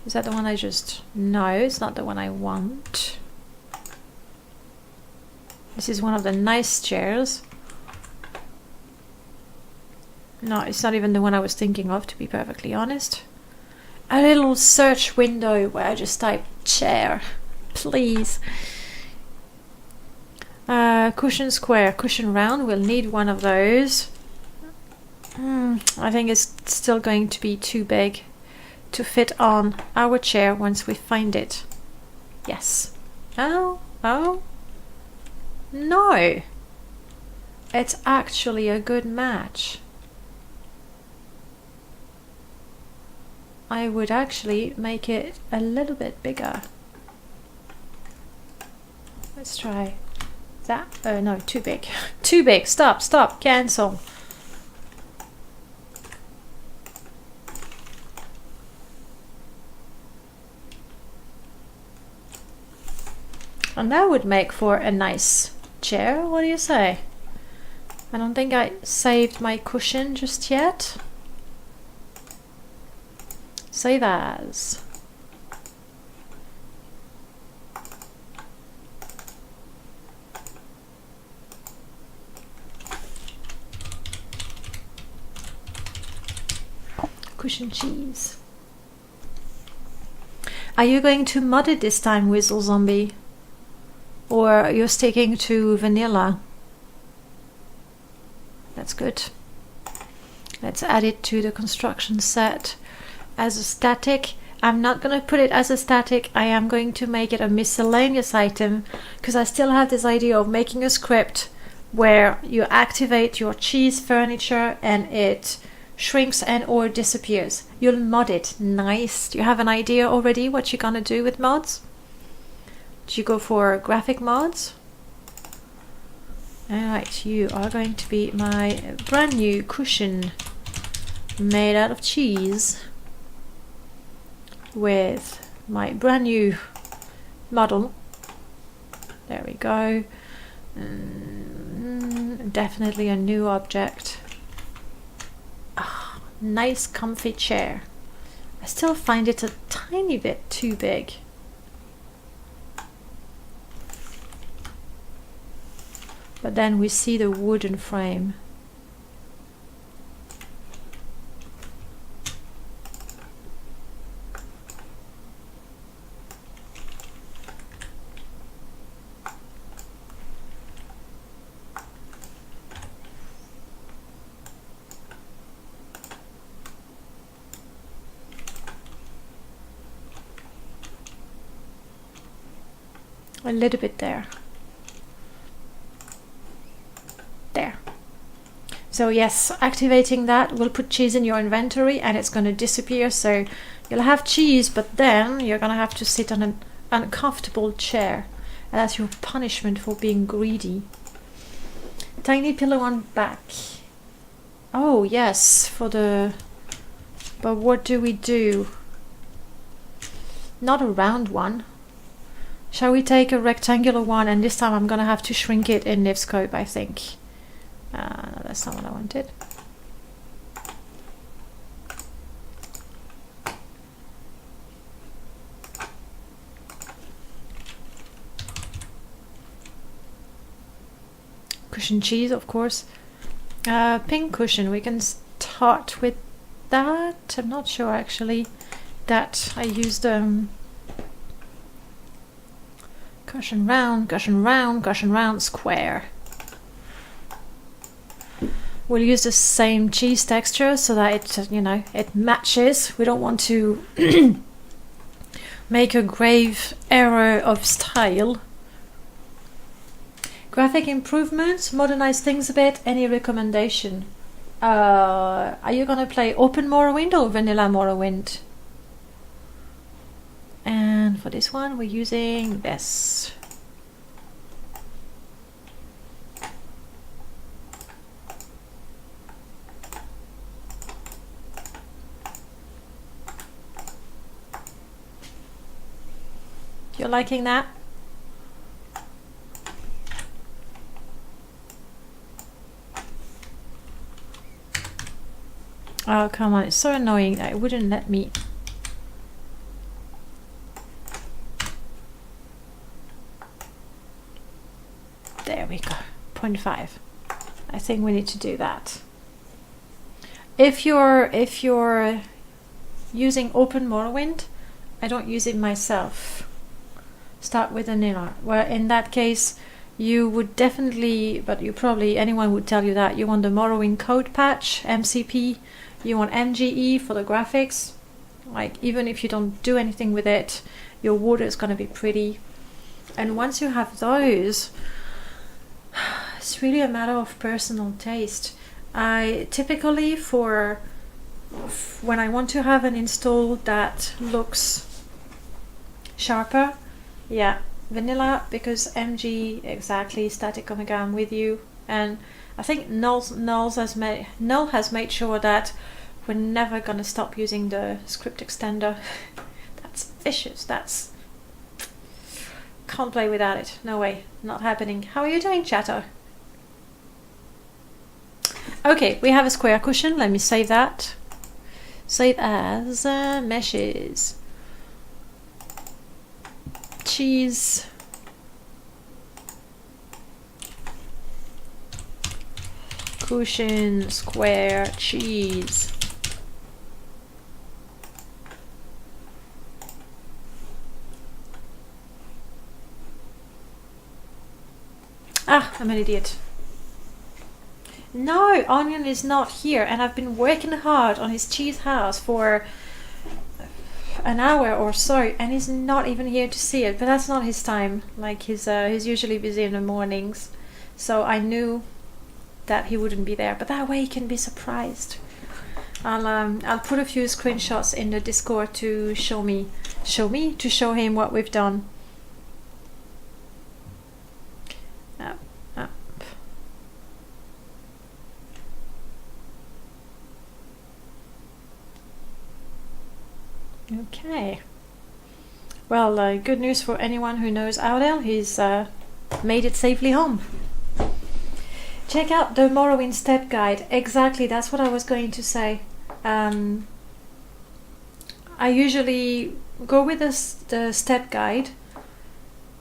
Is that the one I just... No, it's not the one I want. This is one of the nice chairs. No, it's not even the one I was thinking of, to be perfectly honest. A little search window where I just type chair, please. Cushion square, cushion round. We'll need one of those. I think it's still going to be too big to fit on our chair once we find it. Yes. Oh, no. It's actually a good match. I would actually make it a little bit bigger. Let's try that. Oh no, too big. Too big. Stop, cancel. And that would make for a nice chair. What do you say? I don't think I saved my cushion just yet. Save as. Cushion cheese. Are you going to mod it this time, Whistle Zombie? Or you're sticking to vanilla? That's good. Let's add it to the construction set as a static. I'm not going to put it as a static. I am going to make it a miscellaneous item because I still have this idea of making a script where you activate your cheese furniture and it shrinks and or disappears. You'll mod it. Nice. Do you have an idea already what you're gonna do with mods? Do you go for graphic mods? Alright, you are going to be my brand new cushion made out of cheese with my brand new model. There we go. Definitely a new object. Nice comfy chair. I still find it a tiny bit too big. But then we see the wooden frame. A little bit there. There. So yes, activating that will put cheese in your inventory and it's going to disappear. So you'll have cheese, but then you're going to have to sit on an uncomfortable chair. And that's your punishment for being greedy. Tiny pillow on back. Oh yes, for the... But what do we do? Not a round one. Shall we take a rectangular one, and this time I'm gonna have to shrink it in Livscope, I think. No, that's not what I wanted. Cushion cheese, of course. Pink cushion, we can start with that. I'm not sure actually that I used cushion round, square. We'll use the same cheese texture so that it, you know, it matches. We don't want to make a grave error of style. Graphic improvements, modernize things a bit. Any recommendation? Are you gonna play open Morrowind or vanilla Morrowind? And for this one, we're using this. You're liking that? Oh, come on. It's so annoying that it wouldn't let me. There we 1.5. I think we need to do that. If you're using Open Morrowind, I don't use it myself. Start with vanilla. Well, in that case, you would definitely, but you probably, anyone would tell you that you want the Morrowind code patch, MCP, you want MGE for the graphics. Like, even if you don't do anything with it, your water is going to be pretty. And once you have those, it's really a matter of personal taste. I typically, for when I want to have an install that looks sharper, yeah, vanilla, because MG, exactly, static omega, I'm with you. And I think Null has made sure that we're never gonna stop using the script extender. That's vicious. That's, can't play without it. No way, not happening. How are you doing, chatter? Okay, we have a square cushion. Let me save that. Save as meshes. Cheese. Cushion, square, cheese. Ah, I'm an idiot. No, Onion is not here, and I've been working hard on his cheese house for an hour or so, and he's not even here to see it. But that's not his time. Like, he's usually busy in the mornings, so I knew that he wouldn't be there. But that way he can be surprised. I'll put a few screenshots in the Discord to show him what we've done. Okay. Well, good news for anyone who knows Audel. He's made it safely home. Check out the Morrowind step guide. Exactly, that's what I was going to say. I usually go with the step guide.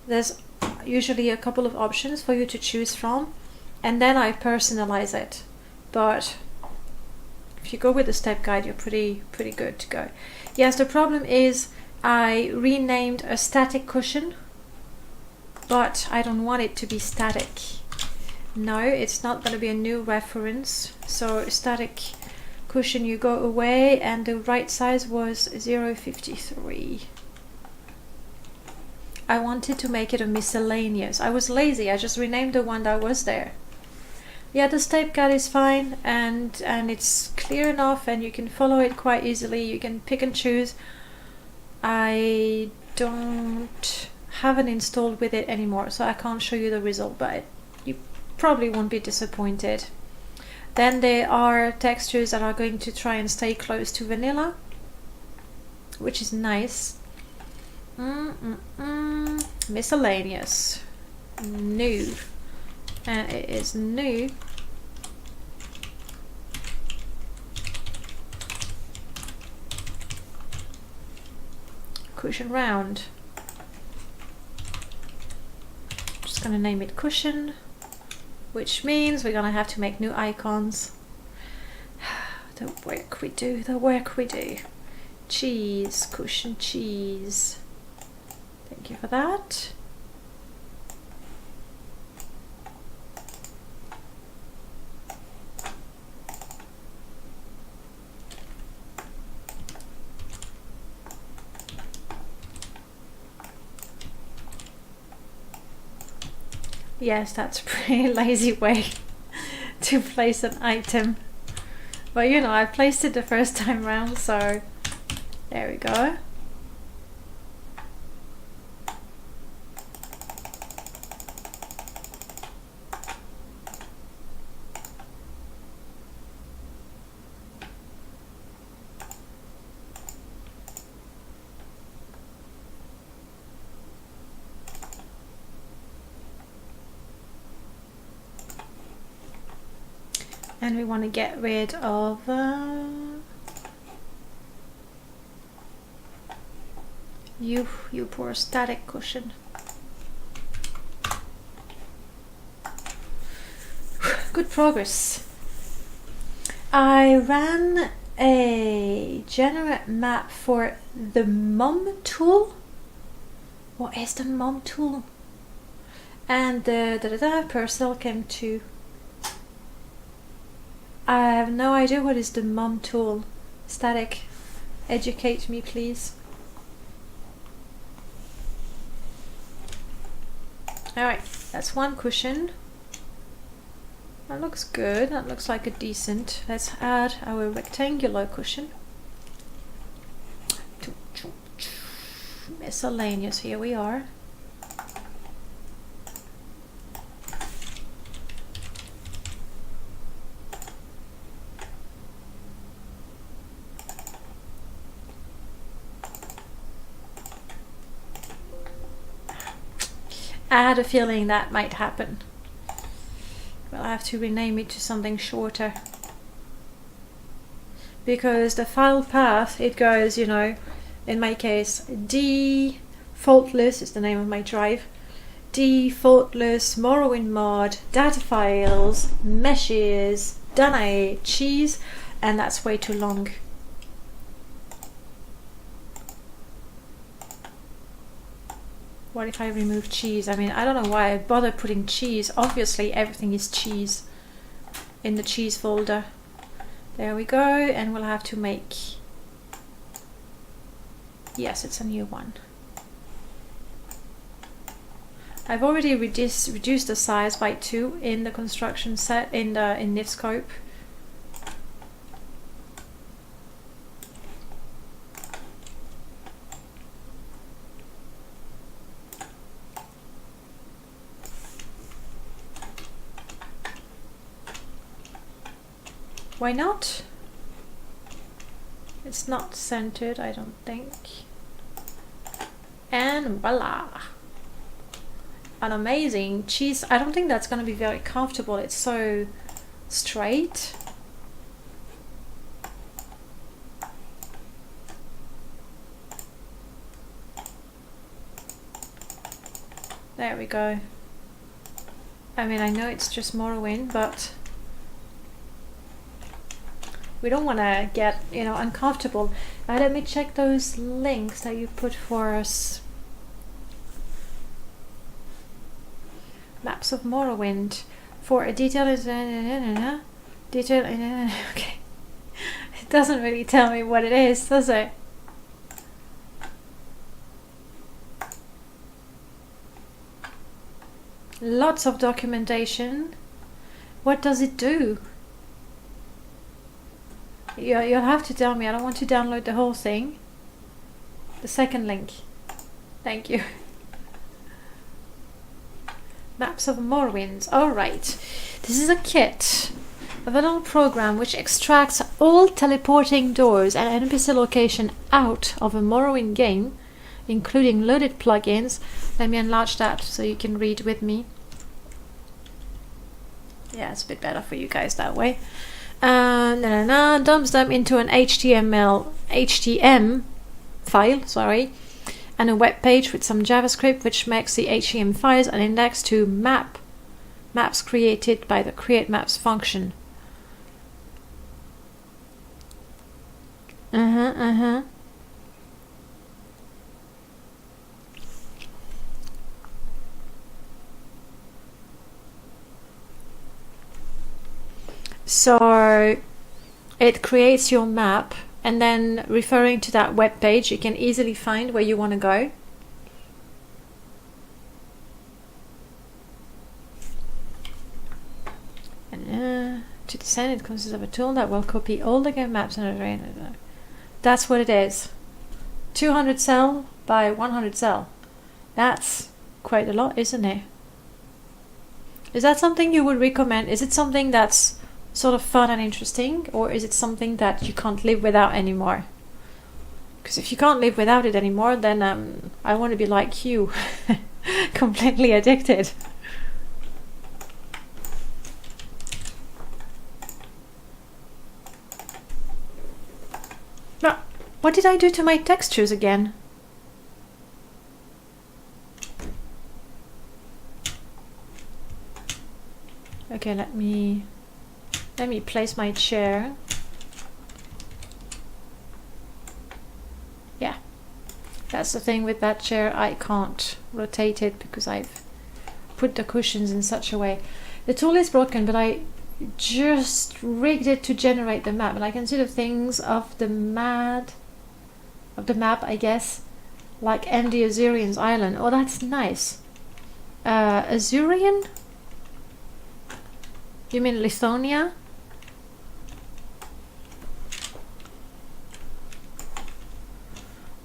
There's usually a couple of options for you to choose from, and then I personalize it. But if you go with the step guide, you're pretty good to go. Yes, the problem is I renamed a static cushion, but I don't want it to be static. No, it's not going to be a new reference. So static cushion, you go away, and the right size was 0.53. I wanted to make it a miscellaneous. I was lazy, I just renamed the one that was there. Yeah, the step guide is fine, and it's clear enough, and you can follow it quite easily. You can pick and choose. I don't have it installed with it anymore, so I can't show you the result, but you probably won't be disappointed. Then there are textures that are going to try and stay close to vanilla, which is nice. Miscellaneous. New. And it is new. Cushion round. Just gonna name it cushion, which means we're gonna have to make new icons. The work we do, the work we do. Cheese, cushion cheese. Thank you for that. Yes, that's a pretty lazy way to place an item. But you know, I placed it the first time round, so there we go. And we want to get rid of you poor static cushion. Good progress. I ran a generate map for the mom tool. What is the mom tool? And the personal came to. I have no idea what is the mom tool. Static, educate me please. Alright, that's one cushion. That looks good, that looks like a decent. Let's add our rectangular cushion. Miscellaneous, here we are. I had a feeling that might happen. Well, I have to rename it to something shorter. Because the file path, it goes, you know, in my case, defaultless is the name of my drive. Defaultless, Morrowind mod, data files, meshes, Danae, cheese, and that's way too long. What if I remove cheese? I mean, I don't know why I bother putting cheese. Obviously, everything is cheese in the cheese folder. There we go, and we'll have to make... Yes, it's a new one. I've already reduced the size by 2 in the construction set in Nifscope. Why not? It's not centered, I don't think. And voila! An amazing cheese. I don't think that's going to be very comfortable. It's so straight. There we go. I mean, I know it's just Morrowind, but we don't want to get, you know, uncomfortable. Now let me check those links that you put for us. Maps of Morrowind for a detail is detail. Okay, it doesn't really tell me what it is, does it? Lots of documentation. What does it do? You'll have to tell me. I don't want to download the whole thing. The second link. Thank you. Maps of Morrowind. Alright. This is a kit of a little program which extracts all teleporting doors and NPC location out of a Morrowind game, including loaded plugins. Let me enlarge that so you can read with me. Yeah, it's a bit better for you guys that way. Dumps them into an HTML file, sorry, and a web page with some JavaScript, which makes the HTML files an index to maps created by the create maps function. So it creates your map, and then referring to that web page, you can easily find where you want to go. And to descend, it consists of a tool that will copy all the game maps and arrange. That's what it is. 200 cell by 100 cell. That's quite a lot, isn't it? Is that something you would recommend? Is it something that's sort of fun and interesting, or is it something that you can't live without anymore? Because if you can't live without it anymore, then I want to be like you, completely addicted. Now, what did I do to my textures again? Okay, let me place my chair. Yeah, that's the thing with that chair. I can't rotate it because I've put the cushions in such a way. The tool is broken, but I just rigged it to generate the map, and I can see the things of the map, I guess, like and the Azurian's island. Oh, that's nice. Azurian? You mean Lithonia?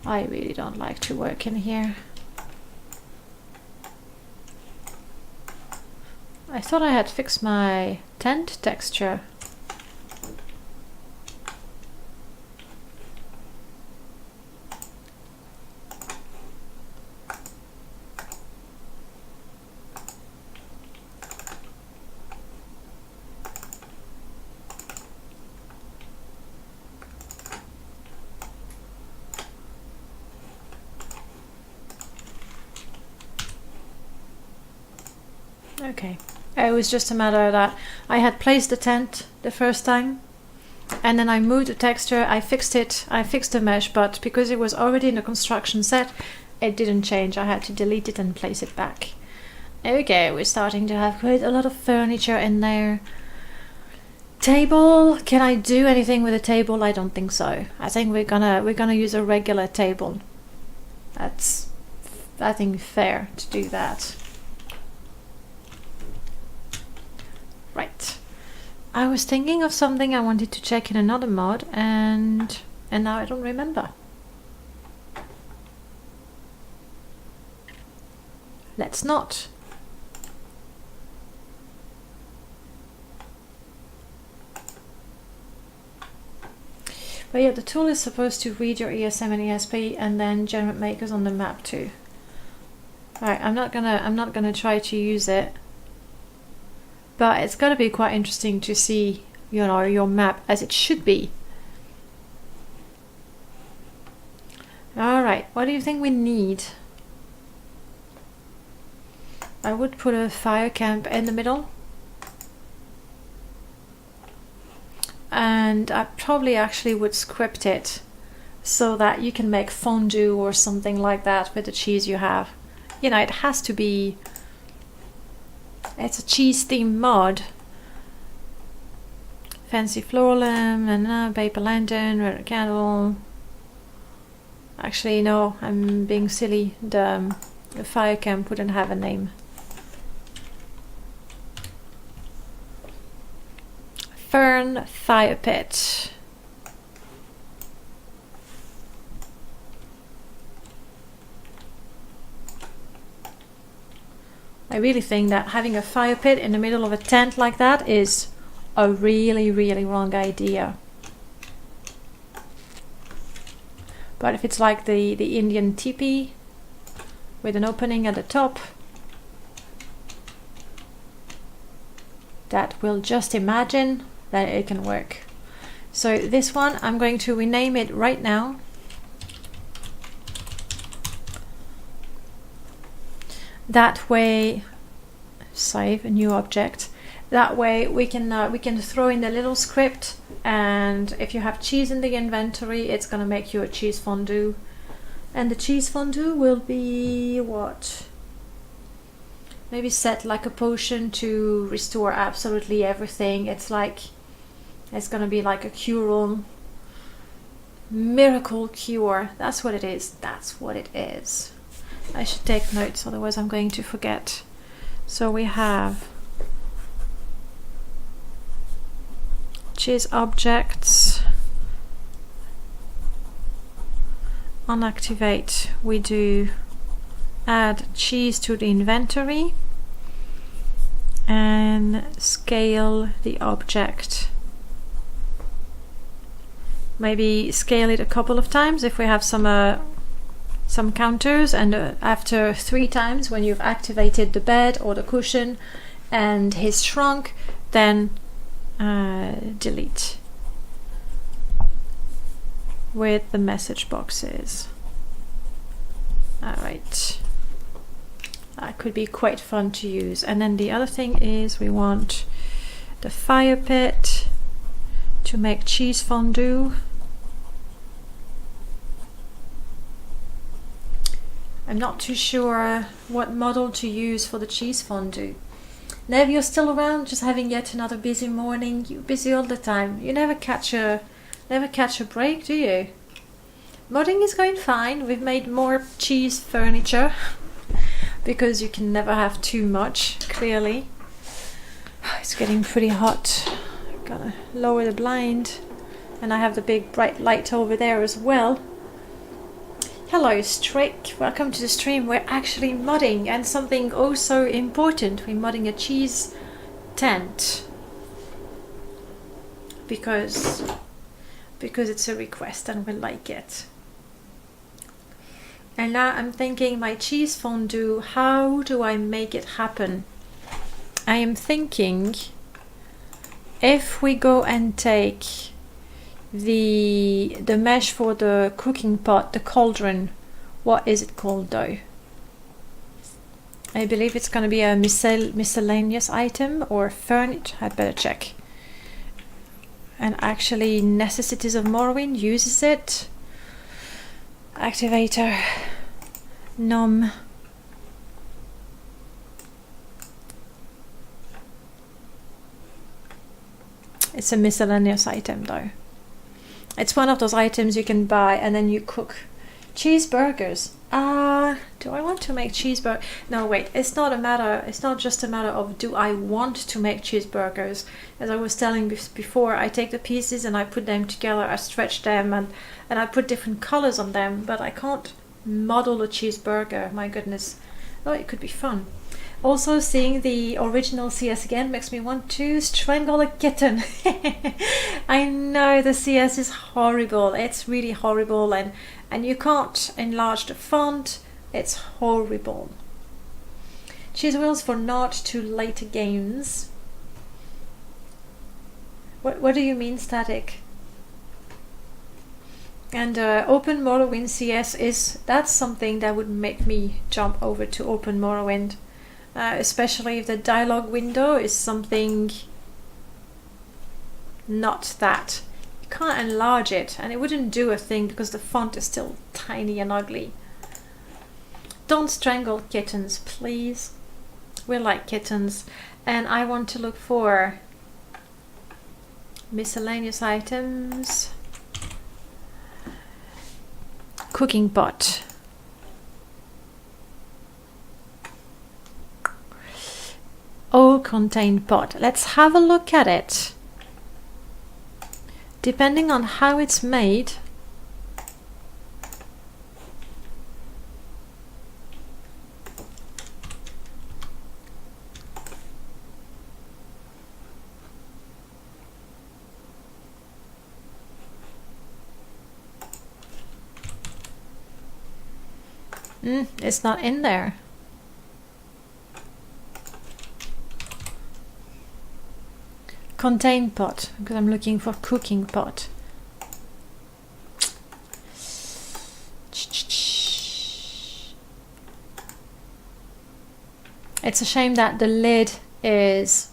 I really don't like to work in here. I thought I had fixed my tent texture. Okay. It was just a matter that I had placed the tent the first time, and then I moved the texture, I fixed it, I fixed the mesh, but because it was already in the construction set, it didn't change. I had to delete it and place it back. Okay, we're starting to have quite a lot of furniture in there. Table, can I do anything with a table? I don't think so. I think we're gonna use a regular table. That's, I think, fair to do that. Right. I was thinking of something I wanted to check in another mod, and now I don't remember. Let's not. But yeah, the tool is supposed to read your ESM and ESP and then generate makers on the map too. Alright, I'm not gonna try to use it. But it's going to be quite interesting to see, you know, your map as it should be. Alright, what do you think we need? I would put a fire camp in the middle. And I probably actually would script it so that you can make fondue or something like that with the cheese you have. You know, it has to be... It's a cheese themed mod. Fancy floor lamp and paper lantern, red candle. Actually, no, I'm being silly. The fire camp wouldn't have a name. Fern fire pit. I really think that having a fire pit in the middle of a tent like that is a really, really wrong idea. But if it's like the Indian teepee with an opening at the top, that will just imagine that it can work. So this one, I'm going to rename it right now. That way, save a new object. That way we can throw in the little script, and if you have cheese in the inventory, it's gonna make you a cheese fondue. And the cheese fondue will be what? Maybe set like a potion to restore absolutely everything. It's gonna be like a cure-all. Miracle cure. That's what it is. That's what it is. I should take notes, otherwise I'm going to forget. So we have cheese objects. On activate, we do add cheese to the inventory and scale the object. Maybe scale it a couple of times if we have some counters, and after 3 times when you've activated the bed or the cushion and he's shrunk, then delete with the message boxes. Alright, that could be quite fun to use. And then the other thing is we want the fire pit to make cheese fondue. I'm not too sure what model to use for the cheese fondue. Nev, you're still around, just having yet another busy morning. You're busy all the time. You never catch a break, do you? Modding is going fine. We've made more cheese furniture because you can never have too much, clearly. It's getting pretty hot. Gotta lower the blind. And I have the big bright light over there as well. Hello Strick, welcome to the stream. We're actually modding, and something oh so important. We're modding a cheese tent because it's a request and we like it. And now I'm thinking, my cheese fondue, how do I make it happen? I am thinking, if we go and take the mesh for the cooking pot, the cauldron, what is it called though? I believe it's going to be a miscellaneous item or furniture. I'd better check. And actually Necessities of Morrowind uses it. Activator num. It's a miscellaneous item though. It's one of those items you can buy and then you cook cheeseburgers. Do I want to make cheeseburger? No, wait, it's not just a matter of do I want to make cheeseburgers. As I was telling before, I take the pieces and I put them together, I stretch them and I put different colors on them, but I can't model a cheeseburger, my goodness. Oh, it could be fun. Also, seeing the original CS again makes me want to strangle a kitten. I know the CS is horrible. It's really horrible, and you can't enlarge the font. It's horrible. Cheese wheels for not too late games. What do you mean, Static? And Open Morrowind CS that's something that would make me jump over to Open Morrowind. Especially if the dialogue window is something not that. You can't enlarge it and it wouldn't do a thing because the font is still tiny and ugly. Don't strangle kittens, please. We like kittens. And I want to look for miscellaneous items. Cooking pot. All contained pot. Let's have a look at it. Depending on how it's made, it's not in there. Contained pot, because I'm looking for cooking pot. It's a shame that the lid is,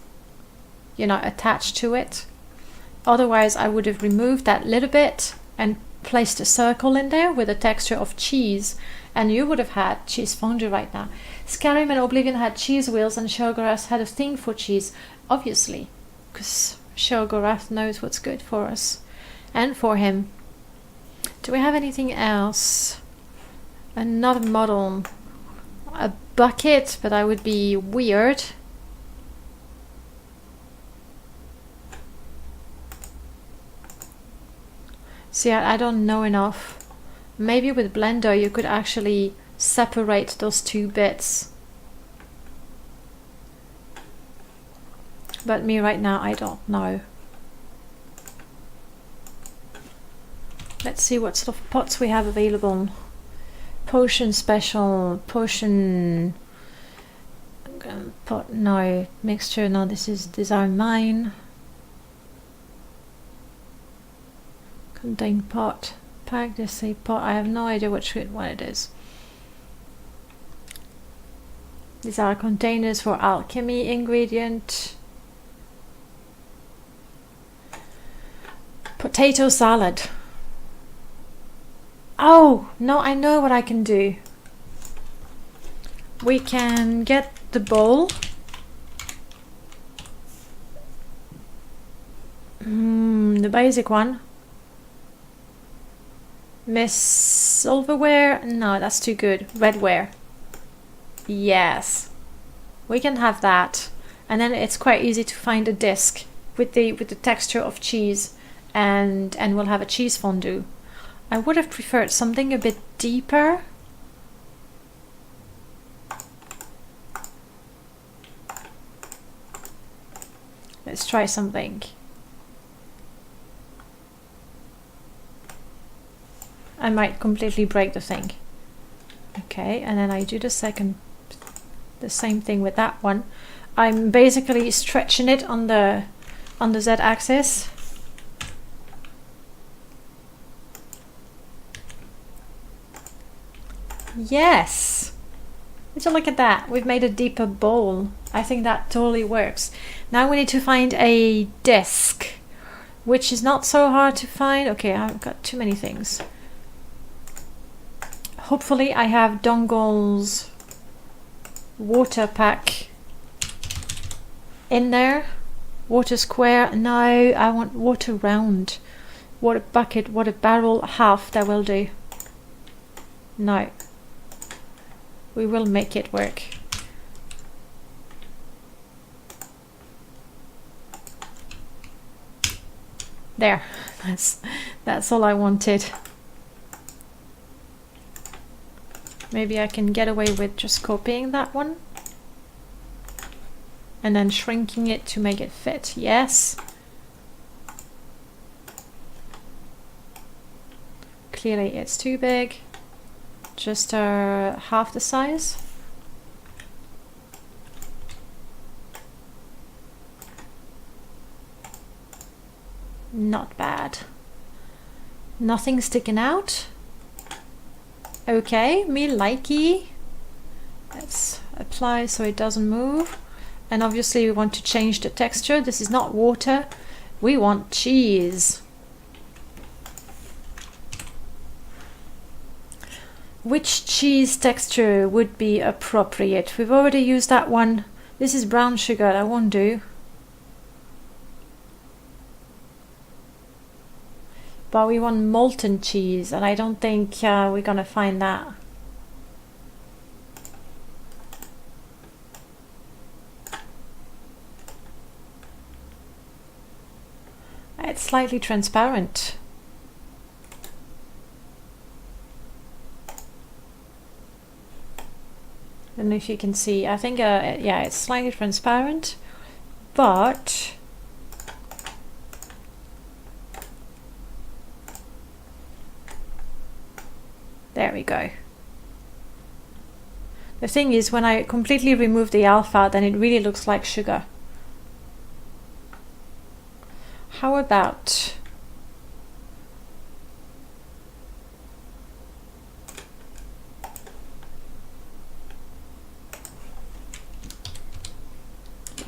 attached to it. Otherwise, I would have removed that little bit and placed a circle in there with a texture of cheese, and you would have had cheese fondue right now. Skyrim and Oblivion had cheese wheels, and Shogoras had a thing for cheese, obviously. Because Shogorath knows what's good for us and for him. Do we have anything else? Another model. A bucket, but that would be weird. See, I don't know enough. Maybe with Blender you could actually separate those two bits. But me right now, I don't know. Let's see what sort of pots we have available. Potion special, potion pot, no. Mixture, no, these are mine. Contain pot. Pack, just say pot. I have no idea which one it is. These are containers for alchemy ingredient. potato salad. Oh, no, I know what I can do. We can get the bowl. The basic one. Miss silverware? No, that's too good. Redware. Yes. We can have that. And then it's quite easy to find a disc with the texture of cheese, and we'll have a cheese fondue. I would have preferred something a bit deeper. Let's try something. I might completely break the thing. Okay, and then I do the same thing with that one. I'm basically stretching it on the z-axis. Yes! Would you look at that? We've made a deeper bowl. I think that totally works. Now we need to find a disc, which is not so hard to find. Okay, I've got too many things. Hopefully I have Dongle's water pack in there. Water square. No, I want water round. Water bucket, water barrel, half. That will do. No. We will make it work. There. That's all I wanted. Maybe I can get away with just copying that one and then shrinking it to make it fit. Yes. Clearly it's too big. Just half the size. Not bad. Nothing sticking out. Okay, me likey. Let's apply so it doesn't move. And obviously we want to change the texture. This is not water. We want cheese. Which cheese texture would be appropriate? We've already used that one. This is brown sugar. That won't do. But we want molten cheese, and I don't think we're gonna find that. It's slightly transparent. I don't know if you can see. I think, yeah, it's slightly transparent, but there we go. The thing is, when I completely remove the alpha, then it really looks like sugar. How about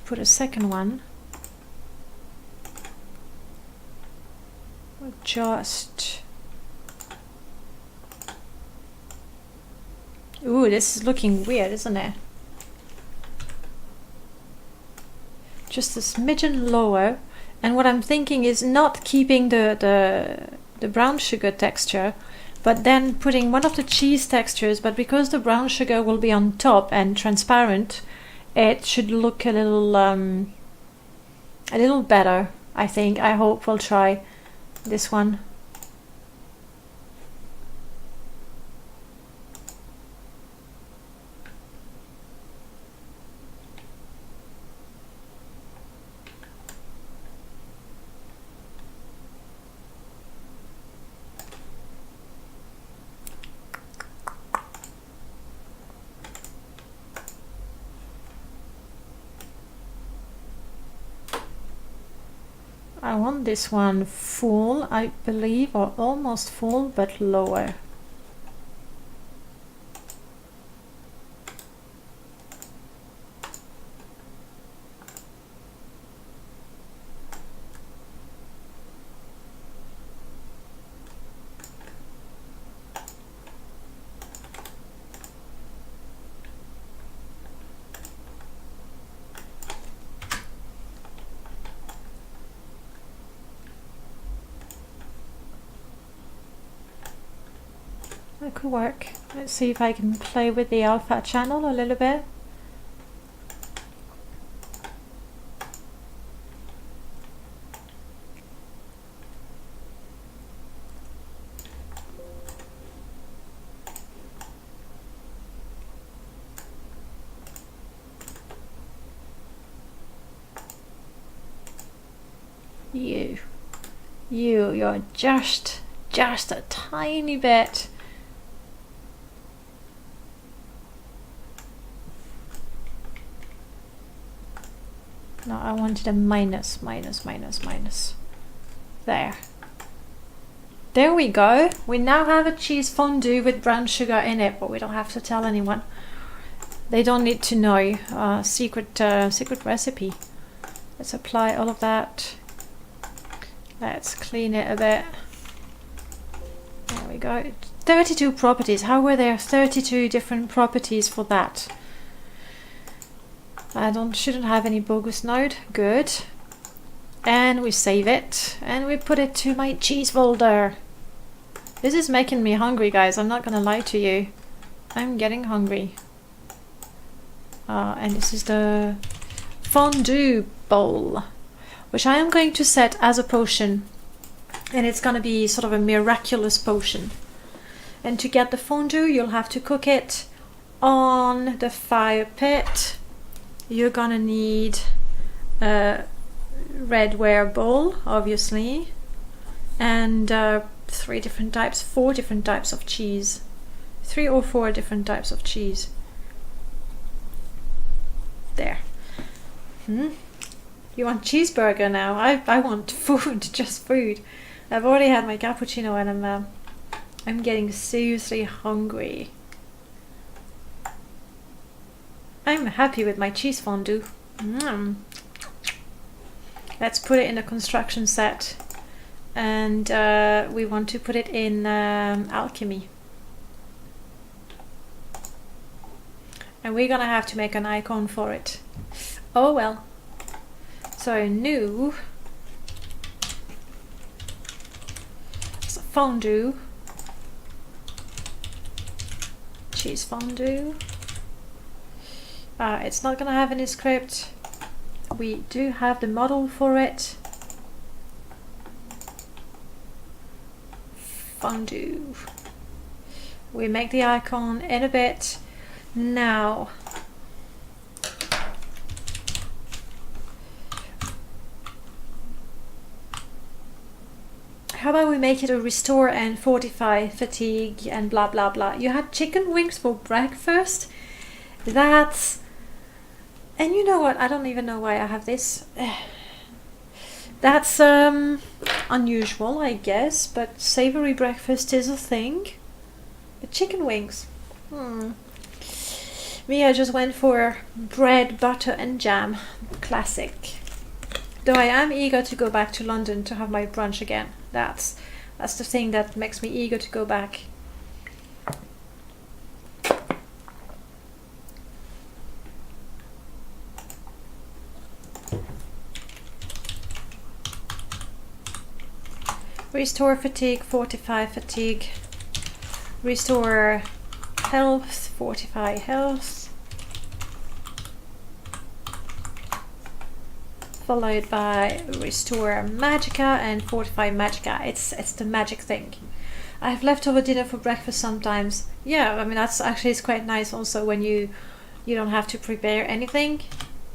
put a second one? Just ooh, this is looking weird, isn't it? Just a smidgen lower. And what I'm thinking is not keeping the brown sugar texture, but then putting one of the cheese textures, but because the brown sugar will be on top and transparent, it should look a little better, I think. I hope we'll try this one. I want this one full, I believe, or almost full, but lower. That could work. Let's see if I can play with the alpha channel a little bit. You're just a tiny bit. No, I wanted a minus. There we go. We now have a cheese fondue with brown sugar in it, but we don't have to tell anyone. They don't need to know. Secret recipe. Let's apply all of that. Let's clean it a bit. There we go. 32 properties. How were there 32 different properties for that? I shouldn't have any bogus node. Good. And we save it. And we put it to my cheese folder. This is making me hungry, guys. I'm not gonna lie to you. I'm getting hungry. And this is the fondue bowl, which I am going to set as a potion. And it's gonna be sort of a miraculous potion. And to get the fondue, you'll have to cook it on the fire pit. You're gonna need a redware bowl, obviously, and 4 different types of cheese. 3 or 4 different types of cheese. There. You want cheeseburger now? I want food, just food. I've already had my cappuccino and I'm getting seriously hungry. I'm happy with my cheese fondue. Let's put it in a construction set, and we want to put it in alchemy. And we're gonna have to make an icon for it. Oh well. So new fondue, cheese fondue. It's not gonna have any script. We do have the model for it. Fondue. We make the icon in a bit. Now, how about we make it a restore and fortify fatigue and blah blah blah. You had chicken wings for breakfast? That's... And you know what? I don't even know why I have this. That's unusual, I guess, but savory breakfast is a thing. But chicken wings. Me, I just went for bread, butter and jam. Classic. Though I am eager to go back to London to have my brunch again. That's the thing that makes me eager to go back. Restore fatigue, fortify fatigue, restore health, fortify health, followed by restore magicka and fortify magicka. It's the magic thing. I have leftover dinner for breakfast sometimes. Yeah, I mean that's actually it's quite nice also when you don't have to prepare anything.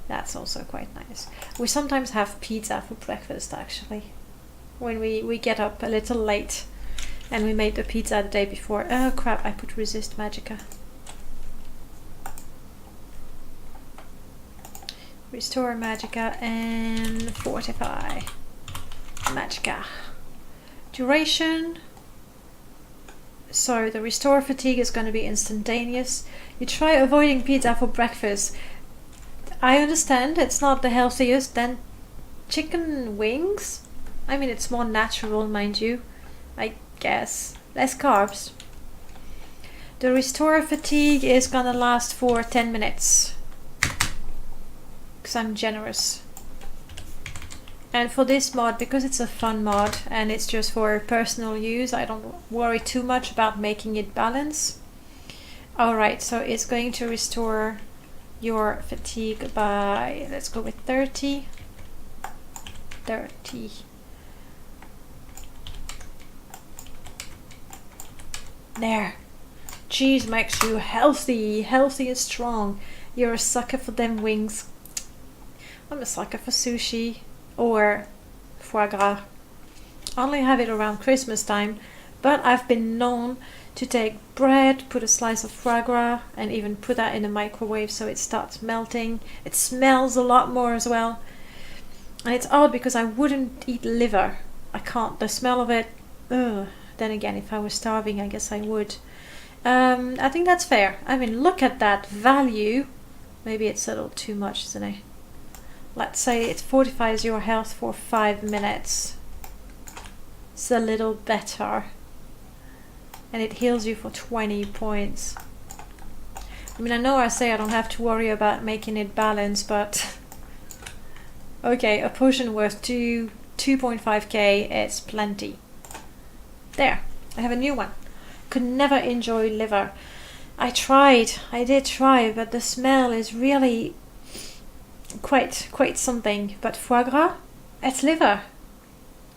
That's also quite nice. We sometimes have pizza for breakfast actually. When we get up a little late and we made the pizza the day before. Oh crap, I put resist magicka. Restore magicka and fortify magicka. Duration. So the restore fatigue is going to be instantaneous. You try avoiding pizza for breakfast. I understand it's not the healthiest. Then chicken wings? I mean, it's more natural, mind you, I guess. Less carbs. The restore fatigue is gonna last for 10 minutes. Because I'm generous. And for this mod, because it's a fun mod and it's just for personal use, I don't worry too much about making it balance. Alright, so it's going to restore your fatigue by, let's go with 30. 30. There. Cheese makes you healthy and strong. You're a sucker for them wings. I'm a sucker for sushi or foie gras. I only have it around Christmas time, but I've been known to take bread, put a slice of foie gras, and even put that in the microwave so it starts melting. It smells a lot more as well. And it's odd because I wouldn't eat liver. I can't. The smell of it, ugh. Then again, if I was starving, I guess I would. I think that's fair. I mean, look at that value. Maybe it's a little too much, isn't it? Let's say it fortifies your health for 5 minutes. It's a little better. And it heals you for 20 points. I mean, I know I say I don't have to worry about making it balance, but... okay, a potion worth 2.5k is plenty. There, I have a new one. Could never enjoy liver. I did try, but the smell is really quite something. But foie gras, it's liver.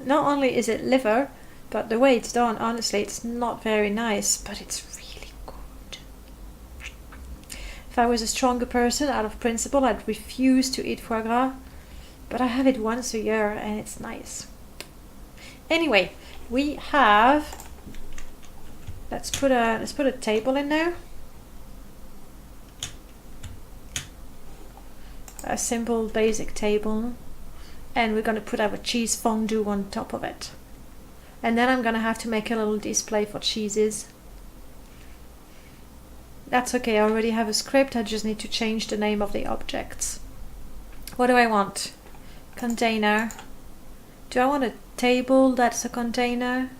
Not only is it liver, but the way it's done, honestly, it's not very nice, but it's really good. If I was a stronger person, out of principle, I'd refuse to eat foie gras, but I have it once a year and it's nice. Anyway, we have... Let's put a table in there. A simple basic table. And we're going to put our cheese fondue on top of it. And then I'm going to have to make a little display for cheeses. That's okay, I already have a script. I just need to change the name of the objects. What do I want? Container. Do I want a table that's a container?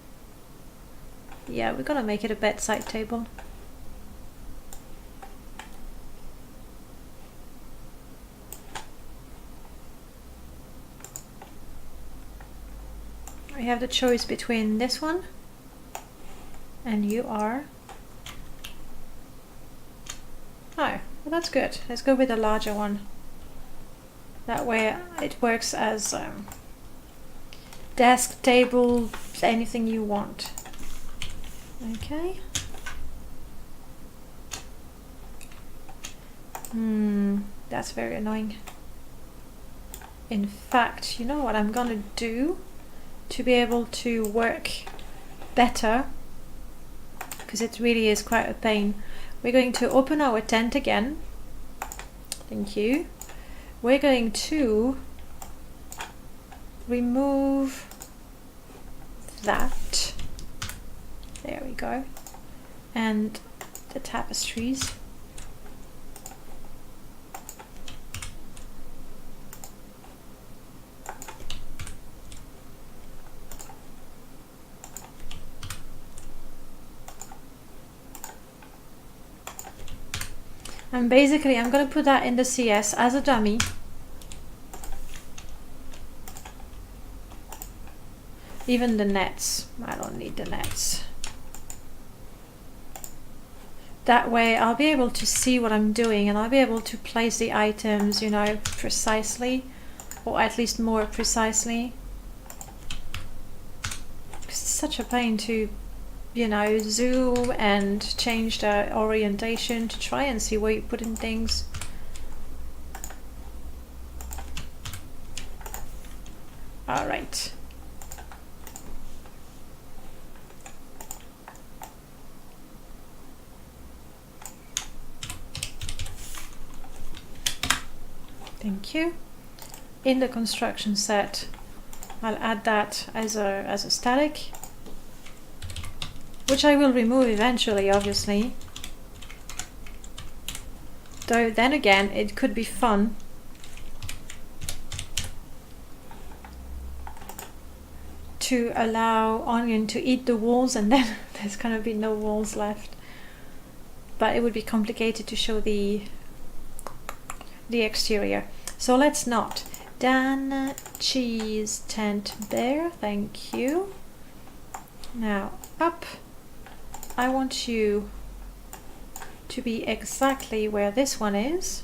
Yeah, we're gonna make it a bedside table. We have the choice between this one and you are... oh, well that's good. Let's go with a larger one. That way it works as desk, table, anything you want. Okay. That's very annoying. In fact, you know what I'm gonna do to be able to work better, because it really is quite a pain. We're going to open our tent again. Thank you. We're going to remove that. There we go. And the tapestries. And basically I'm going to put that in the CS as a dummy. Even the nets. I don't need the nets. That way I'll be able to see what I'm doing and I'll be able to place the items, you know, precisely, or at least more precisely. It's such a pain to, you know, zoom and change the orientation to try and see where you put in things. All right. Thank you. In the construction set, I'll add that as a static, which I will remove eventually, obviously. Though then again, it could be fun to allow Onion to eat the walls and then there's gonna be no walls left. But it would be complicated to show the exterior. So let's not. Done. Cheese tent there, thank you. Now up. I want you to be exactly where this one is.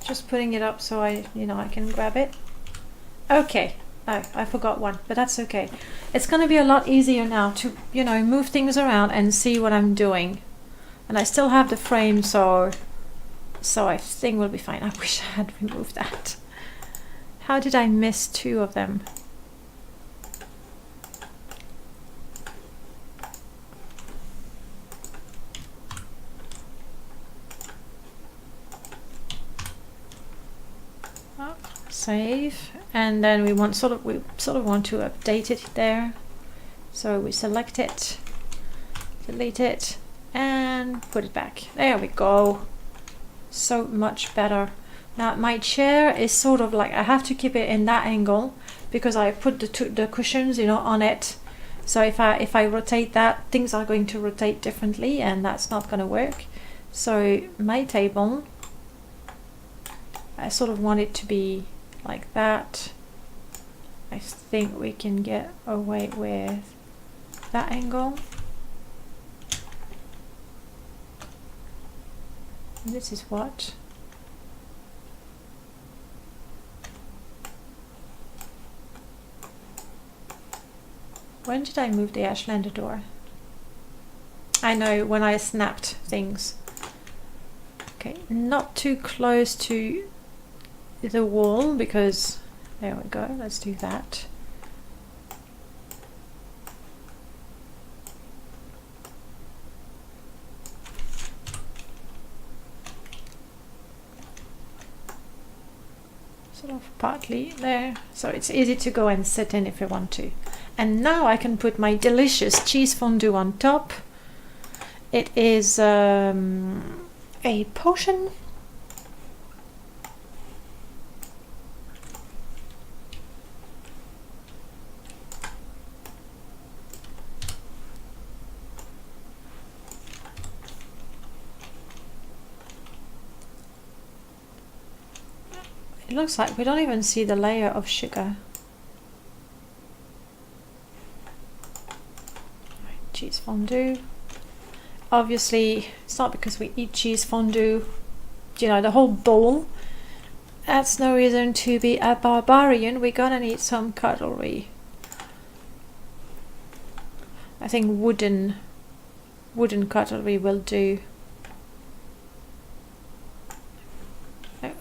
Just putting it up so I can grab it. Okay. Oh, I forgot one, but that's okay. It's going to be a lot easier now to, move things around and see what I'm doing. And I still have the frame, so I think we'll be fine. I wish I had removed that. How did I miss 2 of them? Save, and then we sort of want to update it there, so we select it, delete it, and put it back. There we go. So much better. Now my chair is sort of like, I have to keep it in that angle because I put the cushions on it, so if I rotate that, things are going to rotate differently and that's not going to work. So my table, I sort of want it to be like that. I think we can get away with that angle. And this is what? When did I move the Ashlander door? I know, when I snapped things. Okay, not too close to the wall, because there we go, let's do that. Sort of partly there, so it's easy to go and sit in if you want to. And now I can put my delicious cheese fondue on top. It is a potion. It looks like we don't even see the layer of sugar. Cheese fondue. Obviously, it's not because we eat cheese fondue, the whole bowl. That's no reason to be a barbarian. We're gonna need some cutlery. I think wooden cutlery will do.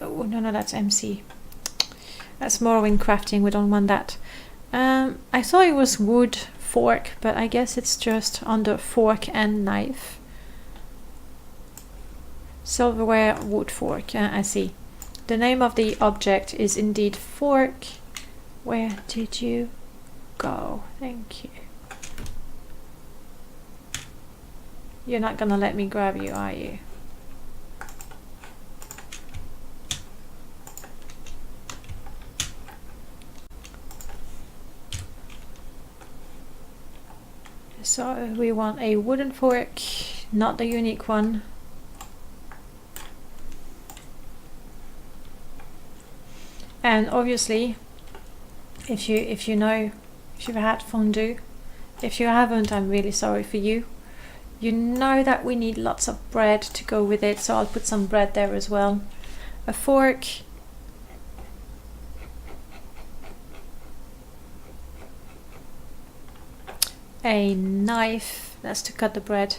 Oh, no, that's MC. That's Morrowind crafting, we don't want that. I thought it was wood fork, but I guess it's just under fork and knife. Silverware, wood fork, I see. The name of the object is indeed fork. Where did you go? Thank you. You're not gonna let me grab you, are you? So we want a wooden fork, not the unique one. And obviously, if you've had fondue, if you haven't, I'm really sorry for you. You know that we need lots of bread to go with it, so I'll put some bread there as well. A fork. A knife, that's to cut the bread.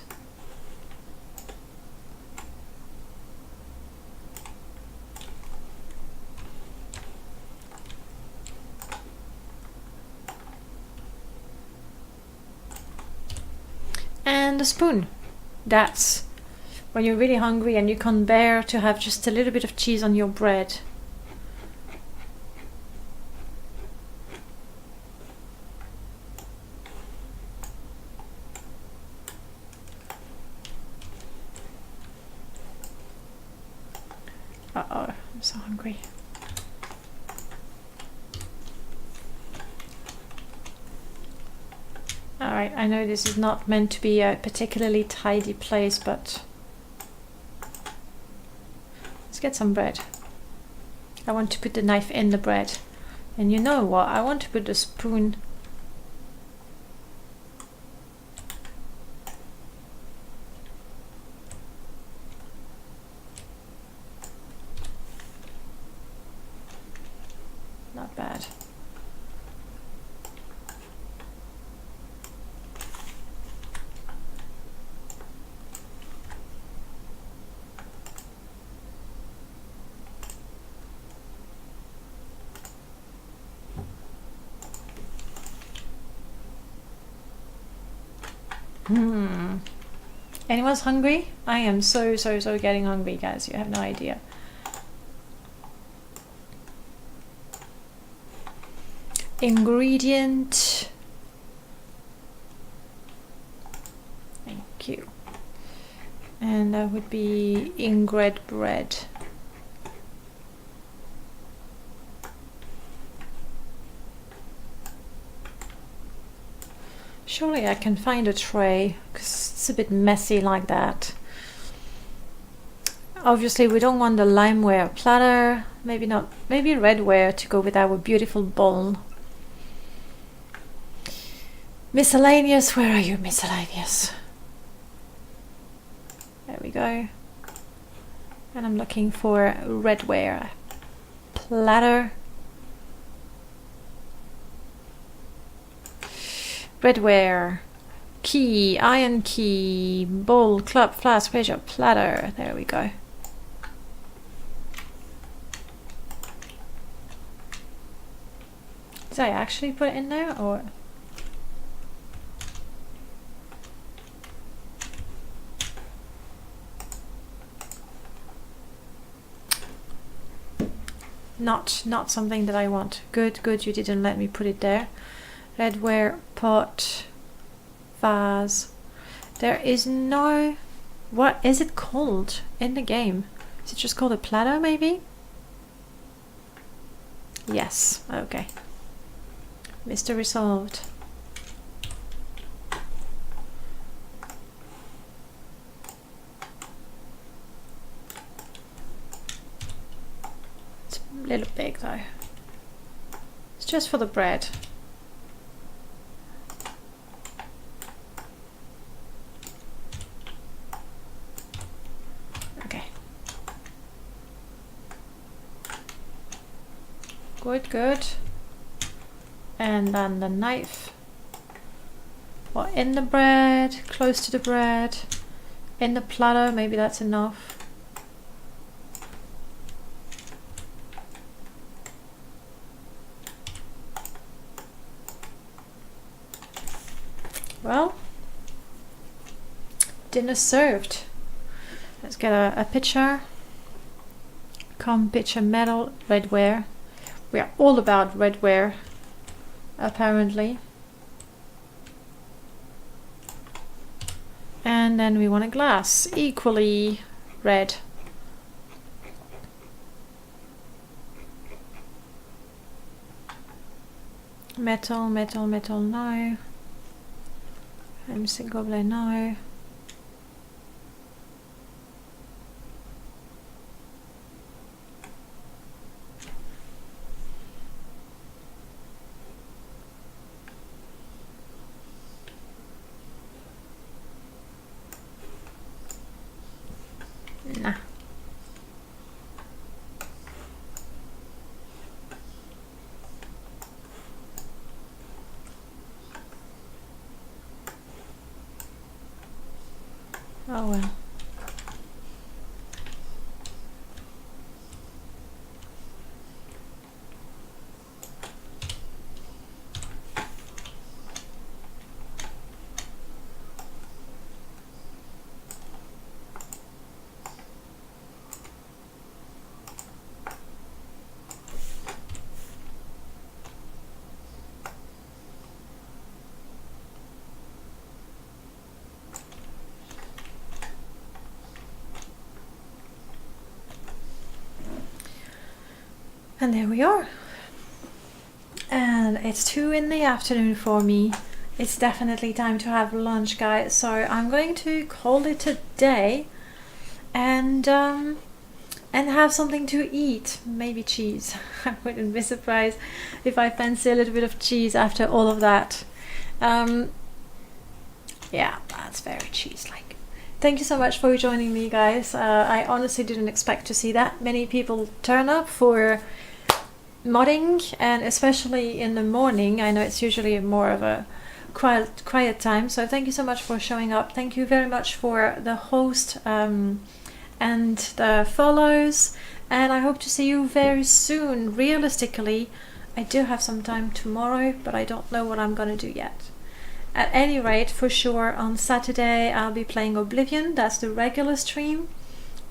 And a spoon. That's when you're really hungry and you can't bear to have just a little bit of cheese on your bread. so hungry. Alright, I know this is not meant to be a particularly tidy place, but let's get some bread. I want to put the knife in the bread. And you know what? I want to put the spoon. Not bad. Anyone's hungry? I am so getting hungry, guys. You have no idea. Ingredient. Thank you. And that would be ingred bread. Surely I can find a tray, because it's a bit messy like that. Obviously we don't want the limeware platter, maybe not, maybe redware to go with our beautiful bowl. Miscellaneous, where are you, miscellaneous? There we go. And I'm looking for redware platter. Redware, key, iron key, bowl, club, flask, pressure, platter. There we go. Did I actually put it in there, or? Not something that I want. Good, you didn't let me put it there. Redware, pot, vase. There is no... What is it called in the game? Is it just called a platter, maybe? Yes, okay. Mystery solved. It's a little big though. It's just for the bread. Good. And then the knife. Well, in the bread, close to the bread, in the platter, maybe that's enough. Well, dinner served. Let's get a pitcher. Come pitcher metal, redware. We are all about redware, apparently. And then we want a glass, equally red. Metal, no. MC goblet, no. Nah. Oh well. And there we are. And it's 2 in the afternoon for me. It's definitely time to have lunch, guys. So I'm going to call it a day and have something to eat. Maybe cheese. I wouldn't be surprised if I fancy a little bit of cheese after all of that. Yeah, that's very cheese-like. Thank you so much for joining me, guys. I honestly didn't expect to see that many people turn up for modding, and especially in the morning. I know it's usually more of a quiet time, so thank you so much for showing up. Thank you very much for the host and the follows, and I hope to see you very soon. Realistically, I do have some time tomorrow, but I don't know what I'm gonna do yet. At any rate, for sure, on Saturday I'll be playing Oblivion. That's the regular stream,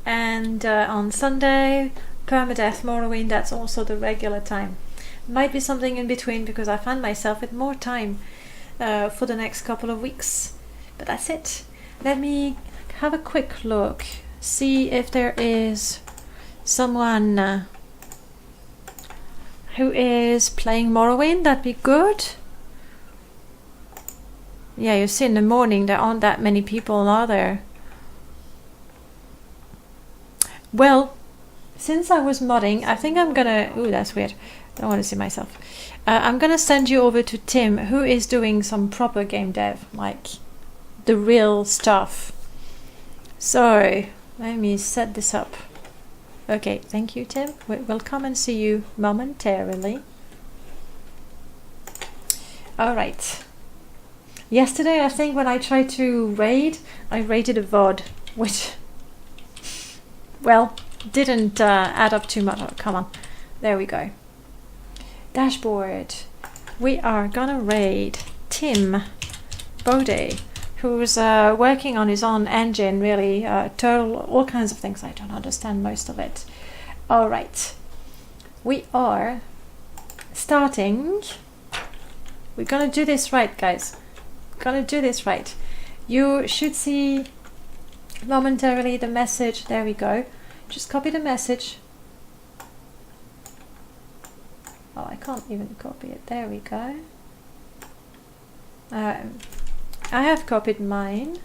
and on Sunday Permadeath Morrowind, that's also the regular time. Might be something in between because I find myself with more time for the next couple of weeks. But that's it. Let me have a quick look, see if there is someone who is playing Morrowind. That'd be good. Yeah, you see in the morning there aren't that many people, are there? Well, since I was modding, I think I'm gonna... Ooh, that's weird. I don't want to see myself. I'm gonna send you over to Tim, who is doing some proper game dev, like the real stuff. So, let me set this up. Okay, thank you, Tim. We'll come and see you momentarily. Alright. Yesterday, I think when I tried to raid, I raided a VOD, which... well... didn't add up too much. Oh, come on. There we go. Dashboard. We are gonna raid Tim Bode, who's working on his own engine, really. Turtle, all kinds of things. I don't understand most of it. Alright. We are starting. We're gonna do this right, guys. Gonna do this right. You should see momentarily the message. There we go. Just copy the message. Oh, I can't even copy it. There we go. I have copied mine.